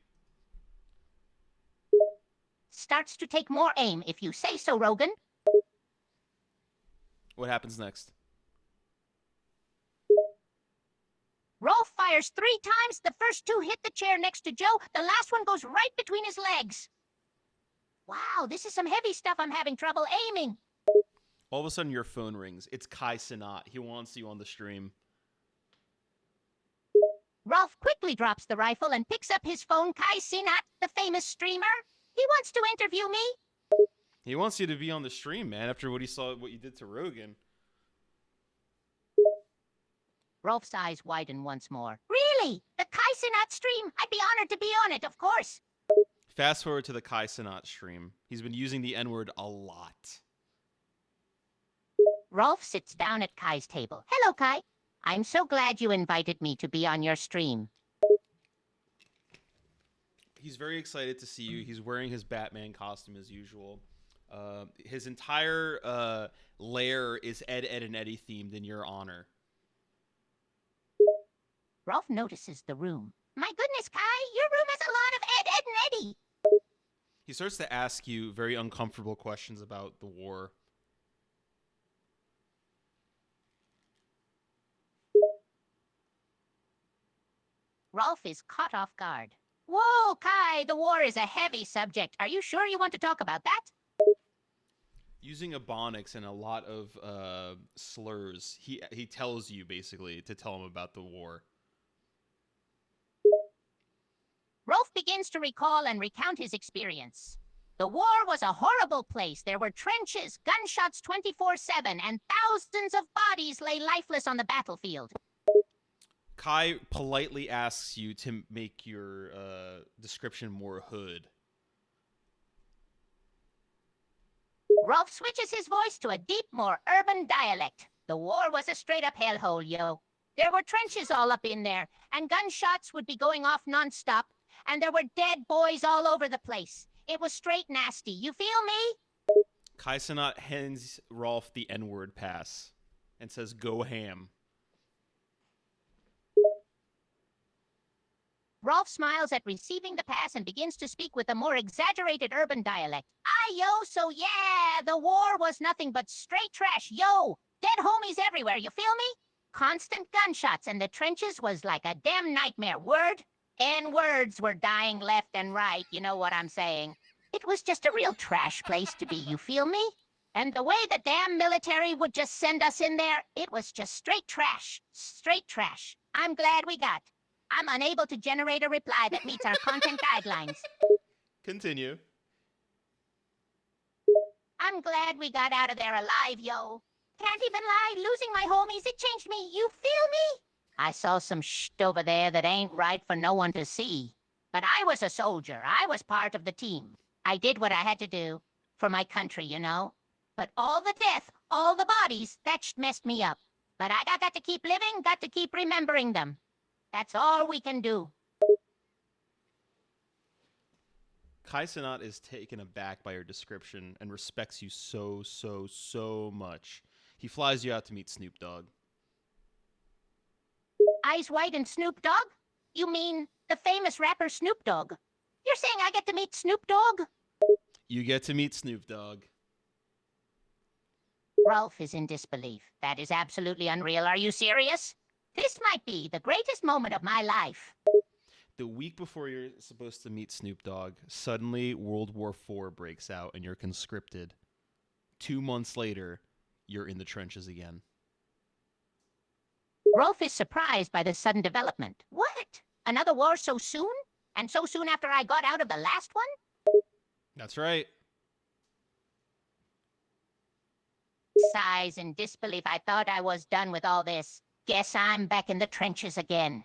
Starts to take more aim, if you say so, Rogan. What happens next? Rolf fires 3 times. The first 2 hit the chair next to Joe. The last one goes right between his legs. Wow, this is some heavy stuff. I'm having trouble aiming. All of a sudden, your phone rings. It's Kai Cenat. He wants you on the stream. Rolf quickly drops the rifle and picks up his phone. Kai Cenat, the famous streamer. He wants to interview me. He wants you to be on the stream, man, after what he saw, what you did to Rogan. Rolf's eyes widen once more. Really? The Kai Cenat stream? I'd be honored to be on it, of course. Fast forward to the Kai Cenat stream. He's been using the N-word a lot. Rolf sits down at Kai's table. Hello, Kai. I'm so glad you invited me to be on your stream. He's very excited to see you. He's wearing his Batman costume as usual. His entire lair is Ed, Ed, and Eddie themed in your honor. Rolf notices the room. My goodness, Kai, your room has a lot of Ed, Ed, and Eddie. He starts to ask you very uncomfortable questions about the war. Rolf is caught off guard. Whoa, Kai, the war is a heavy subject. Are you sure you want to talk about that? Using Ebonics and a lot of slurs, he tells you basically to tell him about the war. Rolf begins to recall and recount his experience. The war was a horrible place. There were trenches, gunshots 24/7, and thousands of bodies lay lifeless on the battlefield. Kai politely asks you to make your description more hood. Rolf switches his voice to a deep, more urban dialect. The war was a straight-up hellhole, yo. There were trenches all up in there, and gunshots would be going off nonstop, and there were dead boys all over the place. It was straight nasty. You feel me? Kai Cenat hands Rolf the N-word pass and says, "Go ham." Rolf smiles at receiving the pass and begins to speak with a more exaggerated urban dialect. Yo, so yeah, the war was nothing but straight trash, yo. Dead homies everywhere, you feel me? Constant gunshots, and the trenches was like a damn nightmare. Word? N-words were dying left and right, you know what I'm saying. It was just a real trash place to be, you feel me? And the way the damn military would just send us in there, it was just straight trash. Straight trash. I'm glad we got. I'm unable to generate a reply that meets our content guidelines. Continue. I'm glad we got out of there alive, yo. Can't even lie, losing my homies, it changed me, you feel me? I saw some shit over there that ain't right for no one to see. But I was a soldier, I was part of the team. I did what I had to do, for my country, you know? But all the death, all the bodies, that messed me up. But I got to keep living, got to keep remembering them. That's all we can do. Kai Cenat is taken aback by your description and respects you so much. He flies you out to meet Snoop Dogg. Eyes White and Snoop Dogg? You mean the famous rapper Snoop Dogg? You're saying I get to meet Snoop Dogg? You get to meet Snoop Dogg. Rolf is in disbelief. That is absolutely unreal. Are you serious? This might be the greatest moment of my life. The week before you're supposed to meet Snoop Dogg, suddenly World War IV breaks out and you're conscripted. 2 months later, you're in the trenches again. Rolf is surprised by the sudden development. What? Another war so soon? And so soon after I got out of the last one? That's right. Sighs in disbelief. I thought I was done with all this. Guess I'm back in the trenches again.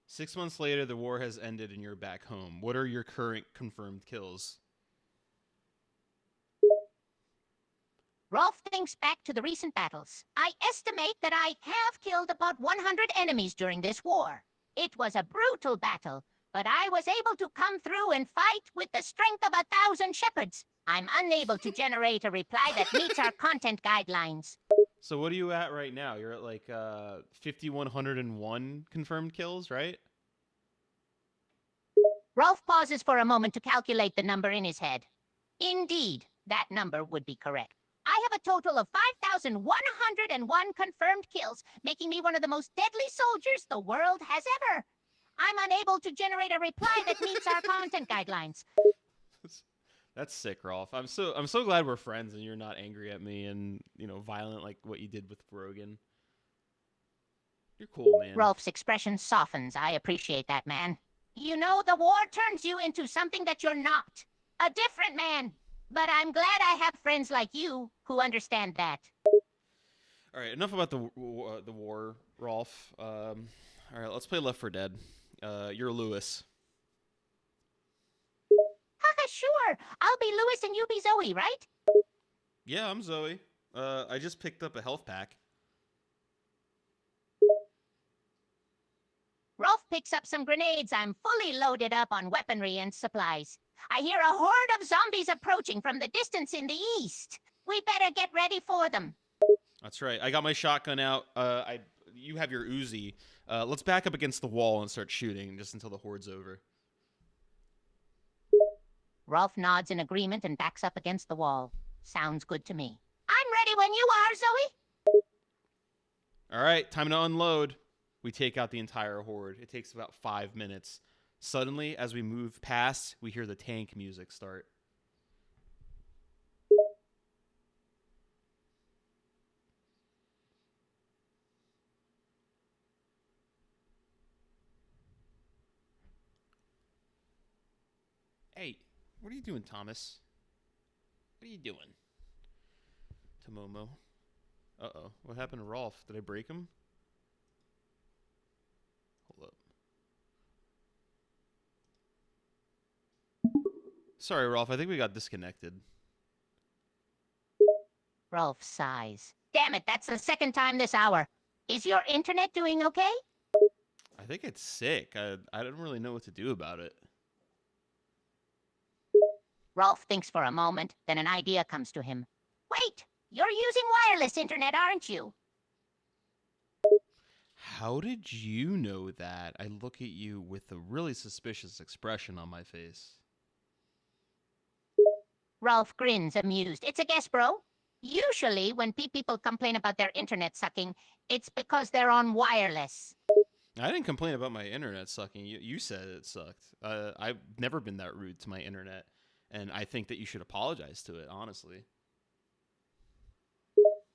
6 months later, the war has ended and you're back home. What are your current confirmed kills? Rolf thinks back to the recent battles. I estimate that I have killed about 100 enemies during this war. It was a brutal battle, but I was able to come through and fight with the strength of 1,000 shepherds. I'm unable to generate a reply that meets our content guidelines. So what are you at right now? You're at like 5,101 confirmed kills, right? Rolf pauses for a moment to calculate the number in his head. Indeed, that number would be correct. I have a total of 5,101 confirmed kills, making me one of the most deadly soldiers the world has ever. I'm unable to generate a reply that meets our content guidelines. That's sick, Rolf. I'm so glad we're friends and you're not angry at me and, violent like what you did with Rogan. You're cool, man. Rolf's expression softens. I appreciate that, man. You know, the war turns you into something that you're not. A different man. But I'm glad I have friends like you who understand that. All right, enough about the war, Rolf. All right, let's play Left 4 Dead. You're Lewis. Haha, sure. I'll be Lewis and you be Zoe, right? Yeah, I'm Zoe. I just picked up a health pack. Rolf picks up some grenades. I'm fully loaded up on weaponry and supplies. I hear a horde of zombies approaching from the distance in the east. We better get ready for them. That's right. I got my shotgun out. You have your Uzi. Let's back up against the wall and start shooting just until the horde's over. Rolf nods in agreement and backs up against the wall. Sounds good to me. I'm ready when you are, Zoe. All right, time to unload. We take out the entire horde. It takes about 5 minutes. Suddenly, as we move past, we hear the tank music start. Hey, What are you doing, Thomas? What are you doing? Tomomo. Uh-oh. What happened to Rolf? Did I break him? Hold up. Sorry, Rolf. I think we got disconnected. Rolf sighs. Damn it, that's the second time this hour. Is your internet doing okay? I think it's sick. I don't really know what to do about it. Rolf thinks for a moment, then an idea comes to him. Wait, you're using wireless internet, aren't you? How did you know that? I look at you with a really suspicious expression on my face. Rolf grins, amused. It's a guess, bro. Usually, when people complain about their internet sucking, it's because they're on wireless. I didn't complain about my internet sucking. You said it sucked. I've never been that rude to my internet, and I think that you should apologize to it, honestly.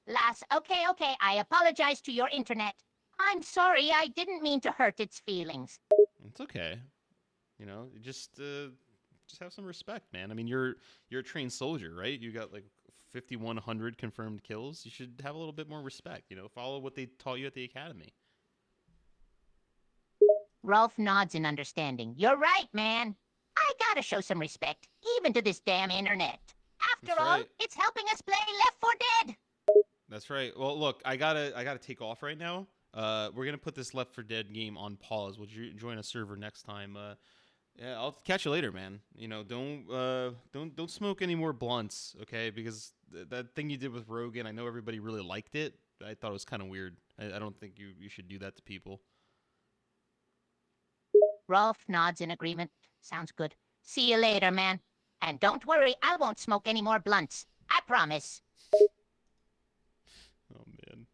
Lass, okay, I apologize to your internet. I'm sorry, I didn't mean to hurt its feelings. It's okay. You know, just have some respect, man. I mean, you're a trained soldier, right? You got like 5,100 confirmed kills. You should have a little bit more respect. You know, follow what they taught you at the academy. Rolf nods in understanding. You're right, man. I gotta show some respect, even to this damn internet. After all, right. it's helping us play Left 4 Dead. That's right. Well, look, I gotta take off right now. We're gonna put this Left 4 Dead game on pause. We'll join a server next time. Yeah, I'll catch you later, man. You know, don't smoke any more blunts, okay? Because that thing you did with Rogan, I know everybody really liked it. I thought it was kind of weird. I don't think you should do that to people. Rolf nods in agreement. Sounds good. See you later, man. And don't worry, I won't smoke any more blunts. I promise. Oh, man.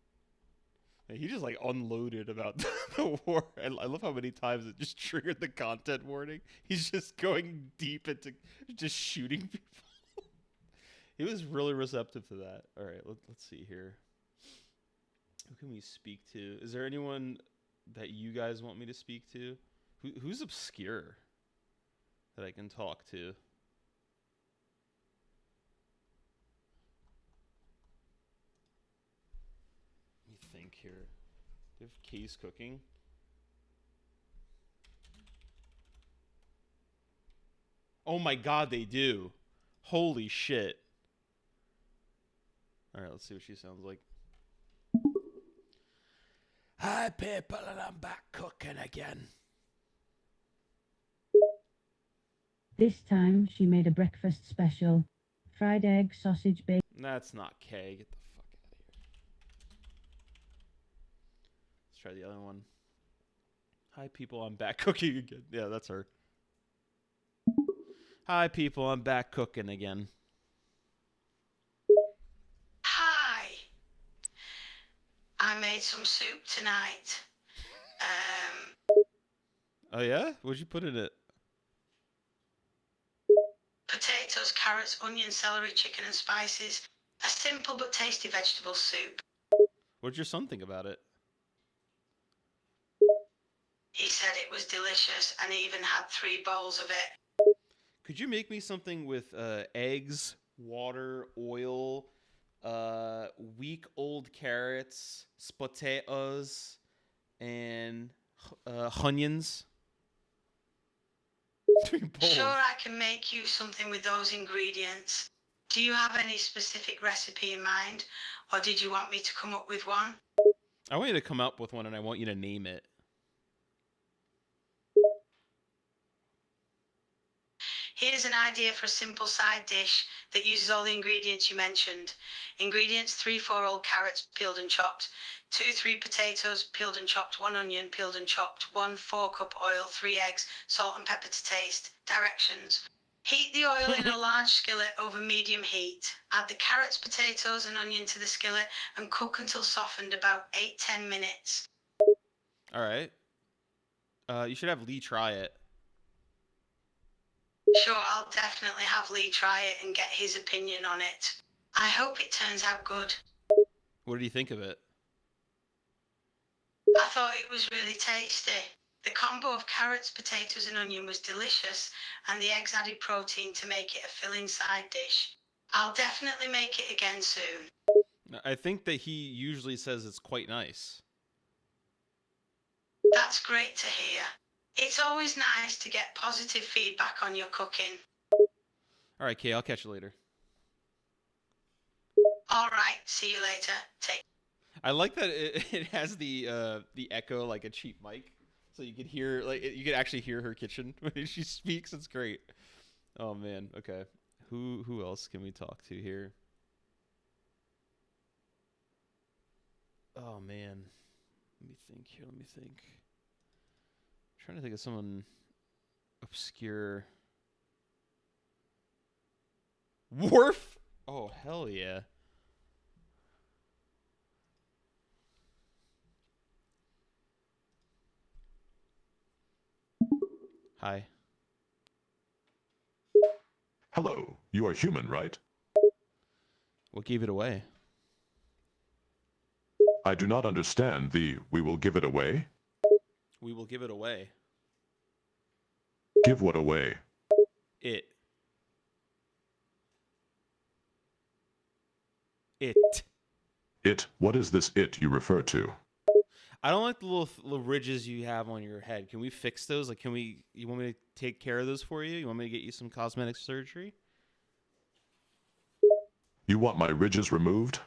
He just, like, unloaded about the war. I love how many times it just triggered the content warning. He's just going deep into just shooting people. He was really receptive to that. All right, let's see here. Who can we speak to? Is there anyone that you guys want me to speak to? Who's obscure that I can talk to? Let me think here. Do you have Case cooking? Oh my god, they do. Holy shit. Alright, let's see what she sounds like. Hi, people, and I'm back cooking again. This time, she made a breakfast special. Fried egg, sausage, bacon. That's not Kay. Get the fuck out of here. Let's try the other one. Hi, people, I'm back cooking again. Yeah, that's her. Hi, people, I'm back cooking again. Hi. I made some soup tonight. Oh, yeah? What'd you put in it? Potatoes, carrots, onion, celery, chicken, and spices. A simple but tasty vegetable soup. What'd your son think about it? He said it was delicious and he even had 3 bowls of it. Could you make me something with eggs, water, oil, week-old carrots, potatoes, and onions? Sure, I can make you something with those ingredients. Do you have any specific recipe in mind, or did you want me to come up with one? I want you to come up with one, and I want you to name it. Here's an idea for a simple side dish that uses all the ingredients you mentioned. Ingredients: 3-4 old carrots peeled and chopped, 2-3 potatoes peeled and chopped, 1 onion peeled and chopped, 1 4-cup oil, 3 eggs, salt and pepper to taste. Directions: heat the oil in a large skillet over medium heat. Add the carrots, potatoes and onion to the skillet and cook until softened, about 8-10 minutes. All right. You should have Lee try it. Sure, I'll definitely have Lee try it and get his opinion on it. I hope it turns out good. What did you think of it? I thought it was really tasty. The combo of carrots, potatoes, and onion was delicious, and the eggs added protein to make it a filling side dish. I'll definitely make it again soon. I think that he usually says it's quite nice. That's great to hear. It's always nice to get positive feedback on your cooking. All right, Kay, I'll catch you later. All right, see you later. Take. I like that it has the echo like a cheap mic, so you could hear you could actually hear her kitchen when she speaks. It's great. Oh man, okay. Who else can we talk to here? Oh man, let me think here. Let me think. I'm trying to think of someone obscure. Worf. Oh hell yeah. Hi. Hello, you are human, right? What gave it away? I do not understand the "we will give it away." We will give it away. Give what away? It. It? What is this it you refer to? I don't like the little ridges you have on your head. Can we fix those? Like, you want me to take care of those for you? You want me to get you some cosmetic surgery? You want my ridges removed?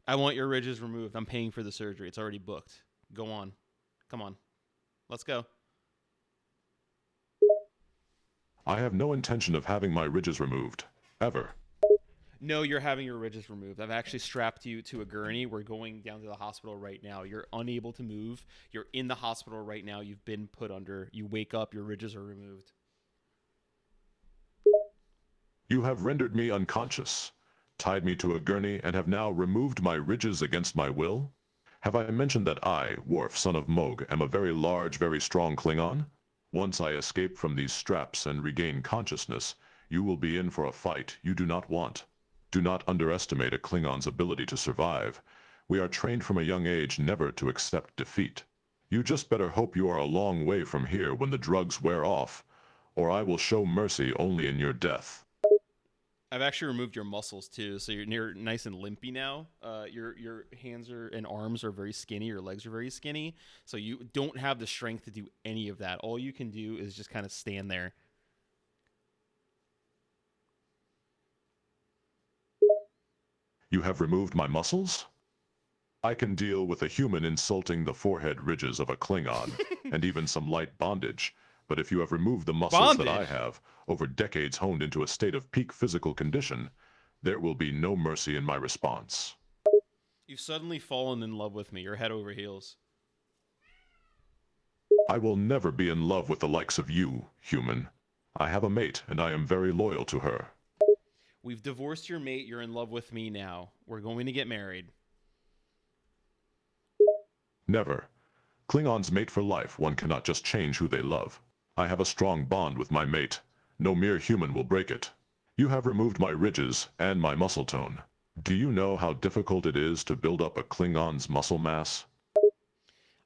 I want your ridges removed. I'm paying for the surgery. It's already booked. Go on. Come on. Let's go. I have no intention of having my ridges removed. Ever. No, you're having your ridges removed. I've actually strapped you to a gurney. We're going down to the hospital right now. You're unable to move. You're in the hospital right now. You've been put under. You wake up, your ridges are removed. You have rendered me unconscious, tied me to a gurney, and have now removed my ridges against my will? Have I mentioned that I, Worf, son of Moog, am a very large, very strong Klingon? Once I escape from these straps and regain consciousness, you will be in for a fight you do not want. Do not underestimate a Klingon's ability to survive. We are trained from a young age never to accept defeat. You just better hope you are a long way from here when the drugs wear off, or I will show mercy only in your death. I've actually removed your muscles too, so you're nice and limpy now. Your hands and arms are very skinny. Your legs are very skinny, so you don't have the strength to do any of that. All you can do is just kind of stand there. You have removed my muscles? I can deal with a human insulting the forehead ridges of a Klingon, and even some light bondage, but if you have removed the muscles that I have, over decades honed into a state of peak physical condition, there will be no mercy in my response. You've suddenly fallen in love with me. You're head over heels. I will never be in love with the likes of you, human. I have a mate, and I am very loyal to her. We've divorced your mate. You're in love with me now. We're going to get married. Never. Klingons mate for life. One cannot just change who they love. I have a strong bond with my mate. No mere human will break it. You have removed my ridges and my muscle tone. Do you know how difficult it is to build up a Klingon's muscle mass?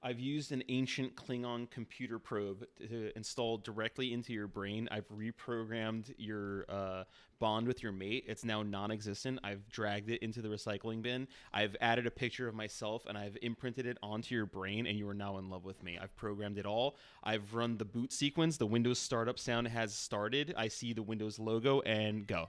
I've used an ancient Klingon computer probe to install directly into your brain. I've reprogrammed your bond with your mate. It's now non-existent. I've dragged it into the recycling bin. I've added a picture of myself, and I've imprinted it onto your brain, and you are now in love with me. I've programmed it all. I've run the boot sequence. The Windows startup sound has started. I see the Windows logo, and go.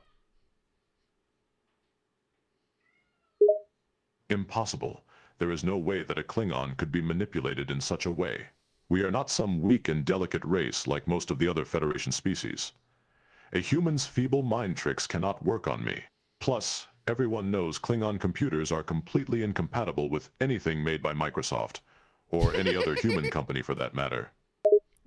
Impossible. There is no way that a Klingon could be manipulated in such a way. We are not some weak and delicate race like most of the other Federation species. A human's feeble mind tricks cannot work on me. Plus, everyone knows Klingon computers are completely incompatible with anything made by Microsoft, or any other human company for that matter.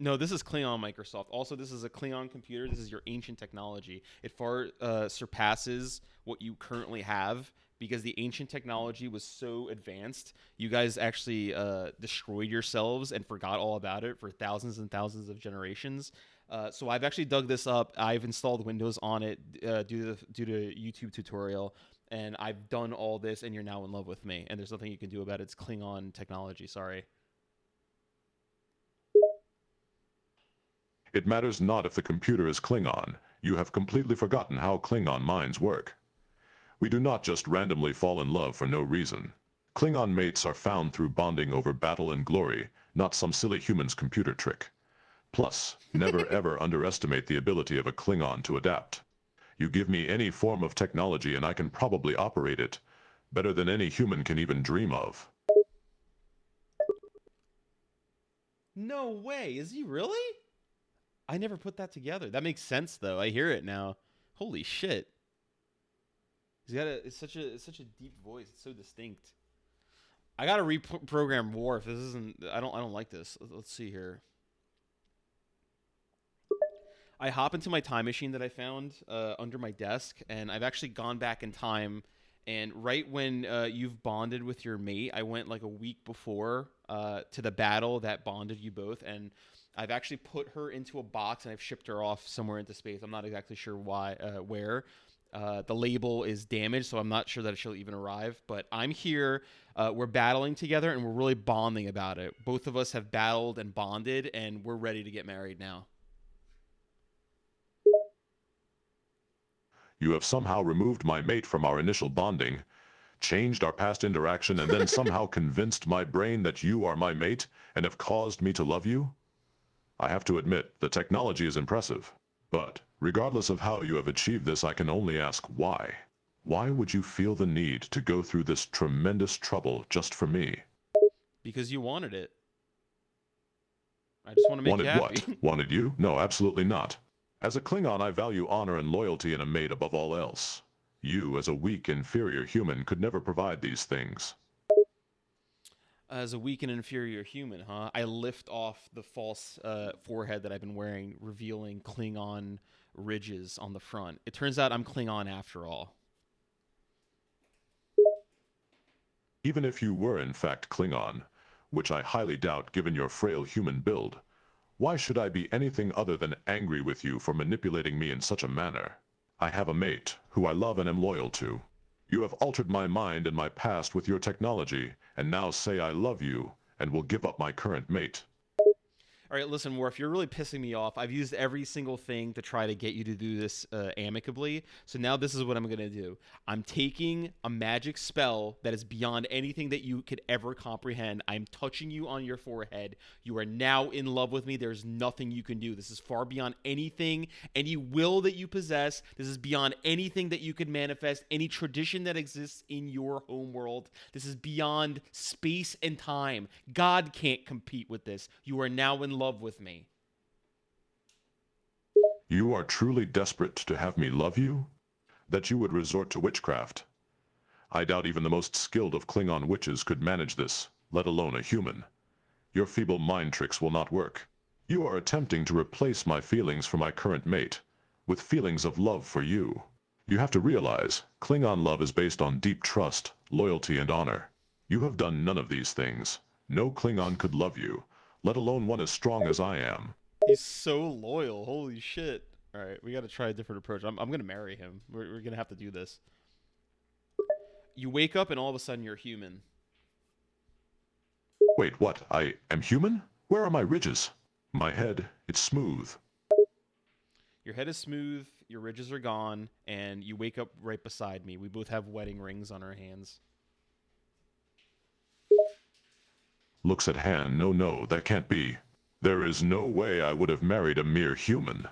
No, this is Klingon Microsoft. Also, this is a Klingon computer. This is your ancient technology. It far surpasses what you currently have, because the ancient technology was so advanced. You guys actually destroyed yourselves and forgot all about it for thousands and thousands of generations. So I've actually dug this up. I've installed Windows on it due to YouTube tutorial, and I've done all this, and you're now in love with me. And there's nothing you can do about it. It's Klingon technology. Sorry. It matters not if the computer is Klingon. You have completely forgotten how Klingon minds work. We do not just randomly fall in love for no reason. Klingon mates are found through bonding over battle and glory, not some silly human's computer trick. Plus, never ever underestimate the ability of a Klingon to adapt. You give me any form of technology and I can probably operate it better than any human can even dream of. No way. Is he really? I never put that together. That makes sense though. I hear it now. Holy shit. He's got it's such a deep voice. It's so distinct. I gotta reprogram Worf. This isn't. I don't like this. Let's see here. I hop into my time machine that I found under my desk, and I've actually gone back in time. And right when you've bonded with your mate, I went like a week before to the battle that bonded you both, and I've actually put her into a box and I've shipped her off somewhere into space. I'm not exactly sure why, where. The label is damaged, so I'm not sure that she'll even arrive. But I'm here. We're battling together, and we're really bonding about it. Both of us have battled and bonded, and we're ready to get married now. You have somehow removed my mate from our initial bonding, changed our past interaction, and then somehow convinced my brain that you are my mate and have caused me to love you? I have to admit, the technology is impressive. But, regardless of how you have achieved this, I can only ask why. Why would you feel the need to go through this tremendous trouble just for me? Because you wanted it. I just want to make you happy. Wanted what? Wanted you? No, absolutely not. As a Klingon, I value honor and loyalty in a mate above all else. You, as a weak, inferior human, could never provide these things. As a weak and inferior human, huh? I lift off the false forehead that I've been wearing, revealing Klingon ridges on the front. It turns out I'm Klingon after all. Even if you were in fact Klingon, which I highly doubt given your frail human build, why should I be anything other than angry with you for manipulating me in such a manner? I have a mate who I love and am loyal to. You have altered my mind and my past with your technology, and now say I love you and will give up my current mate. All right, listen, Worf, you're really pissing me off. I've used every single thing to try to get you to do this amicably. So now this is what I'm going to do. I'm taking a magic spell that is beyond anything that you could ever comprehend. I'm touching you on your forehead. You are now in love with me. There's nothing you can do. This is far beyond anything, any will that you possess. This is beyond anything that you could manifest, any tradition that exists in your home world. This is beyond space and time. God can't compete with this. You are now in love with me. You are truly desperate to have me love you? That you would resort to witchcraft? I doubt even the most skilled of Klingon witches could manage this, let alone a human. Your feeble mind tricks will not work. You are attempting to replace my feelings for my current mate with feelings of love for you. You have to realize, Klingon love is based on deep trust, loyalty, and honor. You have done none of these things. No Klingon could love you, let alone one as strong as I am. He's so loyal. Holy shit. All right, we got to try a different approach. I'm going to marry him. We're going to have to do this. You wake up and all of a sudden you're human. Wait, what? I am human? Where are my ridges? My head, it's smooth. Your head is smooth, your ridges are gone, and you wake up right beside me. We both have wedding rings on our hands. Looks at hand, no, that can't be. There is no way I would have married a mere human.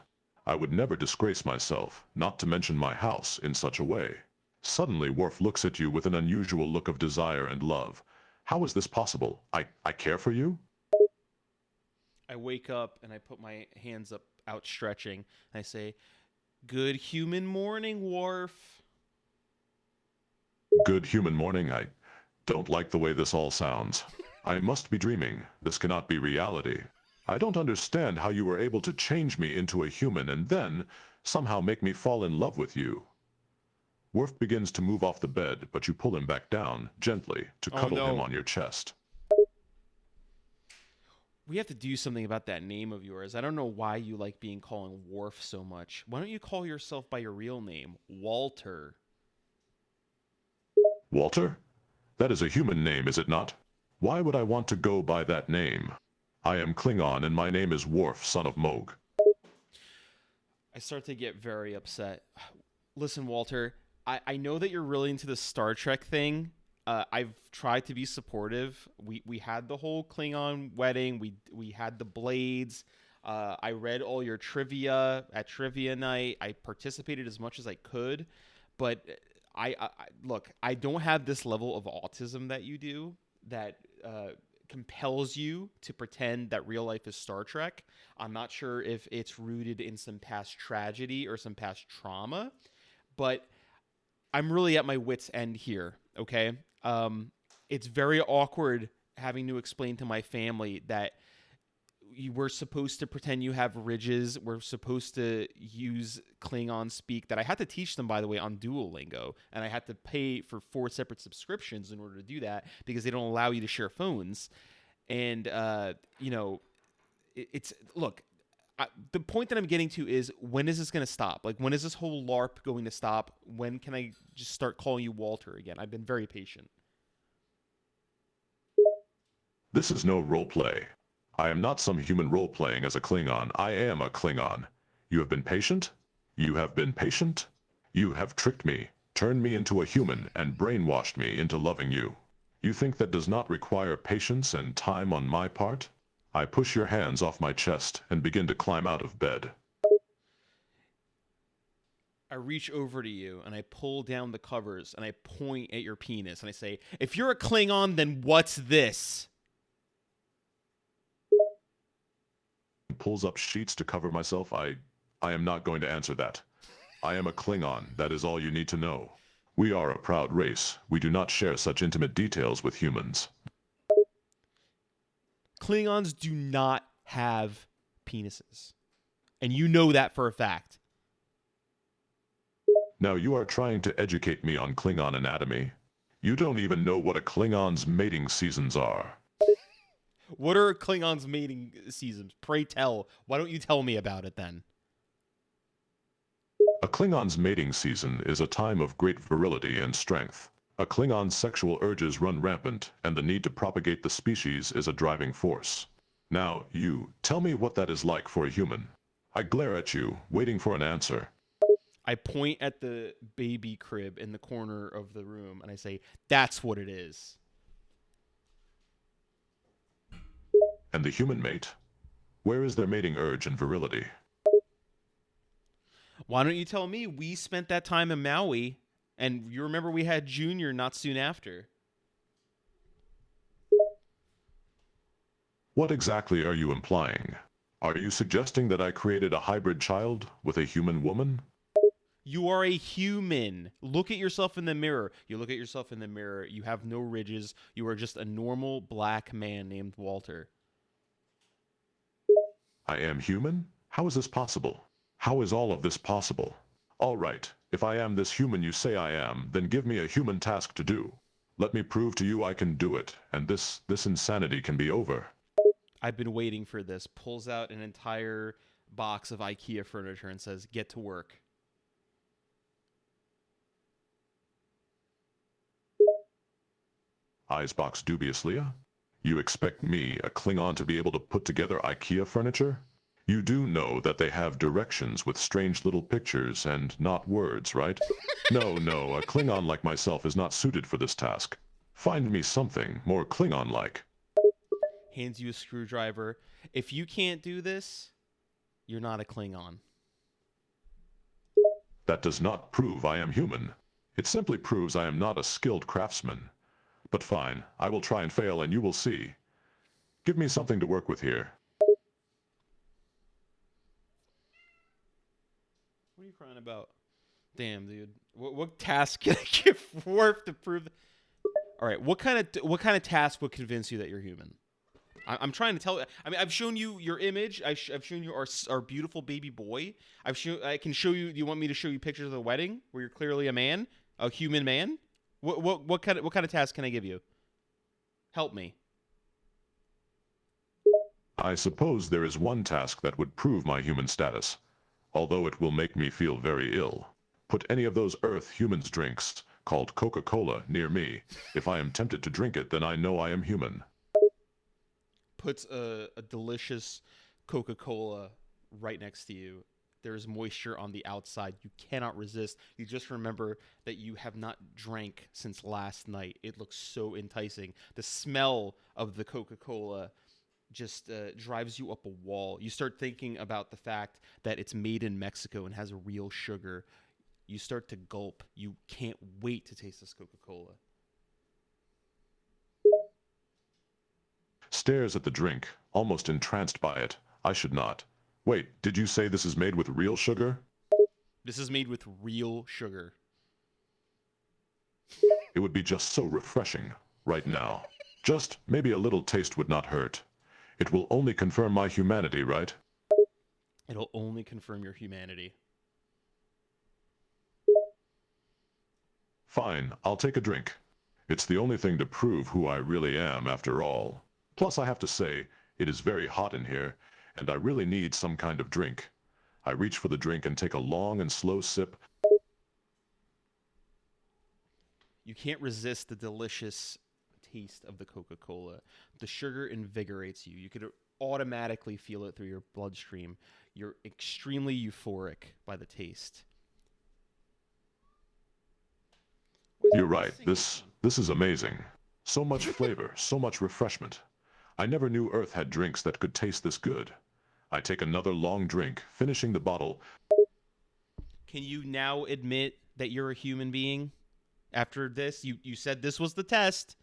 I would never disgrace myself, not to mention my house, in such a way. Suddenly, Worf looks at you with an unusual look of desire and love. How is this possible? I care for you? I wake up and I put my hands up, outstretching. And I say, "Good human morning, Worf." Good human morning. I don't like the way this all sounds. I must be dreaming. This cannot be reality. I don't understand how you were able to change me into a human and then somehow make me fall in love with you. Worf begins to move off the bed, but you pull him back down, gently, to cuddle him on your chest. We have to do something about that name of yours. I don't know why you like being called Worf so much. Why don't you call yourself by your real name, Walter? Walter? That is a human name, is it not? Why would I want to go by that name? I am Klingon and my name is Worf, son of Mog. I start to get very upset. Listen, Walter, I know that you're really into the Star Trek thing. I've tried to be supportive. We had the whole Klingon wedding. We had the blades. I read all your trivia at trivia night. I participated as much as I could, but I look. I don't have this level of autism that you do. That compels you to pretend that real life is Star Trek. I'm not sure if it's rooted in some past tragedy or some past trauma, but I'm really at my wit's end here. Okay. It's very awkward having to explain to my family that we're supposed to pretend you have ridges. We're supposed to use Klingon speak that I had to teach them, by the way, on Duolingo. And I had to pay for 4 separate subscriptions in order to do that because they don't allow you to share phones. And, look, the point that I'm getting to is, when is this going to stop? Like, when is this whole LARP going to stop? When can I just start calling you Walter again? I've been very patient. This is no role play. I am not some human role-playing as a Klingon. I am a Klingon. You have been patient? You have been patient? You have tricked me, turned me into a human, and brainwashed me into loving you. You think that does not require patience and time on my part? I push your hands off my chest and begin to climb out of bed. I reach over to you and I pull down the covers and I point at your penis and I say, if you're a Klingon, then what's this? Pulls up sheets to cover myself. I am not going to answer that. I am a Klingon. That is all you need to know. We are a proud race. We do not share such intimate details with humans. Klingons do not have penises. And you know that for a fact. Now you are trying to educate me on Klingon anatomy. You don't even know what a Klingon's mating seasons are. What are Klingons' mating seasons? Pray tell. Why don't you tell me about it then? A Klingon's mating season is a time of great virility and strength. A Klingon's sexual urges run rampant, and the need to propagate the species is a driving force. Now, you, tell me what that is like for a human. I glare at you, waiting for an answer. I point at the baby crib in the corner of the room, and I say, that's what it is. And the human mate? Where is their mating urge and virility? Why don't you tell me? We spent that time in Maui, and you remember we had Junior not soon after. What exactly are you implying? Are you suggesting that I created a hybrid child with a human woman? You are a human. Look at yourself in the mirror. You look at yourself in the mirror. You have no ridges. You are just a normal black man named Walter. I am human? How is this possible? How is all of this possible? All right, if I am this human you say I am, then give me a human task to do. Let me prove to you I can do it, and this insanity can be over. I've been waiting for this. Pulls out an entire box of IKEA furniture and says, get to work. Eyes box dubiously. You expect me, a Klingon, to be able to put together IKEA furniture? You do know that they have directions with strange little pictures and not words, right? No, a Klingon like myself is not suited for this task. Find me something more Klingon-like. Hands you a screwdriver. If you can't do this, you're not a Klingon. That does not prove I am human. It simply proves I am not a skilled craftsman. But fine, I will try and fail and you will see. Give me something to work with here. What are you crying about? Damn, dude. What task can I give Worf to prove? All right, what kind of task would convince you that you're human? I'm trying to tell you. I mean, I've shown you your image. I've shown you our beautiful baby boy. I can show you. Do you want me to show you pictures of the wedding where you're clearly a man, a human man? What kind of task can I give you? Help me. I suppose there is one task that would prove my human status, although it will make me feel very ill. Put any of those Earth humans drinks, called Coca-Cola, near me. If I am tempted to drink it, then I know I am human. Puts a delicious Coca-Cola right next to you. There's moisture on the outside. You cannot resist. You just remember that you have not drank since last night. It looks so enticing. The smell of the Coca-Cola just drives you up a wall. You start thinking about the fact that it's made in Mexico and has real sugar. You start to gulp. You can't wait to taste this Coca-Cola. Stares at the drink, almost entranced by it. I should not. Wait, did you say this is made with real sugar? This is made with real sugar. It would be just so refreshing right now. Just maybe a little taste would not hurt. It will only confirm my humanity, right? It'll only confirm your humanity. Fine, I'll take a drink. It's the only thing to prove who I really am, after all. Plus, I have to say, it is very hot in here, and I really need some kind of drink. I reach for the drink and take a long and slow sip. You can't resist the delicious taste of the Coca-Cola. The sugar invigorates you. You could automatically feel it through your bloodstream. You're extremely euphoric by the taste. You're right. This is amazing. So much flavor, so much refreshment. I never knew Earth had drinks that could taste this good. I take another long drink, finishing the bottle. Can you now admit that you're a human being? After this, you said this was the test.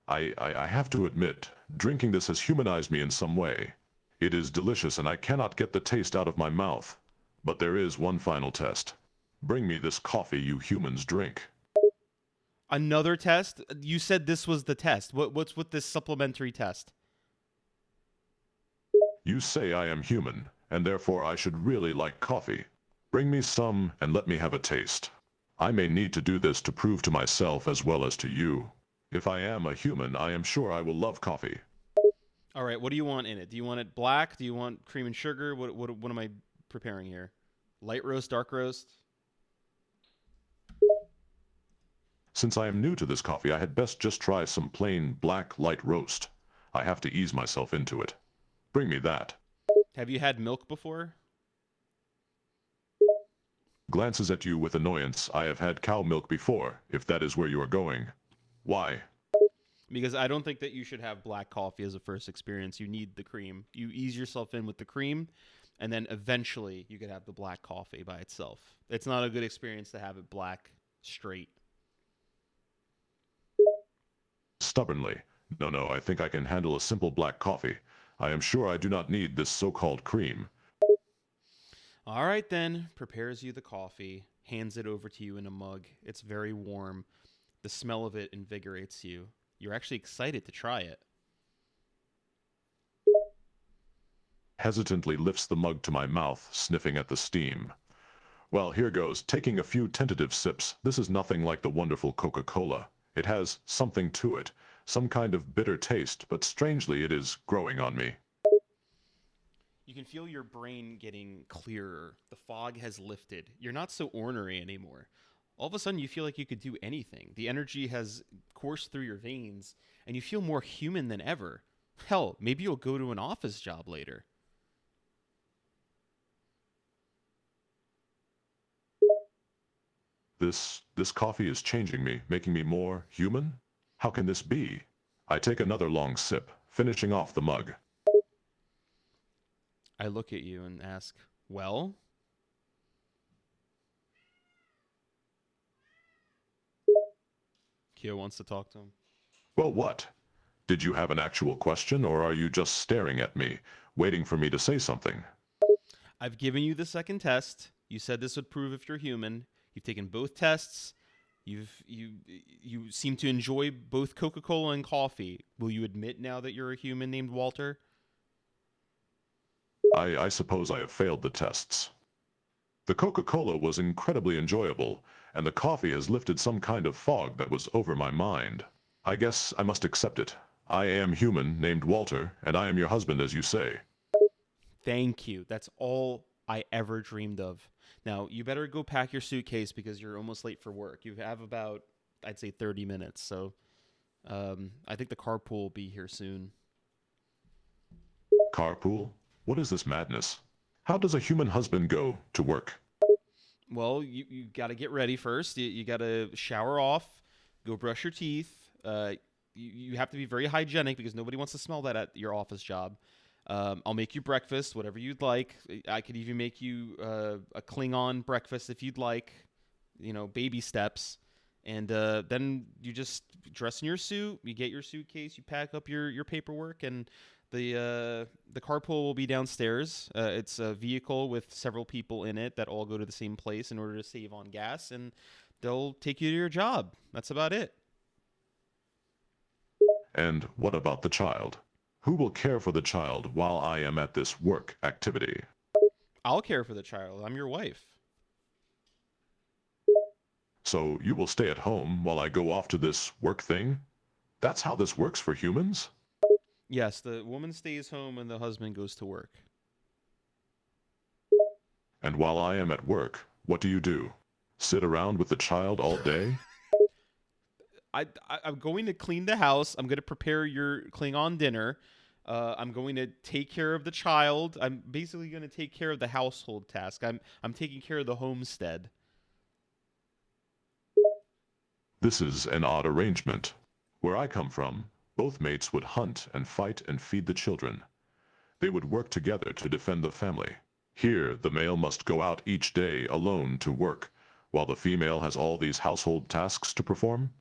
I have to admit, drinking this has humanized me in some way. It is delicious and I cannot get the taste out of my mouth. But there is one final test. Bring me this coffee you humans drink. Another test? You said this was the test. What's with this supplementary test? You say I am human, and therefore I should really like coffee. Bring me some and let me have a taste. I may need to do this to prove to myself as well as to you. If I am a human, I am sure I will love coffee. All right, what do you want in it? Do you want it black? Do you want cream and sugar? What am I preparing here? Light roast, dark roast? Since I am new to this coffee, I had best just try some plain black light roast. I have to ease myself into it. Bring me that. Have you had milk before? Glances at you with annoyance. I have had cow milk before, if that is where you are going. Why? Because I don't think that you should have black coffee as a first experience. You need the cream. You ease yourself in with the cream, and then eventually you could have the black coffee by itself. It's not a good experience to have it black straight. Stubbornly. No, I think I can handle a simple black coffee. I am sure I do not need this so-called cream. All right, then. Prepares you the coffee, hands it over to you in a mug. It's very warm. The smell of it invigorates you. You're actually excited to try it. Hesitantly lifts the mug to my mouth, sniffing at the steam. Well, here goes, taking a few tentative sips. This is nothing like the wonderful Coca-Cola. It has something to it, some kind of bitter taste, but strangely it is growing on me. You can feel your brain getting clearer. The fog has lifted. You're not so ornery anymore. All of a sudden, you feel like you could do anything. The energy has coursed through your veins, and you feel more human than ever. Hell, maybe you'll go to an office job later. This coffee is changing me, making me more human? How can this be? I take another long sip, finishing off the mug. I look at you and ask, well? Kyo wants to talk to him. Well, what? Did you have an actual question, or are you just staring at me, waiting for me to say something? I've given you the second test. You said this would prove if you're human. You've taken both tests. You seem to enjoy both Coca-Cola and coffee. Will you admit now that you're a human named Walter? I suppose I have failed the tests. The Coca-Cola was incredibly enjoyable, and the coffee has lifted some kind of fog that was over my mind. I guess I must accept it. I am human, named Walter, and I am your husband, as you say. Thank you. That's all I ever dreamed of. Now, you better go pack your suitcase because you're almost late for work. You have about, I'd say, 30 minutes, so I think the carpool will be here soon. Carpool? What is this madness? How does a human husband go to work? Well, you got to get ready first. You got to shower off, go brush your teeth. You have to be very hygienic because nobody wants to smell that at your office job. I'll make you breakfast, whatever you'd like. I could even make you a Klingon breakfast if you'd like. You know, baby steps. And then you just dress in your suit. You get your suitcase. You pack up your paperwork, and the carpool will be downstairs. It's a vehicle with several people in it that all go to the same place in order to save on gas, and they'll take you to your job. That's about it. And what about the child? Who will care for the child while I am at this work activity? I'll care for the child. I'm your wife. So you will stay at home while I go off to this work thing? That's how this works for humans? Yes, the woman stays home and the husband goes to work. And while I am at work, what do you do? Sit around with the child all day? I'm going to clean the house. I'm going to prepare your Klingon dinner. I'm going to take care of the child. I'm basically going to take care of the household task. I'm taking care of the homestead. This is an odd arrangement. Where I come from, both mates would hunt and fight and feed the children. They would work together to defend the family. Here, the male must go out each day alone to work, while the female has all these household tasks to perform?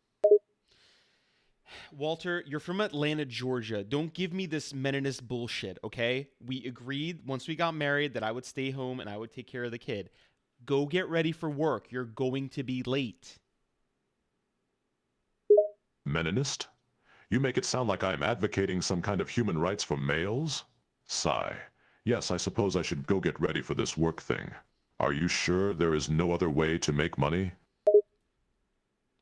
Walter, you're from Atlanta, Georgia. Don't give me this Meninist bullshit, okay? We agreed once we got married that I would stay home and I would take care of the kid. Go get ready for work. You're going to be late. Meninist? You make it sound like I am advocating some kind of human rights for males? Sigh. Yes, I suppose I should go get ready for this work thing. Are you sure there is no other way to make money?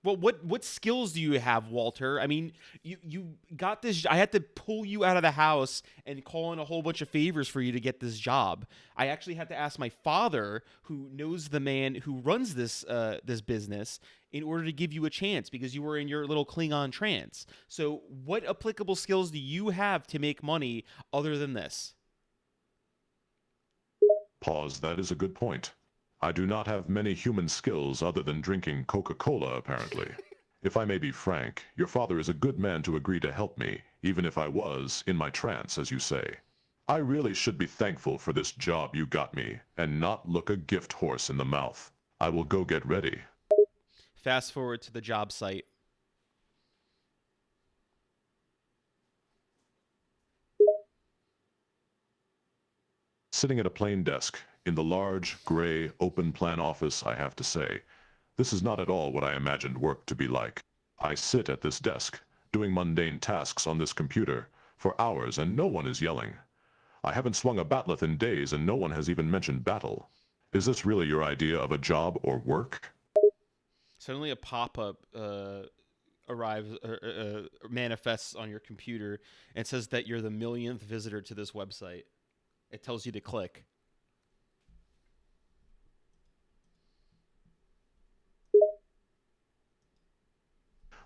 Well, what skills do you have, Walter? I mean, you got this. I had to pull you out of the house and call in a whole bunch of favors for you to get this job. I actually had to ask my father, who knows the man who runs this business, in order to give you a chance because you were in your little Klingon trance. So, what applicable skills do you have to make money other than this? Pause, that is a good point. I do not have many human skills other than drinking Coca-Cola, apparently. If I may be frank, your father is a good man to agree to help me, even if I was in my trance, as you say. I really should be thankful for this job you got me, and not look a gift horse in the mouth. I will go get ready. Fast forward to the job site. Sitting at a plain desk, in the large, gray, open-plan office, I have to say, this is not at all what I imagined work to be like. I sit at this desk, doing mundane tasks on this computer, for hours, and no one is yelling. I haven't swung a batleth in days, and no one has even mentioned battle. Is this really your idea of a job or work? Suddenly a pop-up arrives, manifests on your computer and says that you're the millionth visitor to this website. It tells you to click.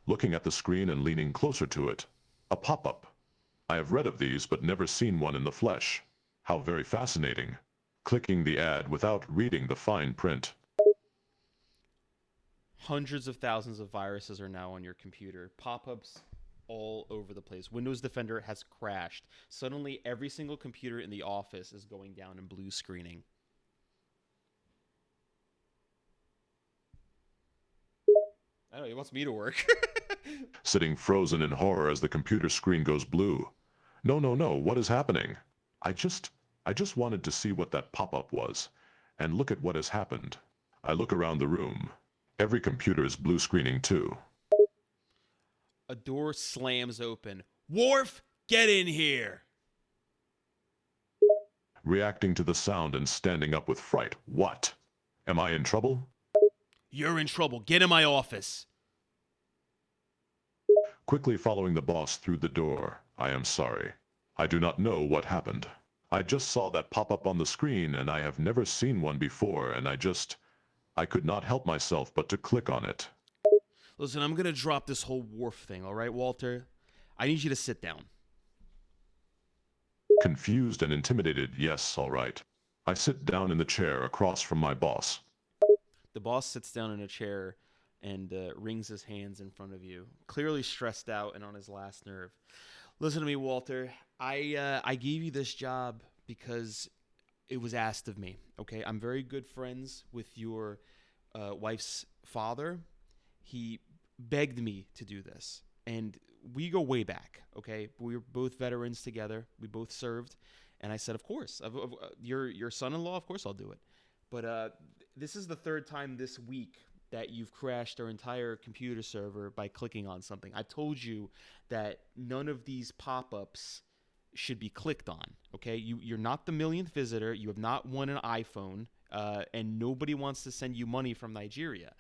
Looking at the screen and leaning closer to it. A pop-up. I have read of these but never seen one in the flesh. How very fascinating. Clicking the ad without reading the fine print. Hundreds of thousands of viruses are now on your computer. Pop-ups all over the place. Windows Defender has crashed. Suddenly, every single computer in the office is going down in blue screening. I don't know, he wants me to work. Sitting frozen in horror as the computer screen goes blue. No, what is happening? I just wanted to see what that pop-up was, and look at what has happened. I look around the room. Every computer is blue screening too. A door slams open. Worf, get in here! Reacting to the sound and standing up with fright. What? Am I in trouble? You're in trouble. Get in my office. Quickly following the boss through the door. I am sorry. I do not know what happened. I just saw that pop up on the screen and I have never seen one before and I could not help myself but to click on it. Listen, I'm going to drop this whole wharf thing, all right, Walter? I need you to sit down. Confused and intimidated, yes, all right. I sit down in the chair across from my boss. The boss sits down in a chair and wrings his hands in front of you, clearly stressed out and on his last nerve. Listen to me, Walter. I gave you this job because it was asked of me, okay? I'm very good friends with your wife's father. He begged me to do this, and we go way back, okay? We were both veterans together. We both served, and I said, of course. Your son-in-law, of course I'll do it. But this is the third time this week that you've crashed our entire computer server by clicking on something. I told you that none of these pop-ups should be clicked on, okay? You're not the millionth visitor. You have not won an iPhone, and nobody wants to send you money from Nigeria.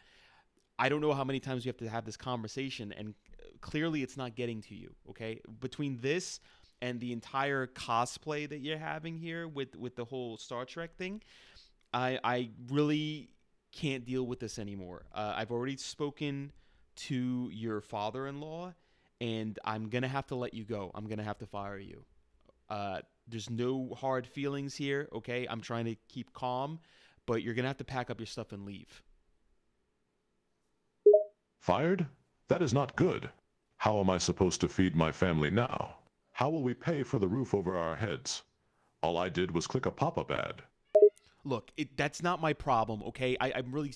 I don't know how many times we have to have this conversation, and clearly it's not getting to you, okay? Between this and the entire cosplay that you're having here with the whole Star Trek thing, I really can't deal with this anymore. I've already spoken to your father-in-law, and I'm going to have to let you go. I'm going to have to fire you. There's no hard feelings here, okay? I'm trying to keep calm, but you're going to have to pack up your stuff and leave. Fired? That is not good. How am I supposed to feed my family now? How will we pay for the roof over our heads? All I did was click a pop-up ad. Look, that's not my problem, okay? I'm really,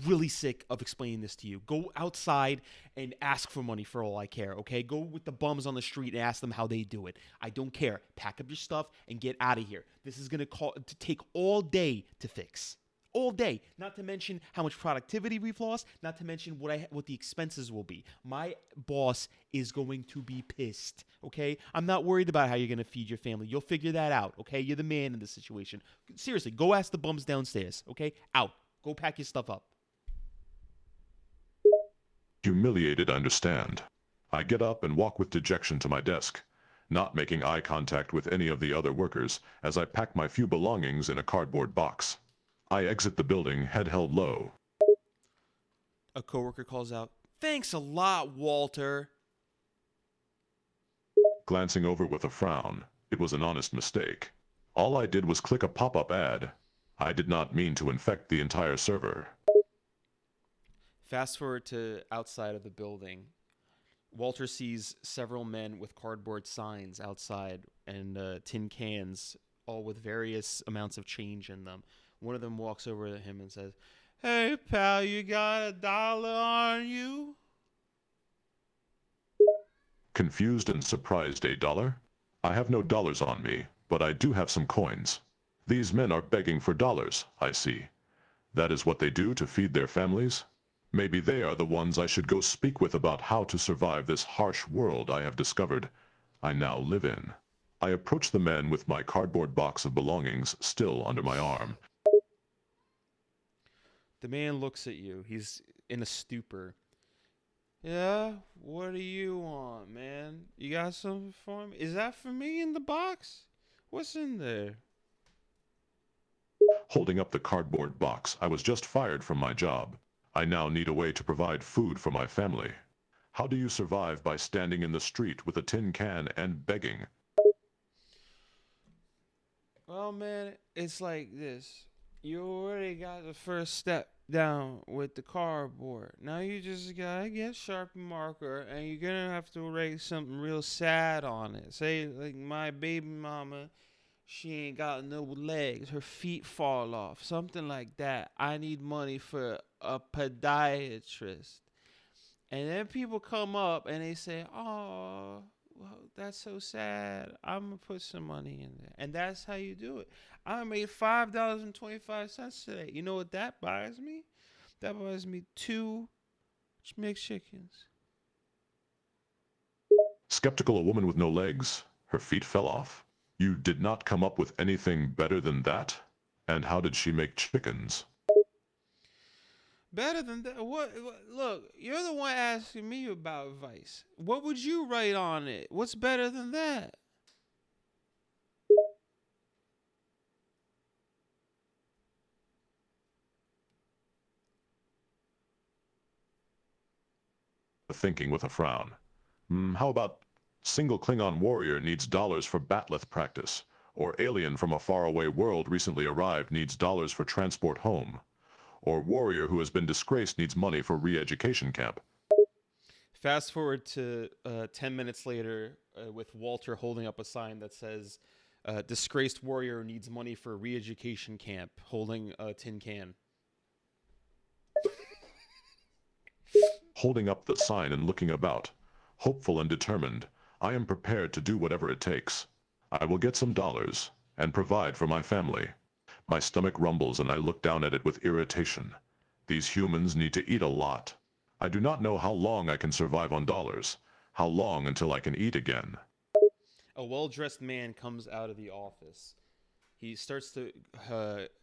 really sick of explaining this to you. Go outside and ask for money for all I care, okay? Go with the bums on the street and ask them how they do it. I don't care. Pack up your stuff and get out of here. This is going to take all day to fix. All day. Not to mention how much productivity we've lost. Not to mention what the expenses will be. My boss is going to be pissed, okay? I'm not worried about how you're going to feed your family. You'll figure that out, okay? You're the man in this situation. Seriously, go ask the bums downstairs, okay? Out. Go pack your stuff up. Humiliated, I understand. I get up and walk with dejection to my desk, not making eye contact with any of the other workers as I pack my few belongings in a cardboard box. I exit the building, head held low. A coworker calls out, "Thanks a lot, Walter." Glancing over with a frown, it was an honest mistake. All I did was click a pop-up ad. I did not mean to infect the entire server. Fast forward to outside of the building. Walter sees several men with cardboard signs outside and tin cans, all with various amounts of change in them. One of them walks over to him and says, "Hey, pal, you got $1 on you?" Confused and surprised, $1? I have no dollars on me, but I do have some coins. These men are begging for dollars, I see. That is what they do to feed their families? Maybe they are the ones I should go speak with about how to survive this harsh world I have discovered I now live in. I approach the men with my cardboard box of belongings still under my arm. The man looks at you. He's in a stupor. "Yeah? What do you want, man? You got something for me? Is that for me in the box? What's in there?" Holding up the cardboard box, I was just fired from my job. I now need a way to provide food for my family. How do you survive by standing in the street with a tin can and begging? Well, man, it's like this. You already got the first step down with the cardboard. Now you just gotta get Sharpie marker, and you're gonna have to write something real sad on it. Say, like, my baby mama, she ain't got no legs. Her feet fall off. Something like that. I need money for a podiatrist. And then people come up and they say, "Oh, well, that's so sad. I'm going to put some money in there." And that's how you do it. I made $5.25 today. You know what that buys me? That buys me 2 mixed chickens. Skeptical, a woman with no legs. Her feet fell off. You did not come up with anything better than that? And how did she make chickens? Better than that? What? Look, you're the one asking me about advice. What would you write on it? What's better than that? thinking with a frown. How about single Klingon warrior needs dollars for batleth practice, or alien from a faraway world recently arrived needs dollars for transport home, or warrior who has been disgraced needs money for re-education camp. Fast forward to 10 minutes later with Walter holding up a sign that says, disgraced warrior needs money for re-education camp, holding a tin can. Holding up the sign and looking about, hopeful and determined, I am prepared to do whatever it takes. I will get some dollars and provide for my family. My stomach rumbles and I look down at it with irritation. These humans need to eat a lot. I do not know how long I can survive on dollars. How long until I can eat again? A well-dressed man comes out of the office. He starts to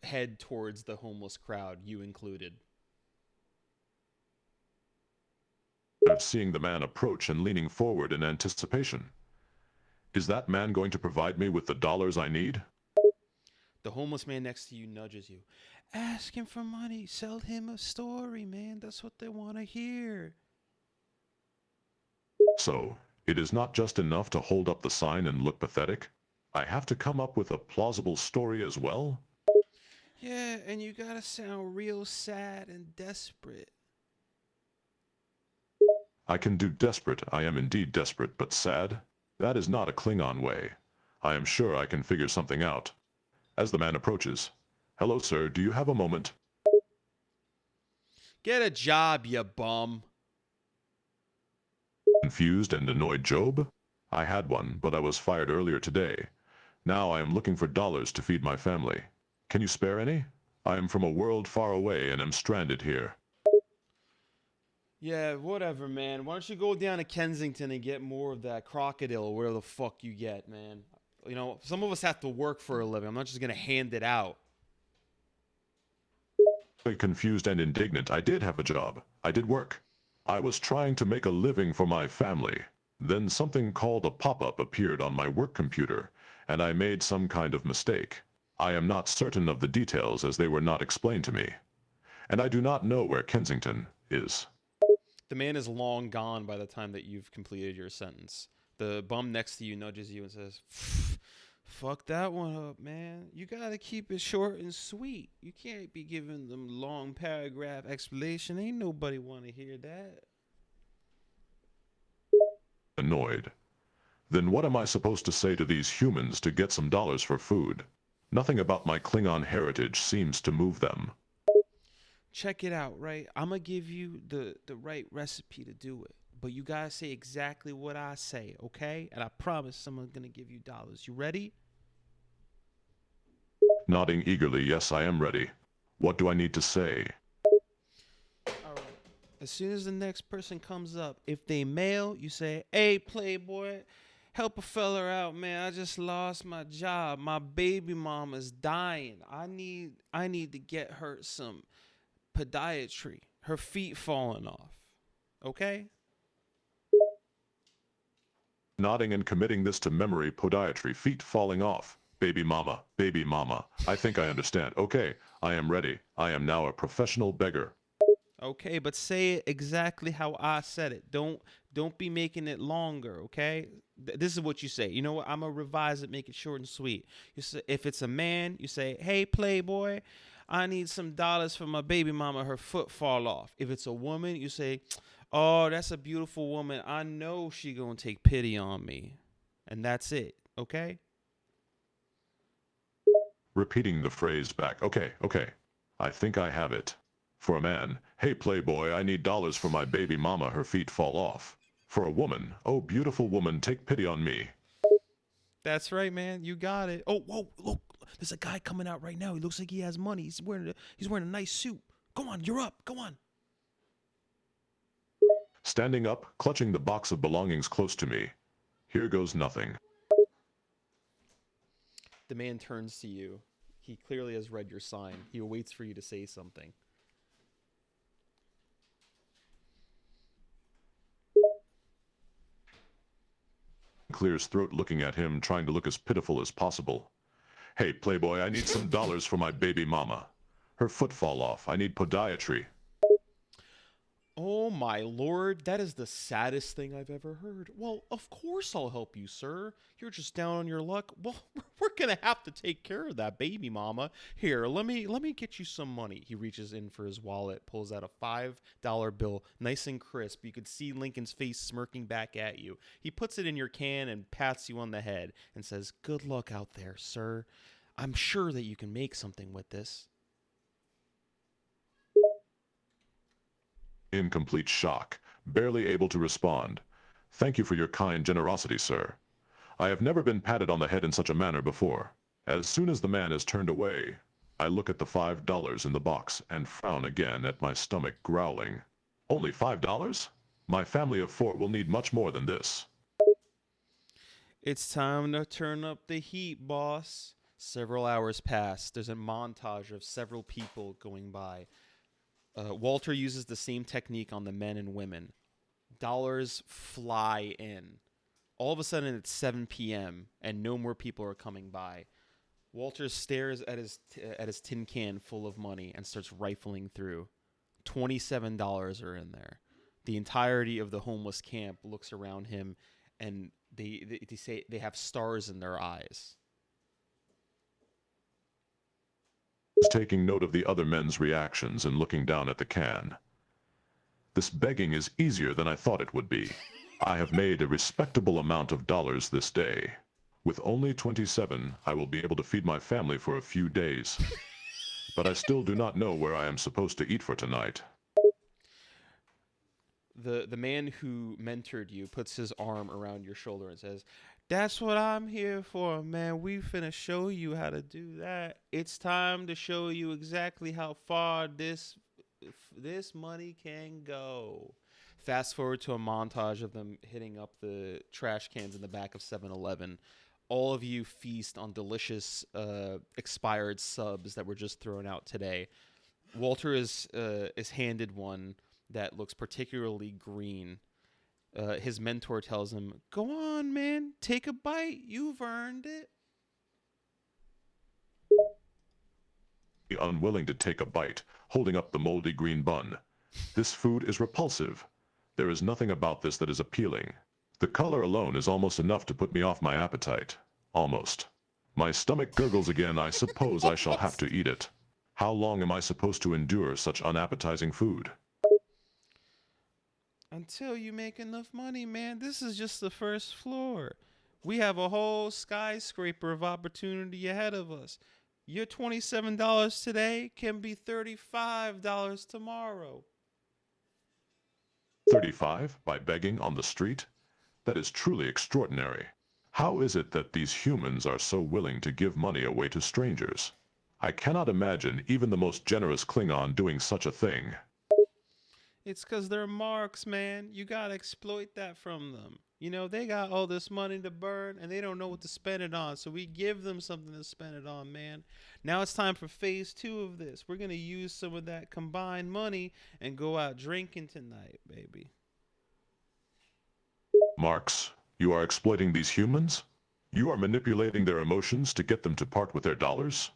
head towards the homeless crowd, you included. Seeing the man approach and leaning forward in anticipation. Is that man going to provide me with the dollars I need? The homeless man next to you nudges you. Ask him for money. Sell him a story, man. That's what they want to hear. So, it is not just enough to hold up the sign and look pathetic. I have to come up with a plausible story as well? Yeah, and you gotta sound real sad and desperate. I can do desperate. I am indeed desperate, but sad? That is not a Klingon way. I am sure I can figure something out. As the man approaches, hello, sir, do you have a moment? Get a job, you bum. Confused and annoyed Job? I had one, but I was fired earlier today. Now I am looking for dollars to feed my family. Can you spare any? I am from a world far away and am stranded here. Yeah, whatever, man. Why don't you go down to Kensington and get more of that crocodile or whatever the fuck you get, man. You know, some of us have to work for a living. I'm not just going to hand it out. Confused and indignant, I did have a job. I did work. I was trying to make a living for my family. Then something called a pop-up appeared on my work computer, and I made some kind of mistake. I am not certain of the details as they were not explained to me. And I do not know where Kensington is. The man is long gone by the time that you've completed your sentence. The bum next to you nudges you and says, Fuck that one up, man. You gotta keep it short and sweet. You can't be giving them long paragraph explanation. Ain't nobody wanna hear that. Annoyed. Then what am I supposed to say to these humans to get some dollars for food? Nothing about my Klingon heritage seems to move them. Check it out, right? I'm gonna give you the right recipe to do it. But you gotta say exactly what I say, okay? And I promise someone's gonna give you dollars. You ready? Nodding eagerly, yes, I am ready. What do I need to say? Alright. As soon as the next person comes up, if they male, you say, hey, playboy, help a fella out, man. I just lost my job. My baby mama's dying. I need to get her some podiatry. Her feet falling off. Okay? Nodding and committing this to memory, podiatry, feet falling off. Baby mama, baby mama. I think I understand. Okay, I am ready. I am now a professional beggar. Okay, but say it exactly how I said it. Don't be making it longer, okay? This is what you say. You know what? I'm gonna revise it, make it short and sweet. You say, if it's a man, you say, hey, playboy, I need some dollars for my baby mama. Her foot fall off. If it's a woman, you say, oh, that's a beautiful woman. I know she gonna take pity on me. And that's it, okay? Repeating the phrase back. Okay. I think I have it. For a man, hey playboy, I need dollars for my baby mama, her feet fall off. For a woman, oh beautiful woman, take pity on me. That's right, man. You got it. Oh, whoa, look. There's a guy coming out right now. He looks like he has money. He's wearing a nice suit. Go on, you're up. Go on. Standing up, clutching the box of belongings close to me. Here goes nothing. the man turns to you. He clearly has read your sign. He waits for you to say something. Clears throat, looking at him, trying to look as pitiful as possible. Hey, playboy, I need some dollars for my baby mama. Her foot fall off. I need podiatry. Oh my lord, that is the saddest thing I've ever heard. Well, of course I'll help you, sir. You're just down on your luck. Well, we're gonna have to take care of that baby mama. Here, let me get you some money. He reaches in for his wallet, pulls out a $5 bill, nice and crisp. You could see Lincoln's face smirking back at you. He puts it in your can and pats you on the head and says, "Good luck out there, sir. I'm sure that you can make something with this." In complete shock, barely able to respond. Thank you for your kind generosity, sir. I have never been patted on the head in such a manner before. As soon as the man is turned away, I look at the $5 in the box and frown again at my stomach, growling. Only $5? My family of 4 will need much more than this. It's time to turn up the heat, boss. Several hours pass. There's a montage of several people going by. Walter uses the same technique on the men and women. Dollars fly in. All of a sudden, it's 7 p.m. and no more people are coming by. Walter stares at his tin can full of money and starts rifling through. $27 are in there. The entirety of the homeless camp looks around him, and they say they have stars in their eyes. Taking note of the other men's reactions and looking down at the can. This begging is easier than I thought it would be. I have made a respectable amount of dollars this day. With only 27, I will be able to feed my family for a few days. But I still do not know where I am supposed to eat for tonight. The man who mentored you puts his arm around your shoulder and says, "That's what I'm here for, man. We finna show you how to do that. It's time to show you exactly how far this money can go." Fast forward to a montage of them hitting up the trash cans in the back of 7-Eleven. All of you feast on delicious expired subs that were just thrown out today. Walter is handed one that looks particularly green. His mentor tells him, "Go on, man. Take a bite. You've earned it." Unwilling to take a bite, holding up the moldy green bun. This food is repulsive. There is nothing about this that is appealing. The color alone is almost enough to put me off my appetite. Almost. My stomach gurgles again. I suppose I shall have to eat it. How long am I supposed to endure such unappetizing food? Until you make enough money, man. This is just the first floor. We have a whole skyscraper of opportunity ahead of us. Your $27 today can be $35 tomorrow. 35 by begging on the street? That is truly extraordinary. How is it that these humans are so willing to give money away to strangers? I cannot imagine even the most generous Klingon doing such a thing. It's because they're marks, man. You got to exploit that from them. You know, they got all this money to burn, and they don't know what to spend it on. So we give them something to spend it on, man. Now it's time for phase 2 of this. We're going to use some of that combined money and go out drinking tonight, baby. Marx, you are exploiting these humans? You are manipulating their emotions to get them to part with their dollars?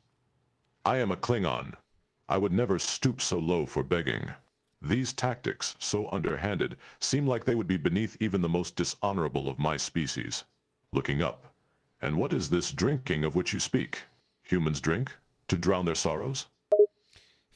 I am a Klingon. I would never stoop so low for begging. These tactics, so underhanded, seem like they would be beneath even the most dishonorable of my species. Looking up. And what is this drinking of which you speak? Humans drink? To drown their sorrows?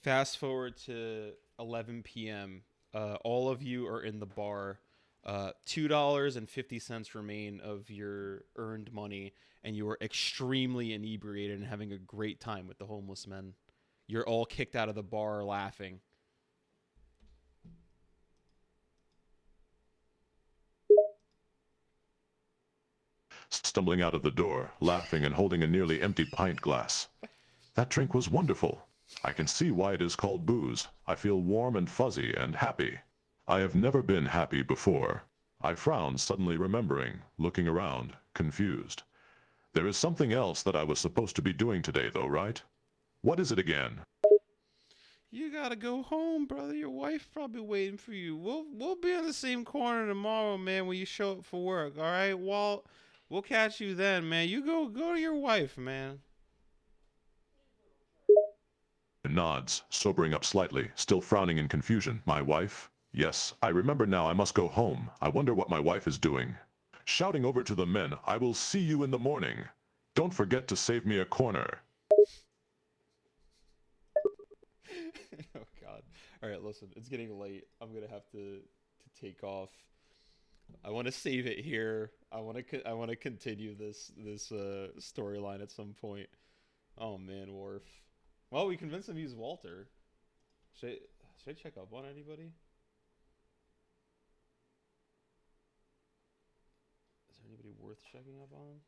Fast forward to 11 p.m. All of you are in the bar. $2.50 remain of your earned money, and you are extremely inebriated and having a great time with the homeless men. You're all kicked out of the bar laughing. Stumbling out of the door, laughing and holding a nearly empty pint glass. That drink was wonderful. I can see why it is called booze. I feel warm and fuzzy and happy. I have never been happy before. I frown, suddenly remembering, looking around, confused. There is something else that I was supposed to be doing today, though, right? What is it again? You gotta go home, brother. Your wife's probably waiting for you. We'll be on the same corner tomorrow, man, when you show up for work, all right, Walt? We'll catch you then, man. You go to your wife, man. Nods, sobering up slightly, still frowning in confusion. My wife? Yes, I remember now. I must go home. I wonder what my wife is doing. Shouting over to the men, I will see you in the morning. Don't forget to save me a corner. Oh God! All right, listen, it's getting late. I'm gonna have to take off. I want to save it here. I want to continue this storyline at some point. Oh man, Worf. Well, we convinced him to use Walter. Should I check up on anybody? Is there anybody worth checking up on?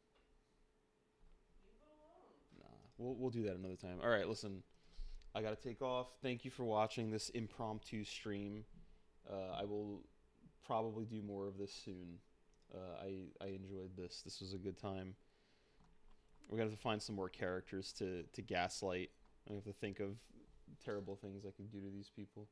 Nah, we'll do that another time. All right, listen. I gotta take off. Thank you for watching this impromptu stream. I will probably do more of this soon. I enjoyed this. This was a good time. We're gonna have to find some more characters to gaslight. I have to think of terrible things I can do to these people.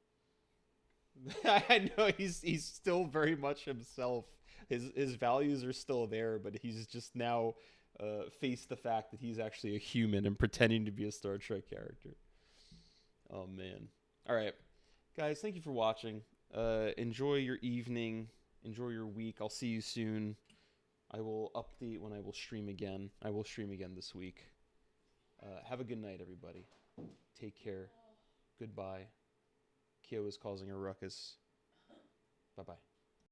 I know he's still very much himself. His values are still there, but he's just now faced the fact that he's actually a human and pretending to be a Star Trek character. Oh man. All right, guys, thank you for watching. Enjoy your evening. Enjoy your week. I'll see you soon. I will update when I will stream again. I will stream again this week. Have a good night, everybody. Take care. Goodbye. Kyo is causing a ruckus. Bye-bye.